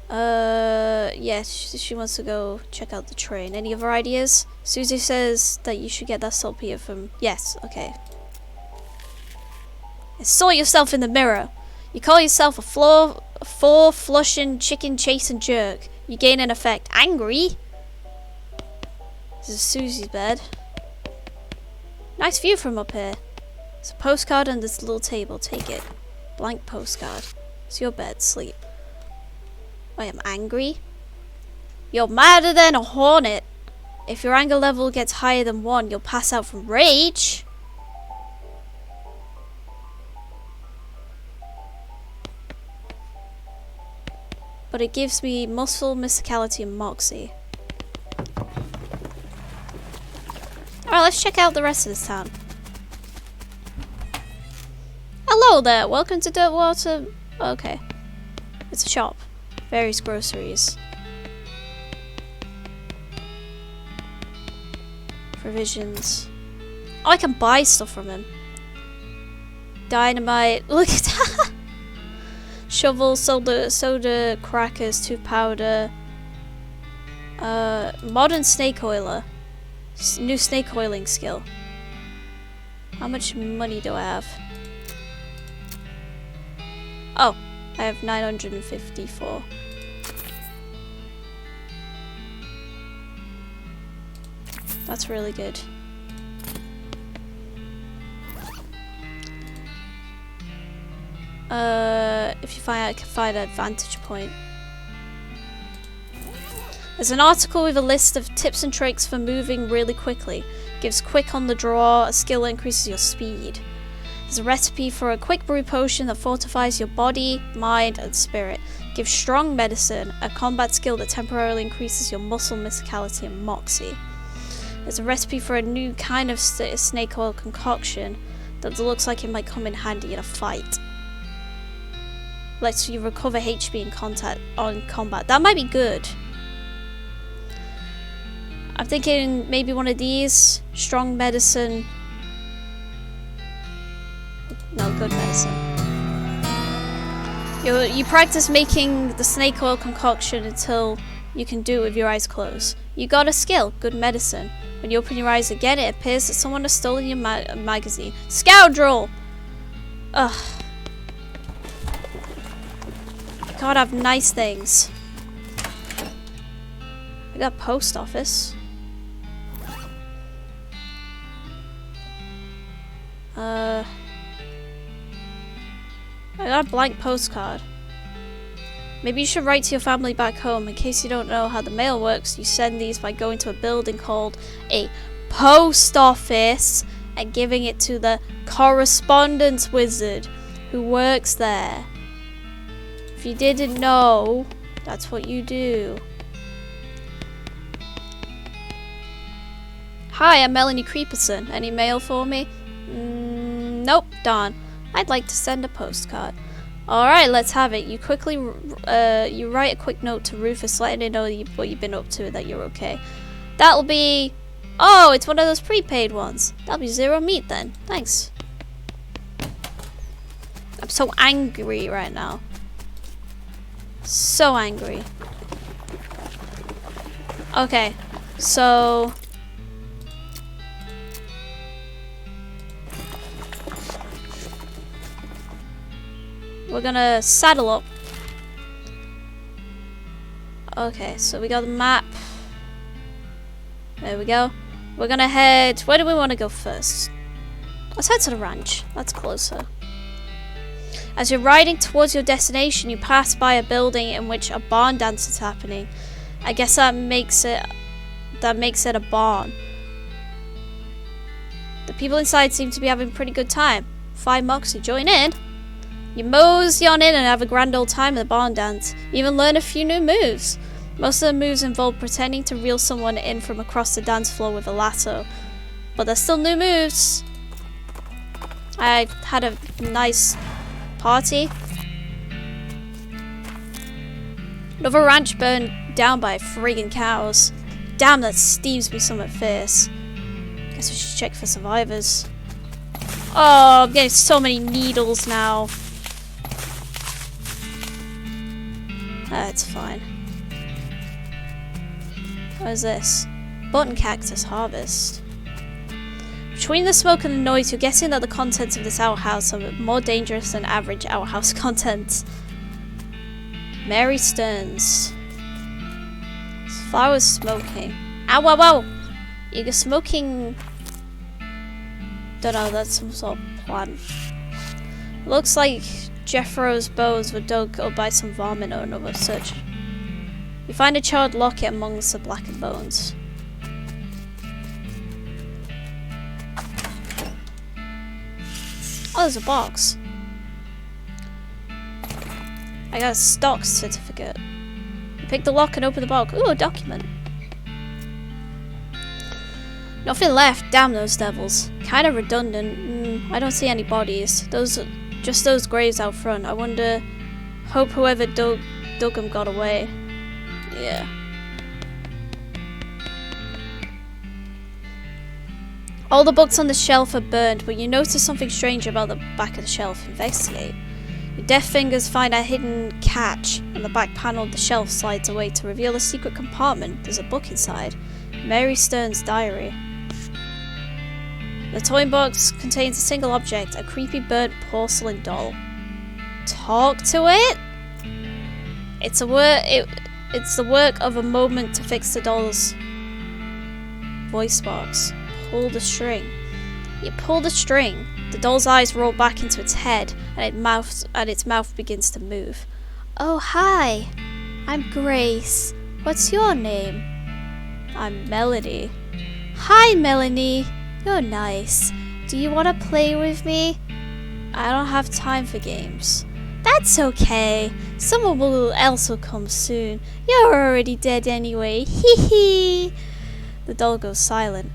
Yeah, she wants to go check out the train. Any other ideas? Susie says that you should get that saltpeter from... Yes, okay. And saw yourself in the mirror. You call yourself a four-flushing, chicken-chasing jerk. You gain an effect. Angry? This is Susie's bed. Nice view from up here. There's a postcard on this little table. Take it. Blank postcard. It's your bed. Sleep. I am angry. You're madder than a hornet. If your anger level gets higher than 1, you'll pass out from rage. But it gives me muscle, mysticality, and moxie. Alright, let's check out the rest of this town. Hello there, welcome to Dirtwater. Okay. It's a shop. Various groceries. Provisions. Oh, I can buy stuff from him. Dynamite. Look at that. Shovel, soda, crackers, tooth powder. Modern snake oiler. New snake oiling skill. How much money do I have? Oh, I have 954. That's really good. If you can find an advantage point. There's an article with a list of tips and tricks for moving really quickly. Gives quick on the draw, a skill that increases your speed. There's a recipe for a quick brew potion that fortifies your body, mind, and spirit. Gives strong medicine, a combat skill that temporarily increases your muscle, mysticality, and moxie. There's a recipe for a new kind of snake oil concoction that looks like it might come in handy in a fight. Lets you recover HP in combat. That might be good. I'm thinking maybe one of these. Strong medicine. No, good medicine. You practice making the snake oil concoction until you can do it with your eyes closed. You got a skill. Good medicine. When you open your eyes again, it appears that someone has stolen your magazine. Scoundrel! Ugh. God, I have nice things. I got post office. I got a blank postcard. Maybe you should write to your family back home. In case you don't know how the mail works, you send these by going to a building called a post office and giving it to the correspondence wizard who works there. If you didn't know, That's what you do. Hi, I'm Melanie Creeperson. Any mail for me? Nope, darn. I'd like to send a postcard. Alright, let's have it. You quickly, you write a quick note to Rufus letting him know what you've been up to and that you're okay. That'll be... Oh, it's one of those prepaid ones. That'll be 0 meat then. Thanks. I'm so angry right now. So angry. Okay, so... We're gonna saddle up. Okay, so we got the map. There we go. We're gonna head... Where do we want to go first? Let's head to the ranch. That's closer. As you're riding towards your destination, you pass by a building in which a barn dance is happening. I guess that makes it a barn. The people inside seem to be having a pretty good time. 5 Moxie, join in. You mosey on in and have a grand old time at the barn dance. You even learn a few new moves. Most of the moves involve pretending to reel someone in from across the dance floor with a lasso. But there's still new moves. I had a nice party. Another ranch burned down by friggin' cows. Damn, that steams me something fierce. Guess we should check for survivors. Oh, I'm getting so many needles now. That's fine. What is this? Button cactus harvest. Between the smoke and the noise, you're guessing that the contents of this outhouse are more dangerous than average outhouse contents. Mary Stearns. Flowers smoking. Ow, ow, ow! You're smoking... Don't know, that's some sort of plant. Looks like Jethro's bones were dug up by some varmint or another such. You find a charred locket amongst the blackened bones. Oh, there's a box. I got a stock certificate. You pick the lock and open the box. Ooh, a document. Nothing left. Damn those devils. Kind of redundant. I don't see any bodies. Just those graves out front. I wonder... Hope whoever dug them got away. Yeah. All the books on the shelf are burned, but you notice something strange about the back of the shelf. Investigate. Your deft fingers find a hidden catch, and the back panel of the shelf slides away to reveal a secret compartment. There's a book inside. Mary Stearns' diary. The toy box contains a single object, a creepy burnt porcelain doll. Talk to it? It's the work of a moment to fix the doll's voice box. Pull the string. You pull the string. The doll's eyes roll back into its head, and its mouth begins to move. Oh, hi. I'm Grace. What's your name? I'm Melody. Hi, Melanie. You're nice. Do you want to play with me? I don't have time for games. That's okay. Someone else will come soon. You're already dead anyway. Hee hee. The doll goes silent.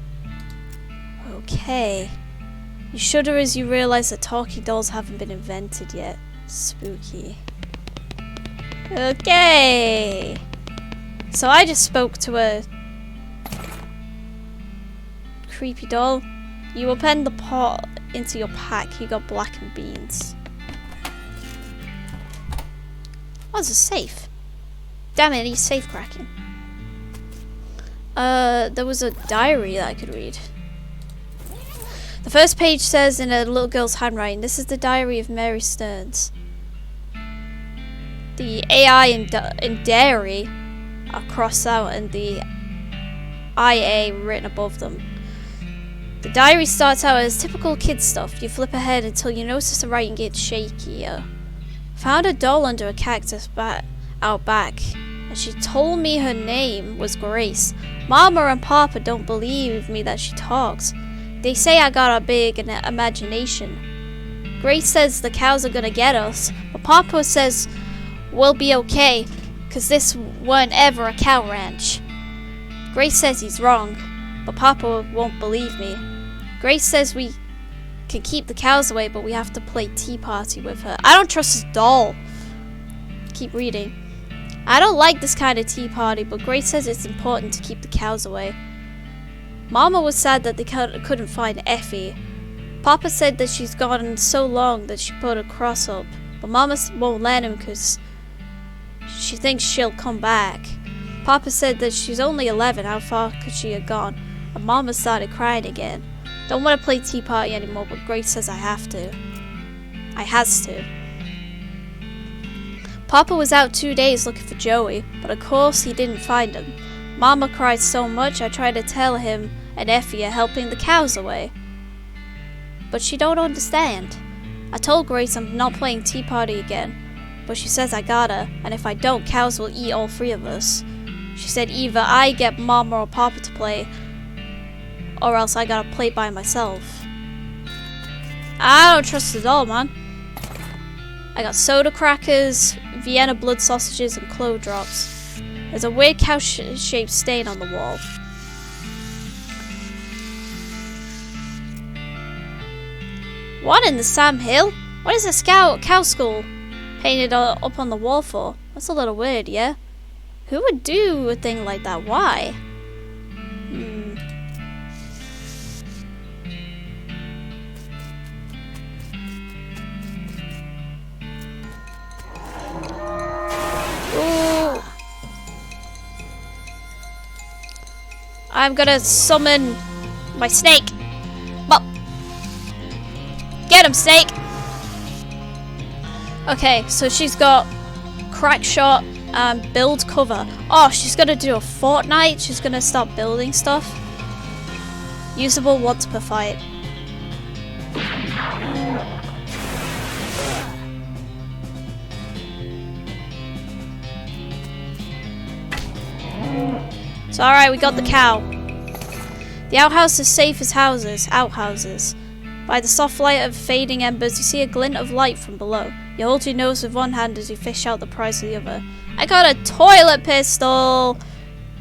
Okay. You shudder as you realize that talking dolls haven't been invented yet. Spooky. Okay. So I just spoke to a creepy doll. You append the pot into your pack. You got blackened beans. Oh, it's a safe. Damn it, he's safe cracking. There was a diary that I could read. The first page says in a little girl's handwriting, this is the diary of Mary Stearns. The AI in dairy are crossed out and the IA written above them. The diary starts out as typical kid stuff. You flip ahead until you notice the writing gets shakier. Found a doll under a cactus out back, and she told me her name was Grace. Mama and Papa don't believe me that she talks. They say I got a big imagination. Grace says the cows are gonna get us, but Papa says we'll be okay, Because this weren't ever a cow ranch. Grace says he's wrong, but Papa won't believe me. Grace says we can keep the cows away, but we have to play tea party with her. I don't trust this doll. Keep reading. I don't like this kind of tea party, but Grace says it's important to keep the cows away. Mama was sad that they couldn't find Effie. Papa said that she's gone so long that she put a cross up, but Mama won't let him because she thinks she'll come back. Papa said that she's only 11, how far could she have gone? And Mama started crying again. Don't want to play tea party anymore, but Grace says I have to. I has to. Papa was out 2 days looking for Joey, but of course he didn't find him. Mama cried so much I tried to tell him and Effie are helping the cows away. But she don't understand. I told Grace I'm not playing tea party again, but she says I gotta, and if I don't, cows will eat all 3 of us. She said either I get Mama or Papa to play, or else I gotta play by myself. I don't trust it all, man. I got soda crackers, Vienna blood sausages, and clove drops. There's a weird cow-shaped stain on the wall. What in the Sam Hill? What is a cow skull painted up on the wall for? That's a little weird, yeah? Who would do a thing like that? Why? Ooh. I'm gonna summon my snake. Well, get him, snake. Okay, so she's got crack shot and build cover. Oh, she's gonna do a fortnight. She's gonna start building stuff. Usable once per fight. So alright, we got the cow. The outhouse is safe as outhouses. By the soft light of fading embers, you see a glint of light from below. You hold your nose with one hand as you fish out the prize with the other. I got a toilet pistol!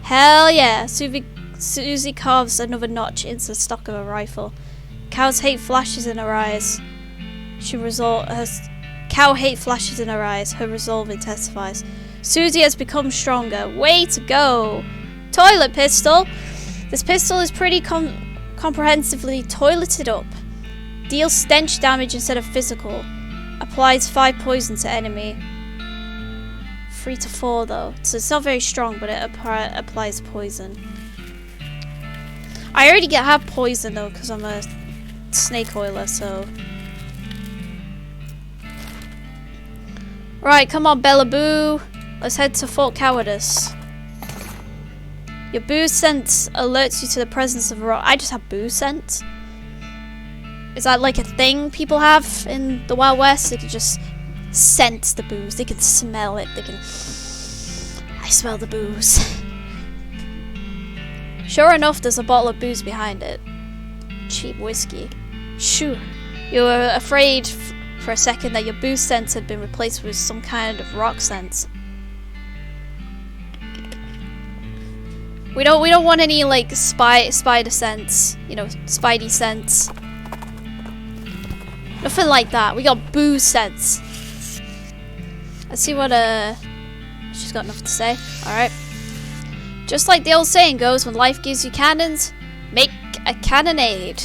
Hell yeah! Susie carves another notch into the stock of a rifle. Cow's hate flashes in her eyes. Cow hate flashes in her eyes. Her resolve intensifies. Susie has become stronger. Way to go! Toilet pistol! This pistol is pretty comprehensively toileted up. Deals stench damage instead of physical. Applies 5 poison to enemy. 3 to 4 though. So it's not very strong, but it applies poison. I already have poison though, because I'm a snake oiler, so. Right, come on, Bella Boo. Let's head to Fort Cowardice. Your boo sense alerts you to the presence of a rock. I just have boo sense. Is that like a thing people have in the Wild West? They can just sense the booze. They can smell it. They can. I smell the booze. Sure enough, there's a bottle of booze behind it. Cheap whiskey. Shoo. You were afraid for a second that your booze sense had been replaced with some kind of rock sense. We don't want any like spider sense, you know, spidey sense. Nothing like that. We got boo sense. Let's see what she's got nothing to say. Alright. Just like the old saying goes, when life gives you cannons, make a cannonade.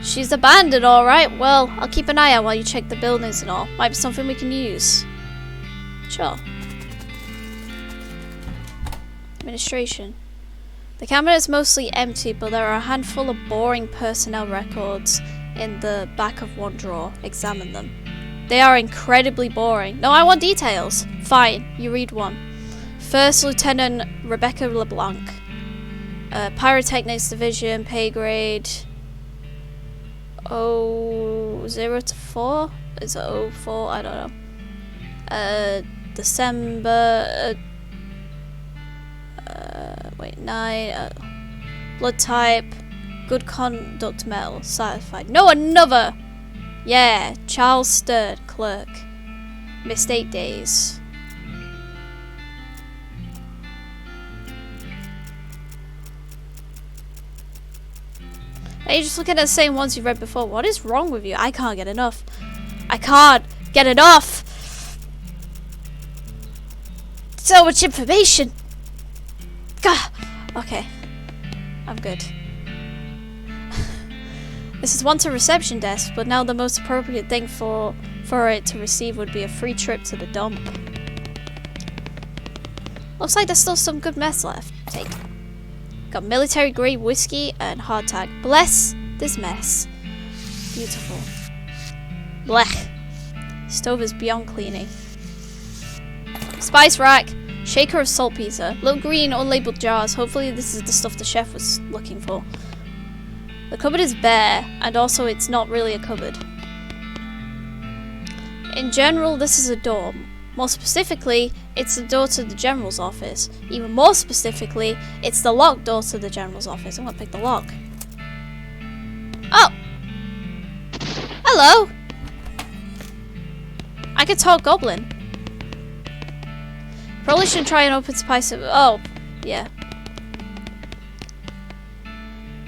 She's abandoned, alright. Well, I'll keep an eye out while you check the buildings and all. Might be something we can use. Sure. Administration. The cabinet is mostly empty, but there are a handful of boring personnel records in the back of one drawer. Examine them. They are incredibly boring. No, I want details. Fine, you read one. First Lieutenant Rebecca LeBlanc. Pyrotechnics Division, pay grade 0 to 4? Is it 04? I don't know. December... wait, 9... blood type... Good conduct medal. Satisfied. No, another! Yeah, Charles Sturt. clerk. Missed 8 days. Are you just looking at the same ones you read before? What is wrong with you? I can't get enough. I can't get enough! So much information! Gah! Okay. I'm good. This is once a reception desk, but now the most appropriate thing for it to receive would be a free trip to the dump. Looks like there's still some good mess left. Take. Got military grade whiskey and hardtack. Bless this mess. Beautiful. Blech. Stove is beyond cleaning. Spice rack. Shaker of saltpeter. Little green unlabeled jars. Hopefully this is the stuff the chef was looking for. The cupboard is bare, and also it's not really a cupboard. In general, this is a door. More specifically, it's the door to the general's office. Even more specifically, it's the locked door to the general's office. I'm gonna pick the lock. Oh! Hello! I can talk goblin. Probably should try and open spice. Oh, yeah.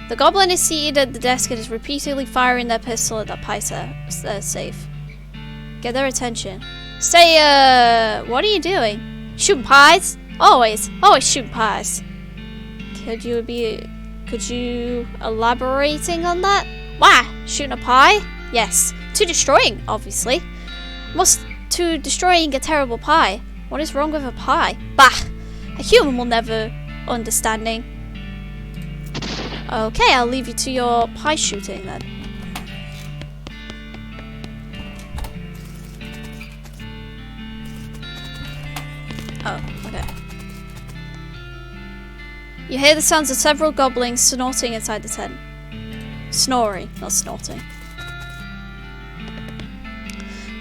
The goblin is seated at the desk and is repeatedly firing their pistol at that pie safe. Get their attention. Say, what are you doing? Shooting pies? Always shooting pies. Could you elaborating on that? Why? Shooting a pie? Yes. To destroying, obviously. To destroying a terrible pie. What is wrong with a pie? Bah! A human will never understanding. Okay, I'll leave you to your pie shooting then. Oh, okay. You hear the sounds of several goblins snorting inside the tent. Snoring, not snorting.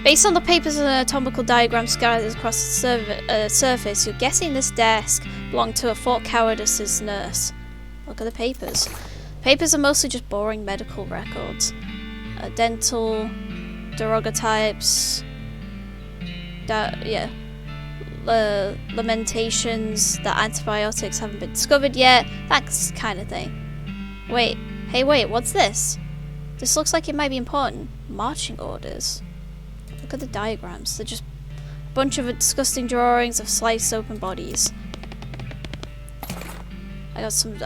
Based on the papers and anatomical diagrams scattered across the surface, you're guessing this desk belonged to a Fort Cowardice's nurse. Look at the papers. Papers are mostly just boring medical records. Dental, daguerreotypes, lamentations that antibiotics haven't been discovered yet, that kind of thing. Wait, what's this? This looks like it might be important. Marching orders. Look at the diagrams. They're just a bunch of disgusting drawings of sliced open bodies. I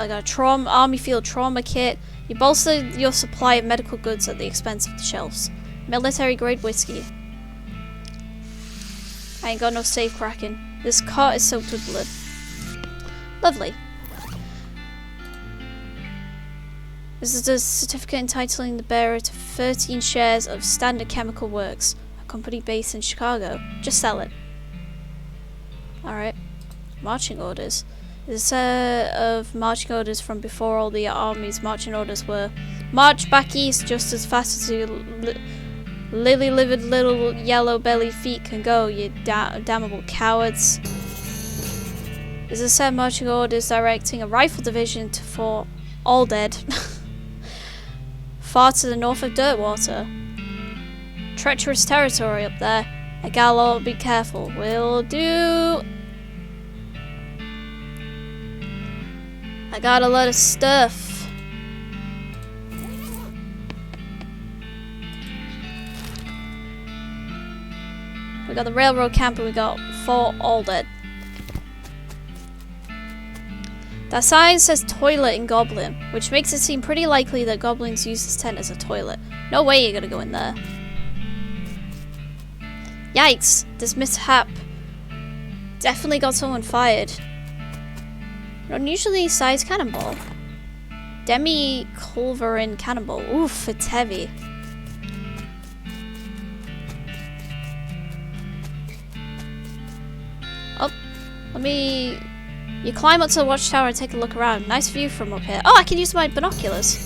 got a army field trauma kit. You bolster your supply of medical goods at the expense of the shelves. Military grade whiskey. I ain't got no safe cracking. This cart is soaked with blood. Lovely. This is a certificate entitling the bearer to 13 shares of Standard Chemical Works, a company based in Chicago. Just sell it. Alright. Marching orders. There's a set of marching orders from before all the army's marching orders were march back east just as fast as your lily-livered little yellow-bellied feet can go, you damnable cowards. There's a set of marching orders directing a rifle division to Fort All Dead, far to the north of Dirtwater. Treacherous territory up there. I gotta be careful. Will do. I got a lot of stuff. We got the railroad camp and we got Fort All Dead. That sign says toilet in Goblin, which makes it seem pretty likely that goblins use this tent as a toilet. No way you're gonna go in there. Yikes, this mishap definitely got someone fired. An unusually sized cannonball. Demi-culverin cannonball. Oof, it's heavy. Oh, you climb up to the watchtower and take a look around. Nice view from up here. Oh, I can use my binoculars.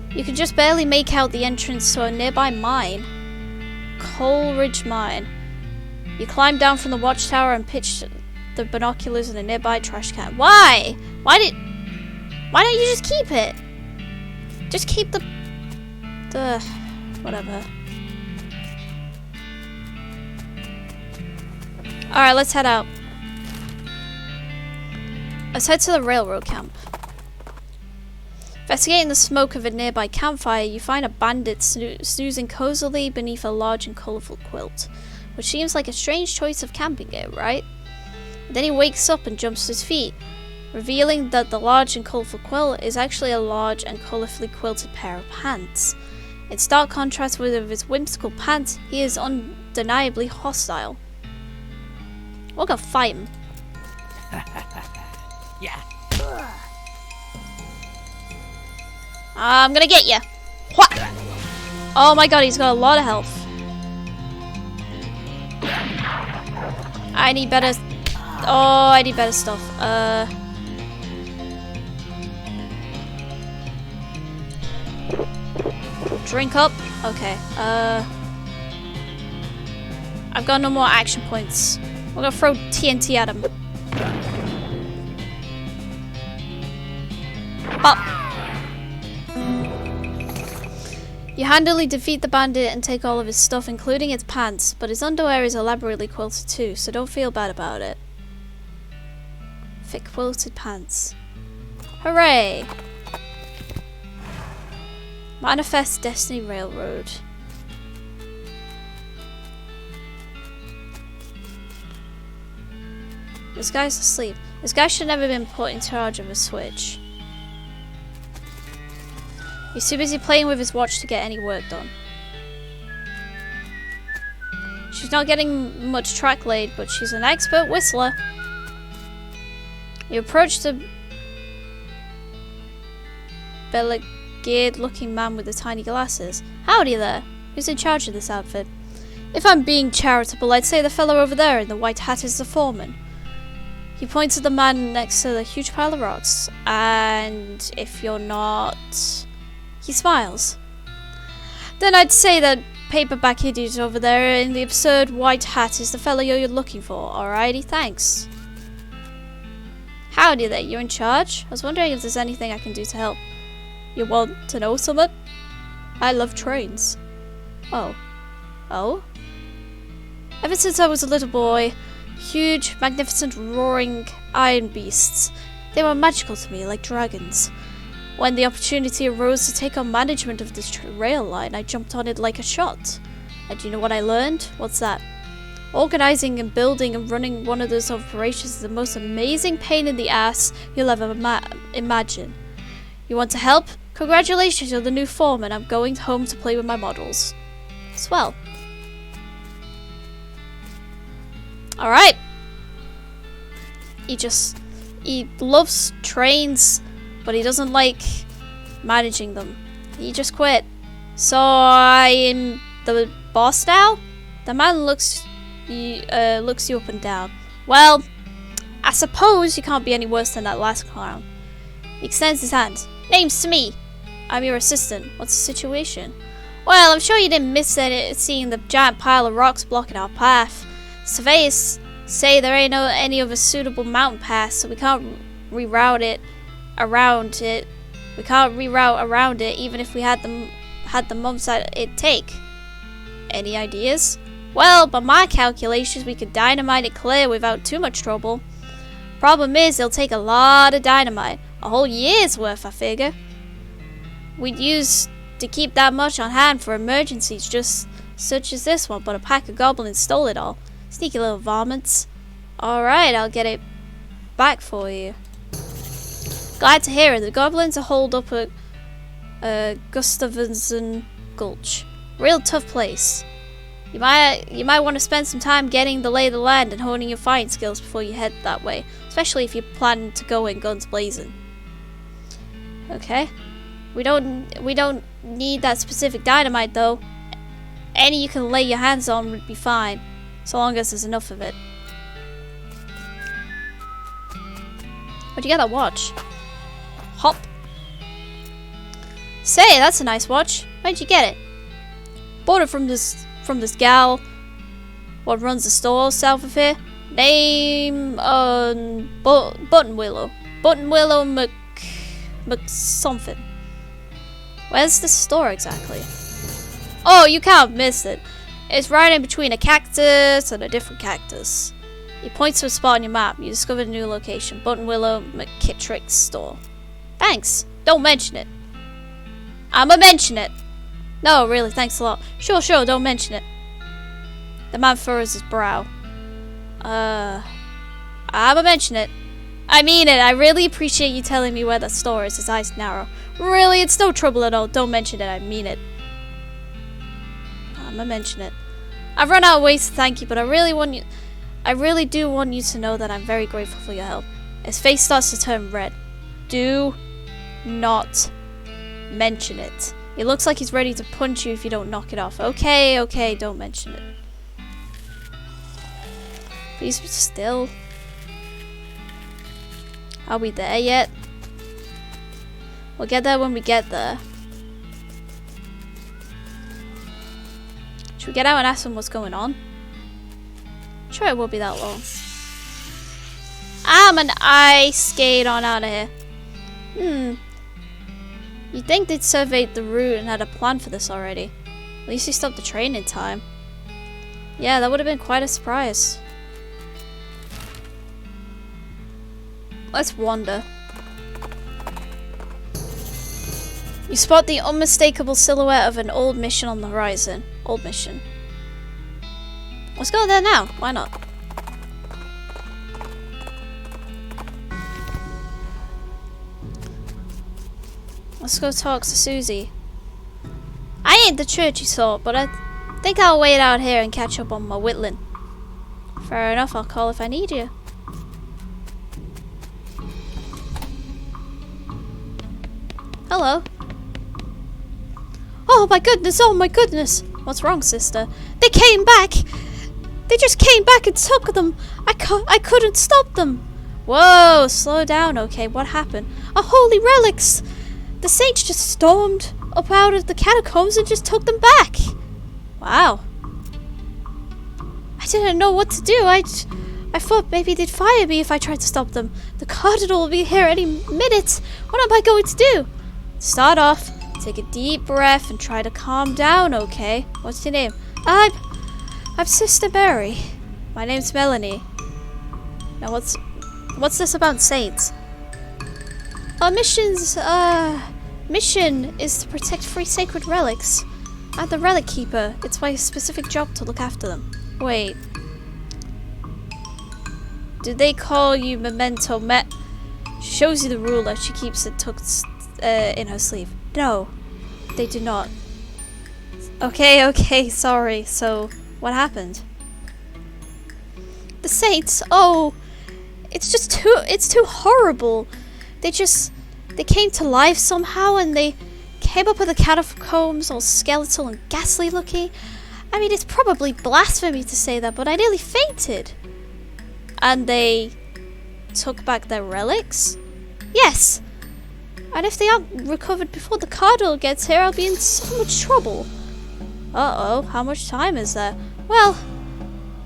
You can just barely make out the entrance to a nearby mine. Coleridge Mine. You climb down from the watchtower and pitch the binoculars in a nearby trash can. Why? Why don't you just keep it? Just keep the whatever. Alright, let's head out. Let's head to the railroad camp. Investigating the smoke of a nearby campfire, you find a bandit snoozing cozily beneath a large and colourful quilt, which seems like a strange choice of camping gear, right? Then he wakes up and jumps to his feet, revealing that the large and colourful quilt is actually a large and colourfully quilted pair of pants. In stark contrast with his whimsical pants, he is undeniably hostile. We're gonna fight him. Yeah. I'm gonna get you. What? Oh my god, he's got a lot of health. I need better. Oh, I need better stuff. Drink up. Okay. I've got no more action points. We're gonna throw TNT at him. Oh. You handily defeat the bandit and take all of his stuff, including his pants, but his underwear is elaborately quilted too, so don't feel bad about it. Thick quilted pants. Hooray! Manifest Destiny Railroad. This guy's asleep. This guy should never have been put in charge of a switch. He's too busy playing with his watch to get any work done. She's not getting much track laid, but she's an expert whistler. You approach the beleaguered looking man with the tiny glasses. Howdy there. Who's in charge of this outfit? If I'm being charitable, I'd say the fellow over there in the white hat is the foreman. He points at the man next to the huge pile of rocks. And if you're not... He smiles. Then I'd say that paperback idiot over there in the absurd white hat is the fellow you're looking for. Alrighty, thanks. Howdy there, you're in charge? I was wondering if there's anything I can do to help. You want to know something? I love trains. Oh. Oh? Ever since I was a little boy, huge, magnificent, roaring iron beasts. They were magical to me, like dragons. When the opportunity arose to take on management of this rail line, I jumped on it like a shot. And do you know what I learned? What's that? Organizing and building and running one of those operations is the most amazing pain in the ass you'll ever imagine. You want to help? Congratulations, you're the new foreman. I'm going home to play with my models. Swell. Alright. He loves trains, but he doesn't like managing them. He just quit. So I am the boss now? The man looks you up and down. Well, I suppose you can't be any worse than that last clown. He extends his hand. Name's Smee. I'm your assistant. What's the situation? Well, I'm sure you didn't miss seeing the giant pile of rocks blocking our path. Surveyors say there ain't any other suitable mountain pass, so we can't reroute around it. We can't reroute around it, even if we had the months that it'd take. Any ideas? Well, by my calculations, we could dynamite it clear without too much trouble. Problem is, it'll take a lot of dynamite. A whole year's worth, I figure. We'd use to keep that much on hand for emergencies just such as this one, but a pack of goblins stole it all. Sneaky little varmints. Alright, I'll get it back for you. Glad to hear it. The goblins are holed up at Gustavsson Gulch. Real tough place. You might want to spend some time getting the lay of the land and honing your fighting skills before you head that way, especially if you plan to go in guns blazing. Okay. We don't need that specific dynamite though. Any you can lay your hands on would be fine, so long as there's enough of it. Where'd you get that watch? Hop. Say, that's a nice watch. Where'd you get it? Bought it from this gal. What runs the store south of here? Name Button Willow. Button Willow Mc something. Where's the store exactly? Oh, you can't miss it. It's right in between a cactus and a different cactus. He points to a spot on your map. You discovered a new location. Buttonwillow McKittrick's store. Thanks. Don't mention it. I'ma mention it. No, really, thanks a lot. Sure, don't mention it. The man furrows his brow. I'ma mention it. I mean it. I really appreciate you telling me where that store is. His eyes narrow. Really, it's no trouble at all. Don't mention it. I mean it. I'ma mention it. I've run out of ways to thank you, but I really do want you to know that I'm very grateful for your help. His face starts to turn red. Do not mention it. It looks like he's ready to punch you if you don't knock it off. Okay, don't mention it. Please be still. Are we there yet? We'll get there when we get there. Should we get out and ask them what's going on? Sure, it won't be that long. I'm an ice skate on out of here. You'd think they'd surveyed the route and had a plan for this already. At least he stopped the train in time. Yeah, that would have been quite a surprise. Let's wander. You spot the unmistakable silhouette of an old mission on the horizon. Old mission. Let's go there now. Why not? Let's go talk to Susie. I ain't the churchy sort, but I think I'll wait out here and catch up on my whittling. Fair enough, I'll call if I need you. Hello. Oh my goodness. What's wrong, sister? They came back! They just came back and took them! I couldn't stop them! Whoa, slow down, okay? What happened? Oh, holy relics! The saints just stormed up out of the catacombs and just took them back! Wow. I didn't know what to do. I thought maybe they'd fire me if I tried to stop them. The cardinal will be here any minute. What am I going to do? Start off, take a deep breath and try to calm down, okay? What's your name? I'm Sister Mary. My name's Melanie. Now what's this about saints? Our mission is to protect three sacred relics. I'm the relic keeper. It's my specific job to look after them. Wait. Did they call you Memento She shows you the ruler. She keeps it tucked in her sleeve. No, they do not. Okay, sorry. So, what happened? The saints, oh, it's too horrible. They came to life somehow and they came up with the catacombs all skeletal and ghastly looking. I mean, it's probably blasphemy to say that, but I nearly fainted. And they took back their relics? Yes. And if they aren't recovered before the cardinal gets here, I'll be in so much trouble. Uh-oh, how much time is there? Well,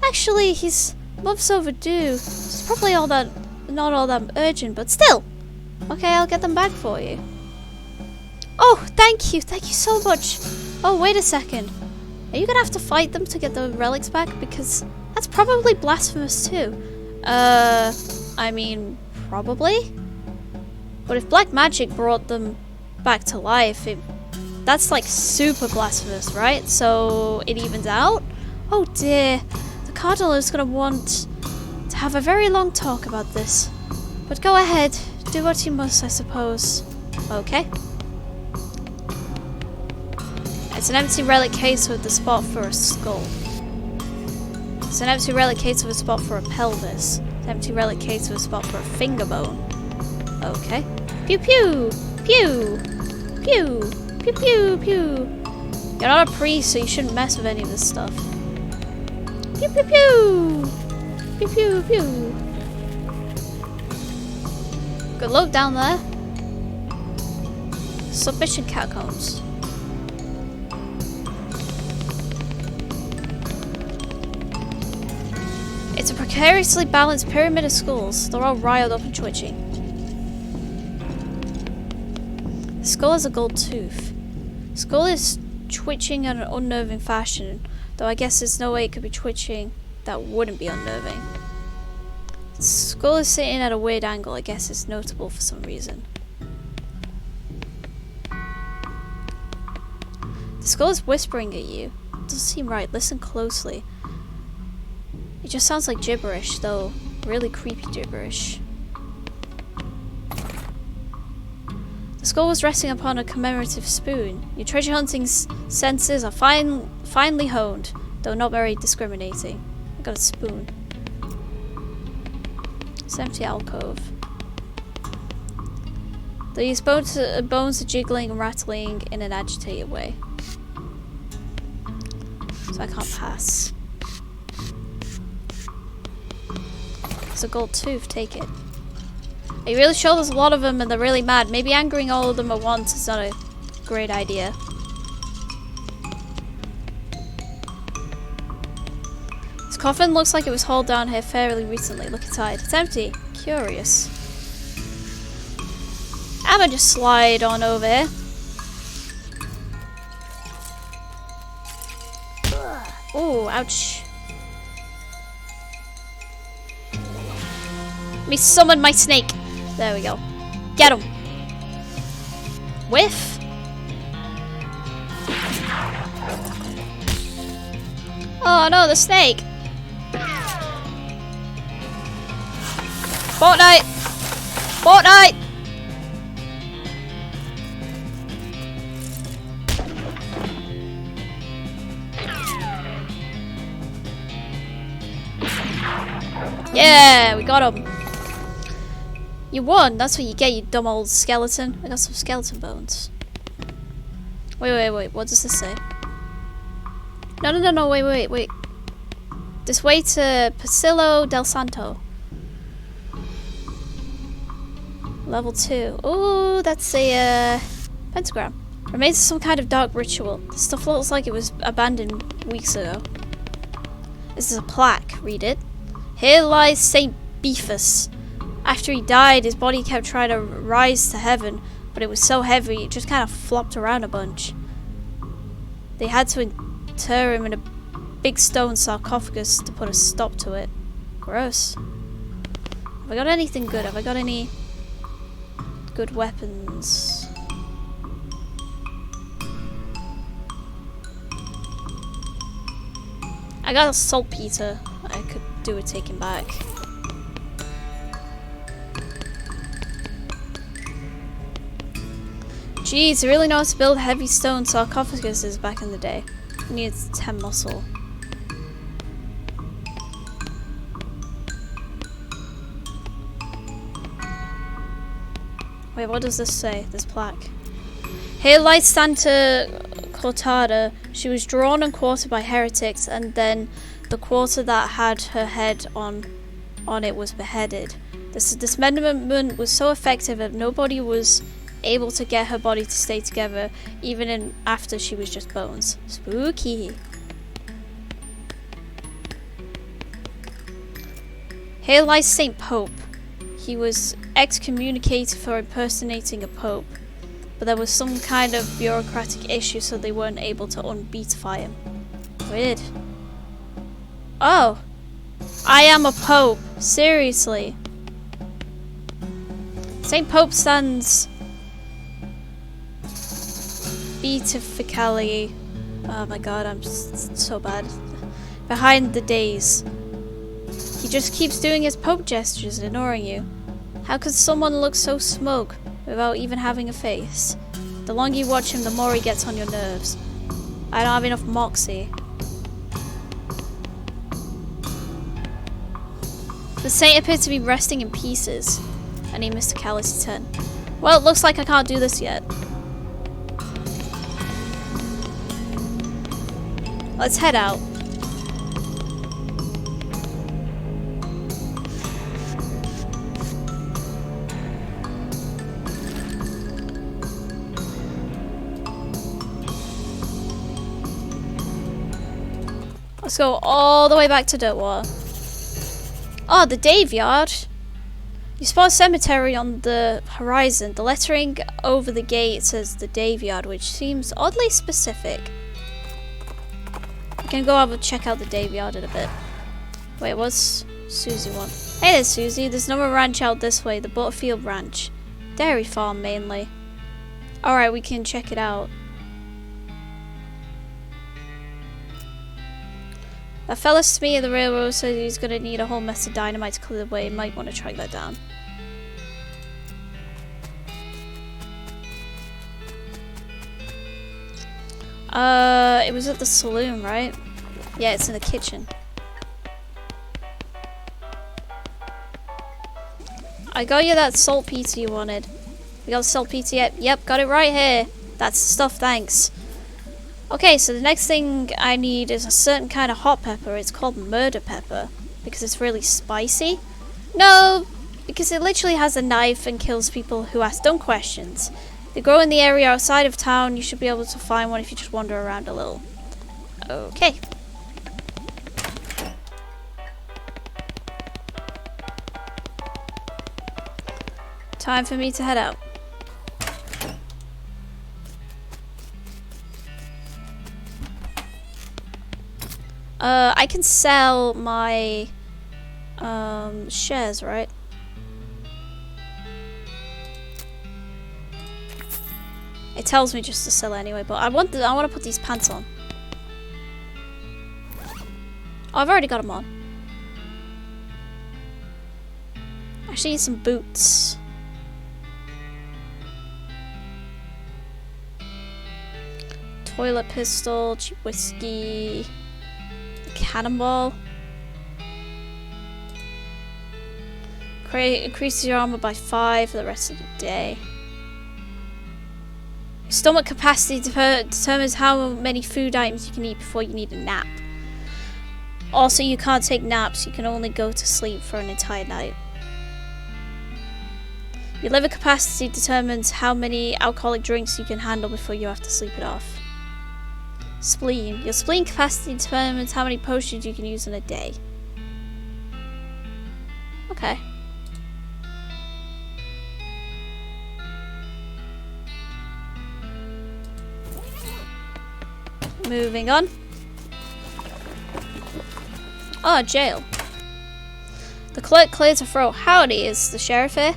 actually, he's months overdue. It's probably not all that urgent, but still. Okay, I'll get them back for you. Oh, thank you so much. Oh, wait a second. Are you gonna have to fight them to get the relics back? Because that's probably blasphemous too. I mean, probably? But if black magic brought them back to life, that's like super blasphemous, right? So it evens out? Oh dear, the cardinal is gonna want to have a very long talk about this. But go ahead, do what you must, I suppose. Okay. It's an empty relic case with a spot for a skull. It's an empty relic case with a spot for a pelvis. An empty relic case with a spot for a finger bone. Okay. Pew pew! Pew! Pew! Pew pew pew! You're not a priest, so you shouldn't mess with any of this stuff. Pew pew pew! Pew pew pew! Good luck down there. Submission catacombs. It's a precariously balanced pyramid of skulls. They're all riled up and twitching. The skull has a gold tooth. The skull is twitching in an unnerving fashion, though I guess there's no way it could be twitching that wouldn't be unnerving. The skull is sitting at a weird angle. I guess it's notable for some reason. The skull is whispering at you. It doesn't seem right. Listen closely. It just sounds like gibberish, though. Really creepy gibberish. The skull was resting upon a commemorative spoon. Your treasure hunting senses are finely honed, though not very discriminating. I got a spoon. It's an empty alcove. These bones are jiggling and rattling in an agitated way. So I can't pass. It's a gold tooth, take it. Are you really sure there's a lot of them and they're really mad? Maybe angering all of them at once is not a great idea. This coffin looks like it was hauled down here fairly recently. Look inside. It's empty. Curious. I'm gonna just slide on over here. Ooh, ouch. Let me summon my snake. There we go. Get him. Whiff. Oh no, the snake. Fortnite. Fortnite. Yeah, we got him. You won. That's what you get, you dumb old skeleton. I got some skeleton bones. Wait. What does this say? No. Wait. This way to Pasillo del Santo. Level 2. Ooh, that's a pentagram. Remains of some kind of dark ritual. This stuff looks like it was abandoned weeks ago. This is a plaque. Read it. Here lies Saint Beefus. After he died, his body kept trying to rise to heaven, but it was so heavy it just kind of flopped around a bunch. They had to inter him in a big stone sarcophagus to put a stop to it. Gross. Have I got anything good? Have I got any good weapons? I got a saltpeter. I could do with taking back. Jeez, I really know how to build heavy stone sarcophaguses back in the day. I needed 10 muscle. Wait, what does this say? This plaque. Here lies Santa Cortada. She was drawn and quartered by heretics, and then the quarter that had her head on it was beheaded. This dismemberment was so effective that nobody was able to get her body to stay together, even after she was just bones. Spooky. Here lies Saint Pope. He was excommunicated for impersonating a pope, but there was some kind of bureaucratic issue, so they weren't able to unbeatify him. Weird. Oh, I am a pope. Seriously. Saint Pope stands beatifically. Oh my god, I'm so bad. Behind the days. He just keeps doing his pope gestures and ignoring you. How could someone look so smug without even having a face? The longer you watch him, the more he gets on your nerves. I don't have enough moxie. The saint appeared to be resting in pieces. I need Mr. Callus 10. Well, it looks like I can't do this yet. Let's head out. Let's go all the way back to Dirtwater. Oh, the Daveyard. You spot a cemetery on the horizon. The lettering over the gate says the Daveyard, which seems oddly specific. We can go have a check out the Daveyard in a bit. Wait, what's Susie want? Hey there, Susie. There's another ranch out this way, the Butterfield Ranch. Dairy farm, mainly. Alright, we can check it out. That fella to me at the railroad said he's gonna need a whole mess of dynamite to clear the way. Might want to track that down. It was at the saloon, right? Yeah, it's in the kitchen. I got you that salt pizza you wanted. We got the salt pizza yet? Yep, got it right here. That's the stuff, thanks. Okay, so the next thing I need is a certain kind of hot pepper. It's called murder pepper because it's really spicy. No, because it literally has a knife and kills people who ask dumb questions. They grow in the area outside of town. You should be able to find one if you just wander around a little. Okay. Time for me to head out. I can sell my shares, right? It tells me just to sell it anyway, but I want to put these pants on. Oh, I've already got them on. I actually need some boots. Toilet pistol, cheap whiskey, cannonball. Increase your armor by 5 for the rest of the day. Stomach capacity determines how many food items you can eat before you need a nap. Also, you can't take naps, you can only go to sleep for an entire night. Your liver capacity determines how many alcoholic drinks you can handle before you have to sleep it off. Spleen. Your spleen capacity determines how many potions you can use in a day. Okay. Moving on. Oh, jail. The clerk clears a throat. Howdy, is the sheriff here?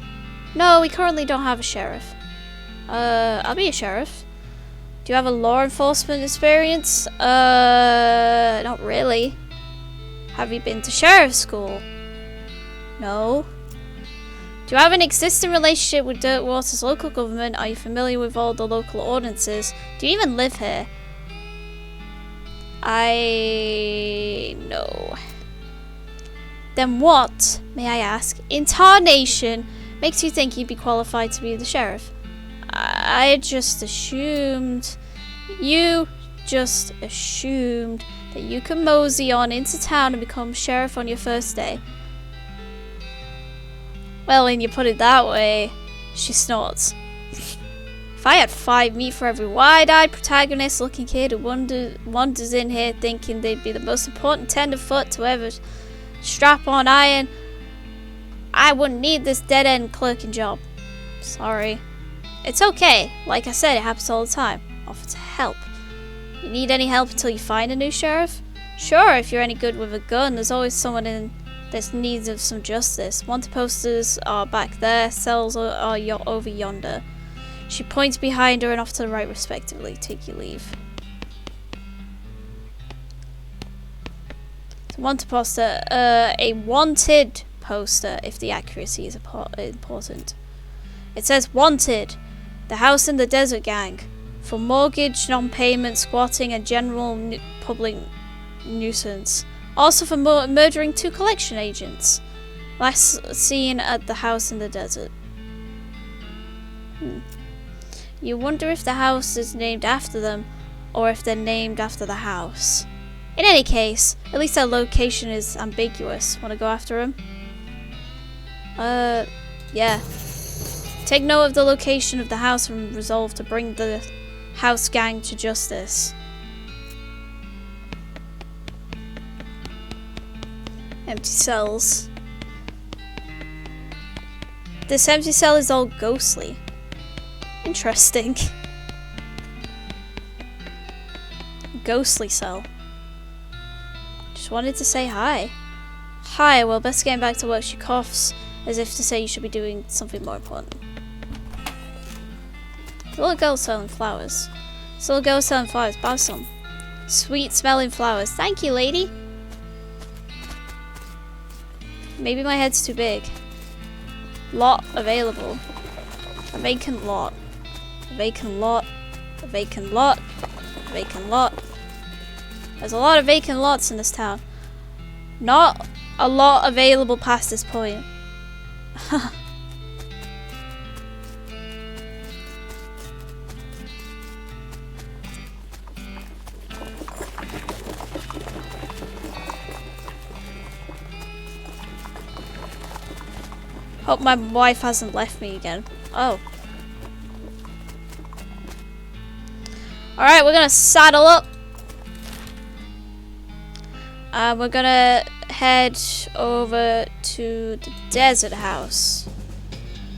No, we currently don't have a sheriff. I'll be a sheriff. Do you have a law enforcement experience? Not really. Have you been to sheriff's school? No. Do you have an existing relationship with Dirtwater's local government? Are you familiar with all the local ordinances? Do you even live here? No. Then what, may I ask, in tarnation makes you think you'd be qualified to be the sheriff? I just assumed. You just assumed that you could mosey on into town and become sheriff on your first day. Well, when you put it that way, she snorts. If I had 5 meat for every wide-eyed protagonist-looking kid who wanders in here thinking they'd be the most important tenderfoot to ever strap on iron, I wouldn't need this dead-end clerking job. Sorry. It's okay. Like I said, it happens all the time. Offer to help. You need any help until you find a new sheriff? Sure, if you're any good with a gun, there's always someone in that needs of some justice. Wanted posters are back there, cells are over yonder. She points behind her and off to the right respectively. Take your leave. So wanted poster. A wanted poster, if the accuracy is important. It says wanted. The House in the Desert Gang. For mortgage, non-payment, squatting and general public nuisance. Also for murdering 2 collection agents. Last seen at the house in the desert. You wonder if the house is named after them, or if they're named after the house. In any case, at least their location is ambiguous. Want to go after him? Yeah. Take note of the location of the house and resolve to bring the house gang to justice. Empty cells. This empty cell is all ghostly. Interesting. Ghostly cell. Just wanted to say hi. Hi, well, best getting back to work. She coughs as if to say you should be doing something more important. The little girl selling flowers. This little girl selling flowers. Buy some. Sweet smelling flowers. Thank you, lady. Maybe my head's too big. Lot available. A vacant lot. A vacant lot. A vacant lot. A vacant lot. There's a lot of vacant lots in this town. Not a lot available past this point. Hope my wife hasn't left me again. Oh. Alright, we're gonna saddle up. We're gonna head over to the desert house.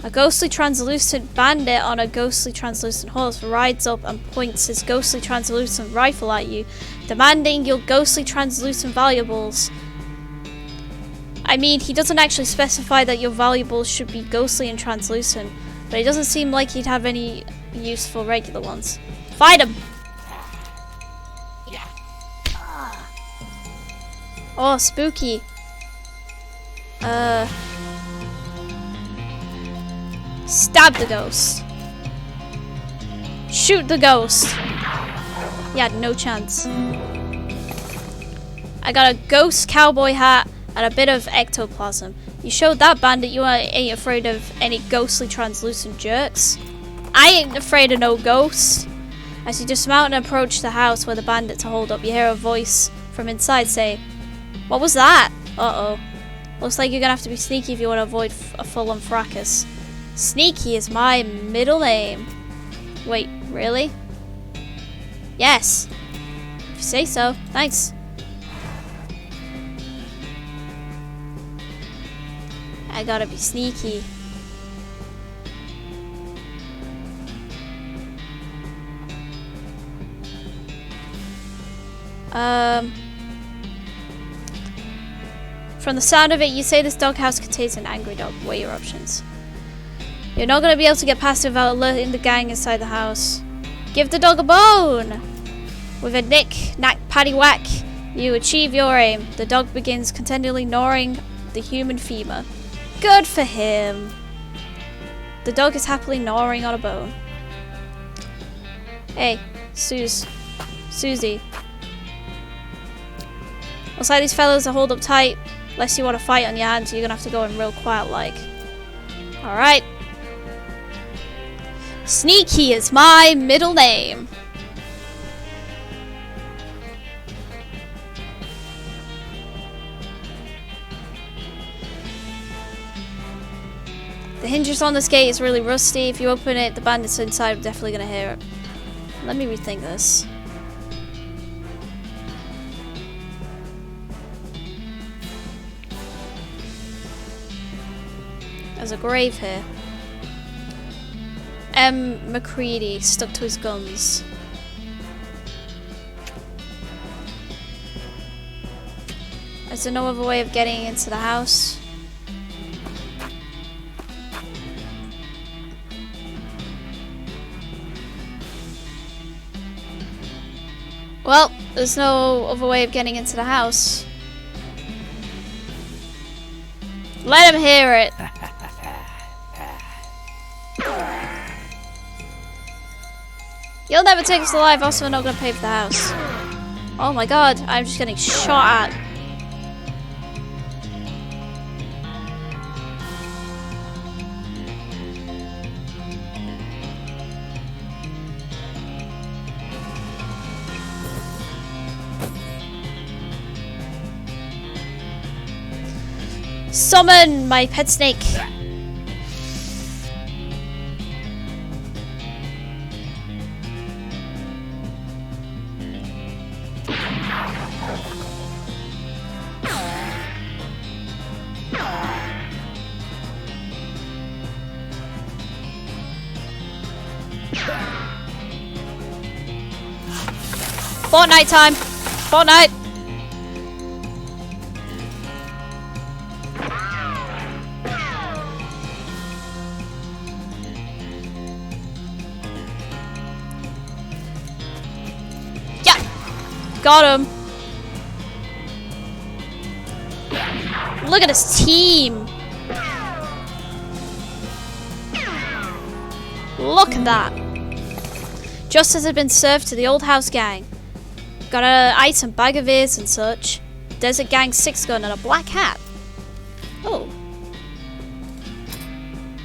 A ghostly translucent bandit on a ghostly translucent horse rides up and points his ghostly translucent rifle at you, demanding your ghostly translucent valuables. I mean, he doesn't actually specify that your valuables should be ghostly and translucent, but it doesn't seem like he'd have any use for regular ones. Fight him! Oh, spooky. Stab the ghost. Shoot the ghost. He had no chance. I got a ghost cowboy hat and a bit of ectoplasm. You showed that bandit you ain't afraid of any ghostly translucent jerks. I ain't afraid of no ghosts. As you dismount and approach the house where the bandits are holed up, you hear a voice from inside say, "What was that?" Uh-oh. Looks like you're gonna have to be sneaky if you want to avoid a full-on fracas. Sneaky is my middle name. Wait, really? Yes. If you say so. Thanks. I gotta be sneaky. From the sound of it, you say this doghouse contains an angry dog. What are your options? You're not going to be able to get past it without alerting the gang inside the house. Give the dog a bone! With a knick, knack, paddy whack, you achieve your aim. The dog begins contentedly gnawing the human femur. Good for him! The dog is happily gnawing on a bone. Hey, Susie. Looks like these fellas are holed up tight. Unless you want to fight on your hands, you're gonna have to go in real quiet like. Alright. Sneaky is my middle name. The hinges on this gate is really rusty. If you open it, the bandits inside are definitely gonna hear it. Let me rethink this. There's a grave here. M. McCready stuck to his guns. Is there no other way of getting into the house? Well, there's no other way of getting into the house. Let him hear it. You'll never take us alive, also we're not gonna pay for the house. Oh my god, I'm just getting shot at. Summon my pet snake. Fortnite time! Fortnite! Got him. Look at this team. Look at that. Justice had been served to the old house gang. Got an item, bag of ears and such. Desert gang 6-gun and a black hat. Oh.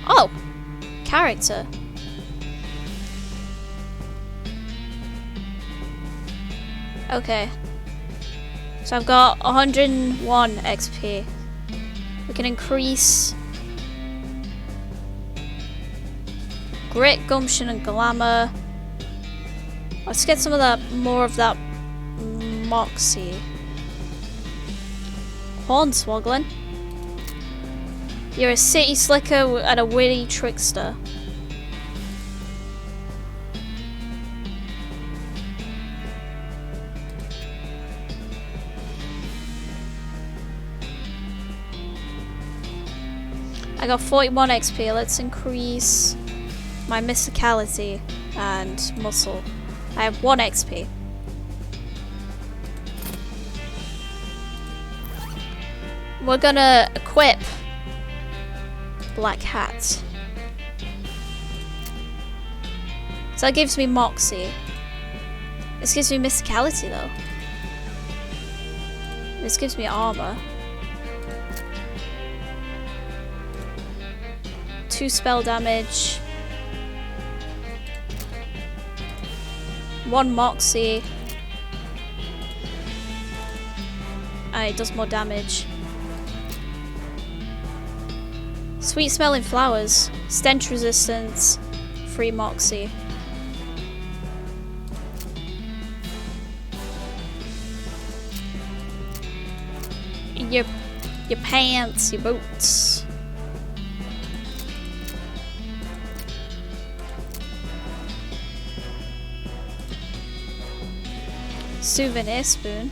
Oh. Character. Okay. So I've got 101 XP. We can increase grit, gumption, and glamour. Let's get some of that, more of that moxie. Hornswoggling. You're a city slicker and a witty trickster. I got 41 XP. Let's increase my mysticality and muscle. I have 1 XP. We're gonna equip black hat. So that gives me moxie. This gives me mysticality though. This gives me armor. 2 spell damage. 1 moxie. And it does more damage. Sweet smelling flowers. Stench resistance. 3 moxie. Your pants, your boots. Souvenir spoon.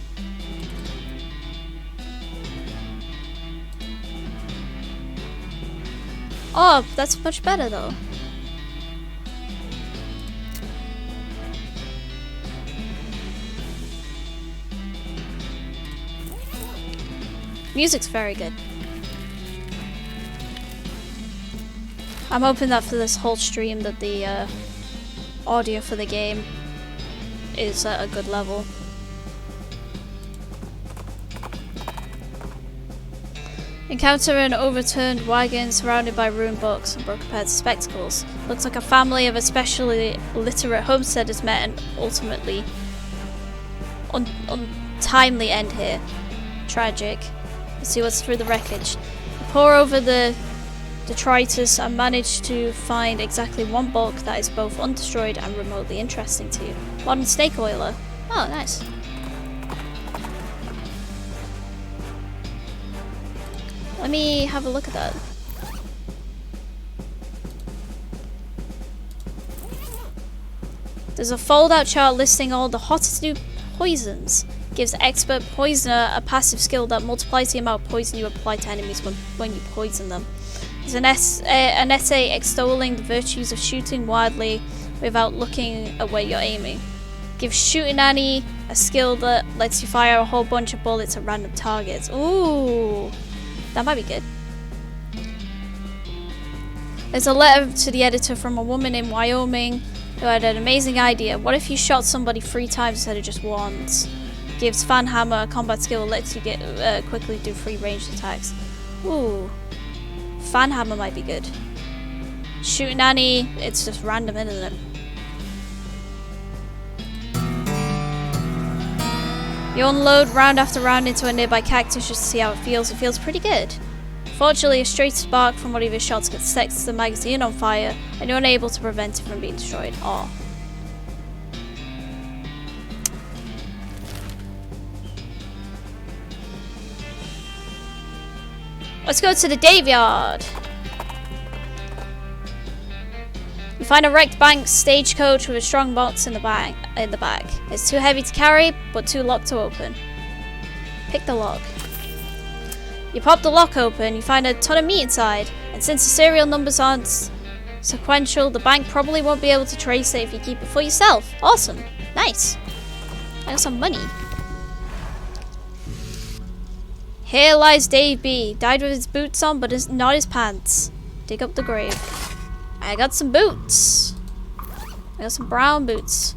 Oh, that's much better though. Music's very good. I'm hoping that for this whole stream that the audio for the game is at a good level. Encounter an overturned wagon surrounded by ruined books and broken pairs of spectacles. Looks like a family of especially literate homesteaders met and ultimately untimely end here. Tragic. Let's see what's through the wreckage. I pour over the detritus and manage to find exactly 1 book that is both undestroyed and remotely interesting to you. Modern snake oiler. Oh, nice. Let me have a look at that. There's a fold-out chart listing all the hottest new poisons. Gives expert poisoner a passive skill that multiplies the amount of poison you apply to enemies when you poison them. There's an essay extolling the virtues of shooting wildly without looking at where you're aiming. Gives Shooting Annie a skill that lets you fire a whole bunch of bullets at random targets. Ooh, that might be good. There's a letter to the editor from a woman in Wyoming who had an amazing idea. What if you shot somebody 3 times instead of just once? Gives Fan Hammer a combat skill that lets you get quickly do 3 ranged attacks. Ooh, Fan Hammer might be good. Shooting Annie, it's just random, isn't it? You unload round after round into a nearby cactus just to see how it feels. It feels pretty good. Fortunately, a stray spark from one of your shots sets the magazine on fire, and you're unable to prevent it from being destroyed. Aw. Let's go to the Daveyard. You find a wrecked bank stagecoach with a strong box in the back. It's too heavy to carry, but too locked to open. Pick the lock. You pop the lock open, you find a ton of meat inside, and since the serial numbers aren't sequential, the bank probably won't be able to trace it if you keep it for yourself. Awesome. Nice. I got some money. Here lies Dave B. Died with his boots on, but not his pants. Dig up the grave. I got some boots. I got some brown boots.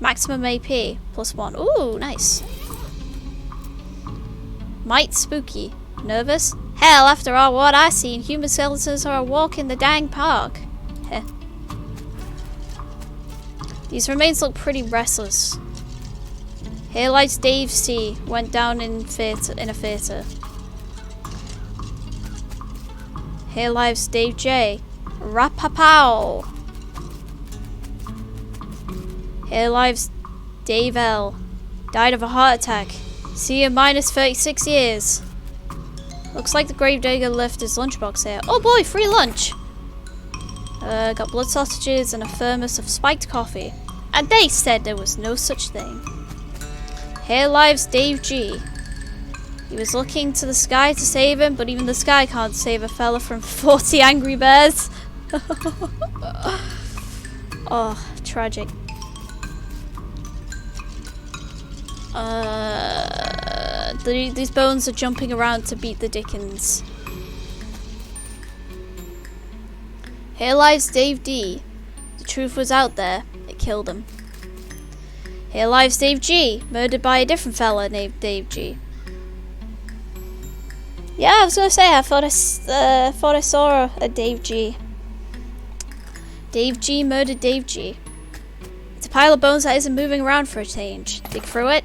Maximum AP. +1. Ooh, nice. Might spooky. Nervous? Hell, after all what I seen, human skeletons are a walk in the dang park. Heh. These remains look pretty restless. Here lies Dave C. Went down in a theatre. Here lies Dave J. Rapapow. Here lies Dave L. Died of a heart attack. See you minus 36 years. Looks like the gravedigger left his lunchbox here. Oh boy, free lunch! Got blood sausages and a thermos of spiked coffee. And they said there was no such thing. Here lies Dave G. He was looking to the sky to save him, but even the sky can't save a fella from 40 angry bears. Oh, tragic. These bones are jumping around to beat the dickens. Here lies Dave D. The truth was out there. It killed him. Here lies Dave G. Murdered by a different fella named Dave G. Yeah, I was gonna say, I thought I saw a Dave G. Dave G murdered Dave G. It's a pile of bones that isn't moving around for a change. Dig through it.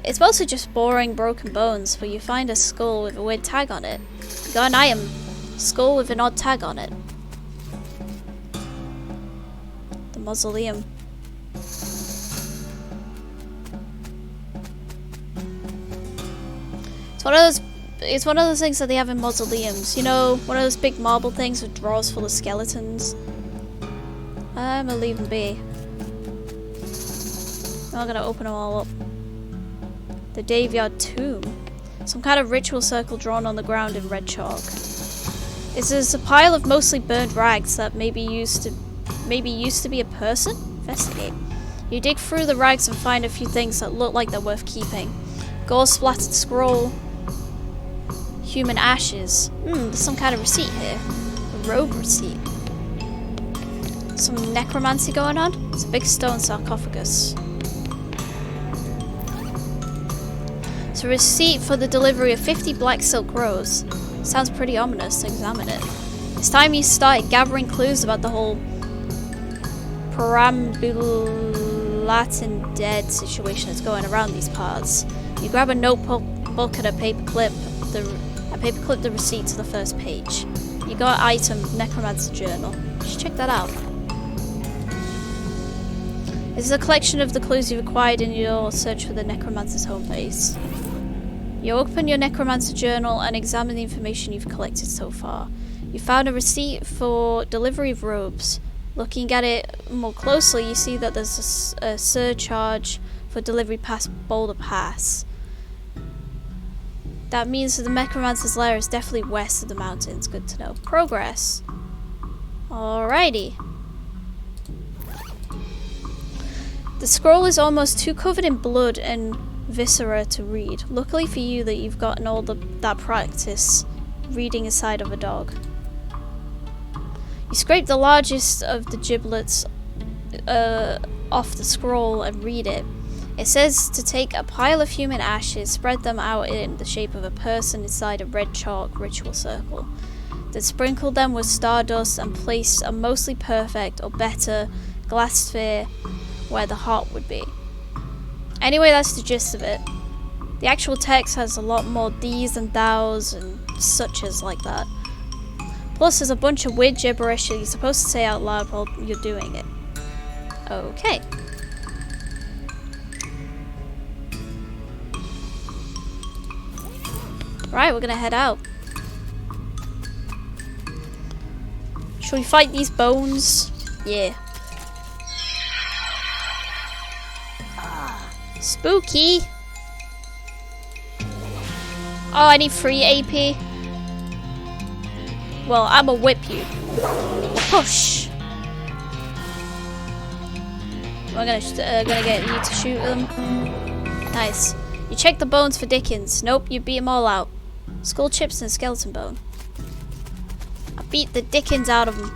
It's mostly just boring, broken bones, but you find a skull with a weird tag on it. You got an item. Skull with an odd tag on it. The mausoleum. It's one of those things that they have in mausoleums. You know, one of those big marble things with drawers full of skeletons. I'm gonna leave them be. I'm not gonna open them all up. The Daveyard Tomb. Some kind of ritual circle drawn on the ground in red chalk. This is a pile of mostly burned rags that maybe used to be a person? Investigate. You dig through the rags and find a few things that look like they're worth keeping. Gore-splattered scroll. Human ashes. There's some kind of receipt here. A robe receipt. Some necromancy going on? It's a big stone sarcophagus. It's a receipt for the delivery of 50 black silk robes. Sounds pretty ominous. Examine it. It's time you started gathering clues about the whole perambulating dead situation that's going around these parts. You grab a notebook and a paperclip the receipt to the first page. You got item Necromancer Journal. You should check that out. This is a collection of the clues you've acquired in your search for the Necromancer's home base. You open your Necromancer Journal and examine the information you've collected so far. You found a receipt for delivery of robes. Looking at it more closely, you see that there's a surcharge for delivery past Boulder Pass. That means that the Necromancer's lair is definitely west of the mountains. Good to know. Progress. Alrighty. The scroll is almost too covered in blood and viscera to read. Luckily for you that you've gotten all that practice reading inside of a dog. You scrape the largest of the giblets off the scroll and read it. It says to take a pile of human ashes, spread them out in the shape of a person inside a red chalk ritual circle. Then sprinkle them with stardust and place a mostly perfect or better glass sphere where the heart would be. Anyway, that's the gist of it. The actual text has a lot more these and thous and suches like that. Plus there's a bunch of weird gibberish that you're supposed to say out loud while you're doing it. Okay. Right, we're gonna head out. Shall we fight these bones? Yeah. Spooky! Oh, I need 3 AP. Well, I'ma whip you. Push! We're gonna get you to shoot them. Nice. You check the bones for Dickens. Nope, you beat them all out. Skull chips and skeleton bone. I beat the Dickens out of them.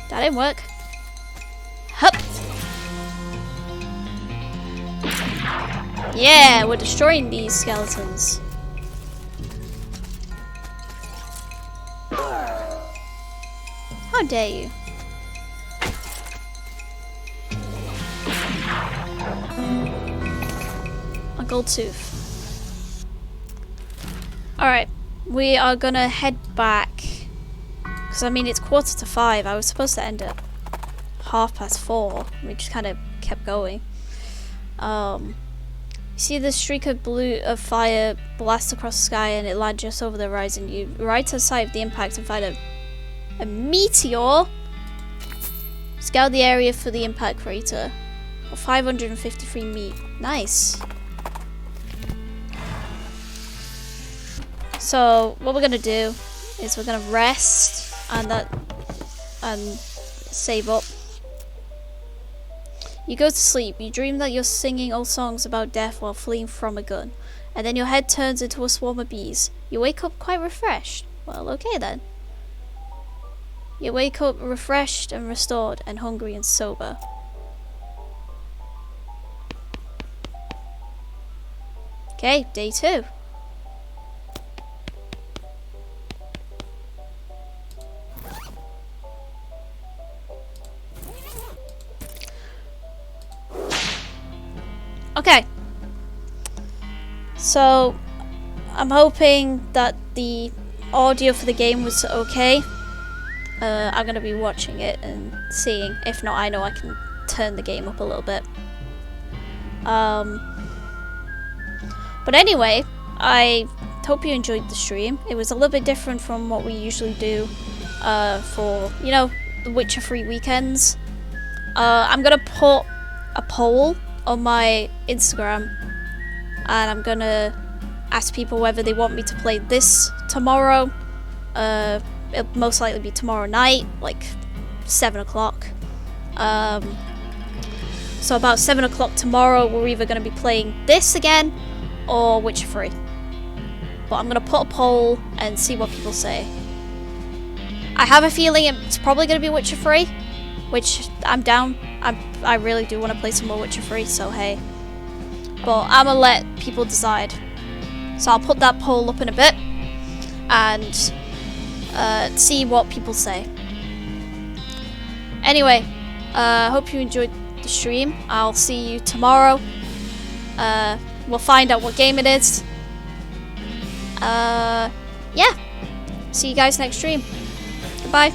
That didn't work. Hup. Yeah, we're destroying these skeletons. How dare you? A gold tooth. Alright, we are gonna head back. Because I mean, it's 4:45. I was supposed to end at 4:30. We just kind of kept going. You see the streak of fire blast across the sky and it lands just over the horizon. You right to the side of the impact and find a meteor. Scout the area for the impact crater. 553 meat. Nice. So what we're gonna do is we're gonna rest and save up. You go to sleep. You dream that you're singing old songs about death while fleeing from a gun, and then your head turns into a swarm of bees. You wake up quite refreshed. Well, okay then. You wake up refreshed and restored and hungry and sober. Okay, day 2. Okay. So, I'm hoping that the audio for the game was okay. I'm gonna be watching it and seeing. If not, I know I can turn the game up a little bit. But anyway, I hope you enjoyed the stream. It was a little bit different from what we usually do for, you know, the Witcher 3 weekends. I'm gonna put a poll on my Instagram and I'm gonna ask people whether they want me to play this tomorrow. It'll most likely be tomorrow night, like 7 o'clock. So about 7 o'clock tomorrow, we're either going to be playing this again or Witcher 3. But I'm going to put a poll and see what people say. I have a feeling it's probably going to be Witcher 3, which I'm down. I really do want to play some more Witcher 3, so hey. But I'm going to let people decide. So I'll put that poll up in a bit and see what people say. Anyway, hope you enjoyed the stream. I'll see you tomorrow. We'll find out what game it is. Yeah. See you guys next stream. Goodbye.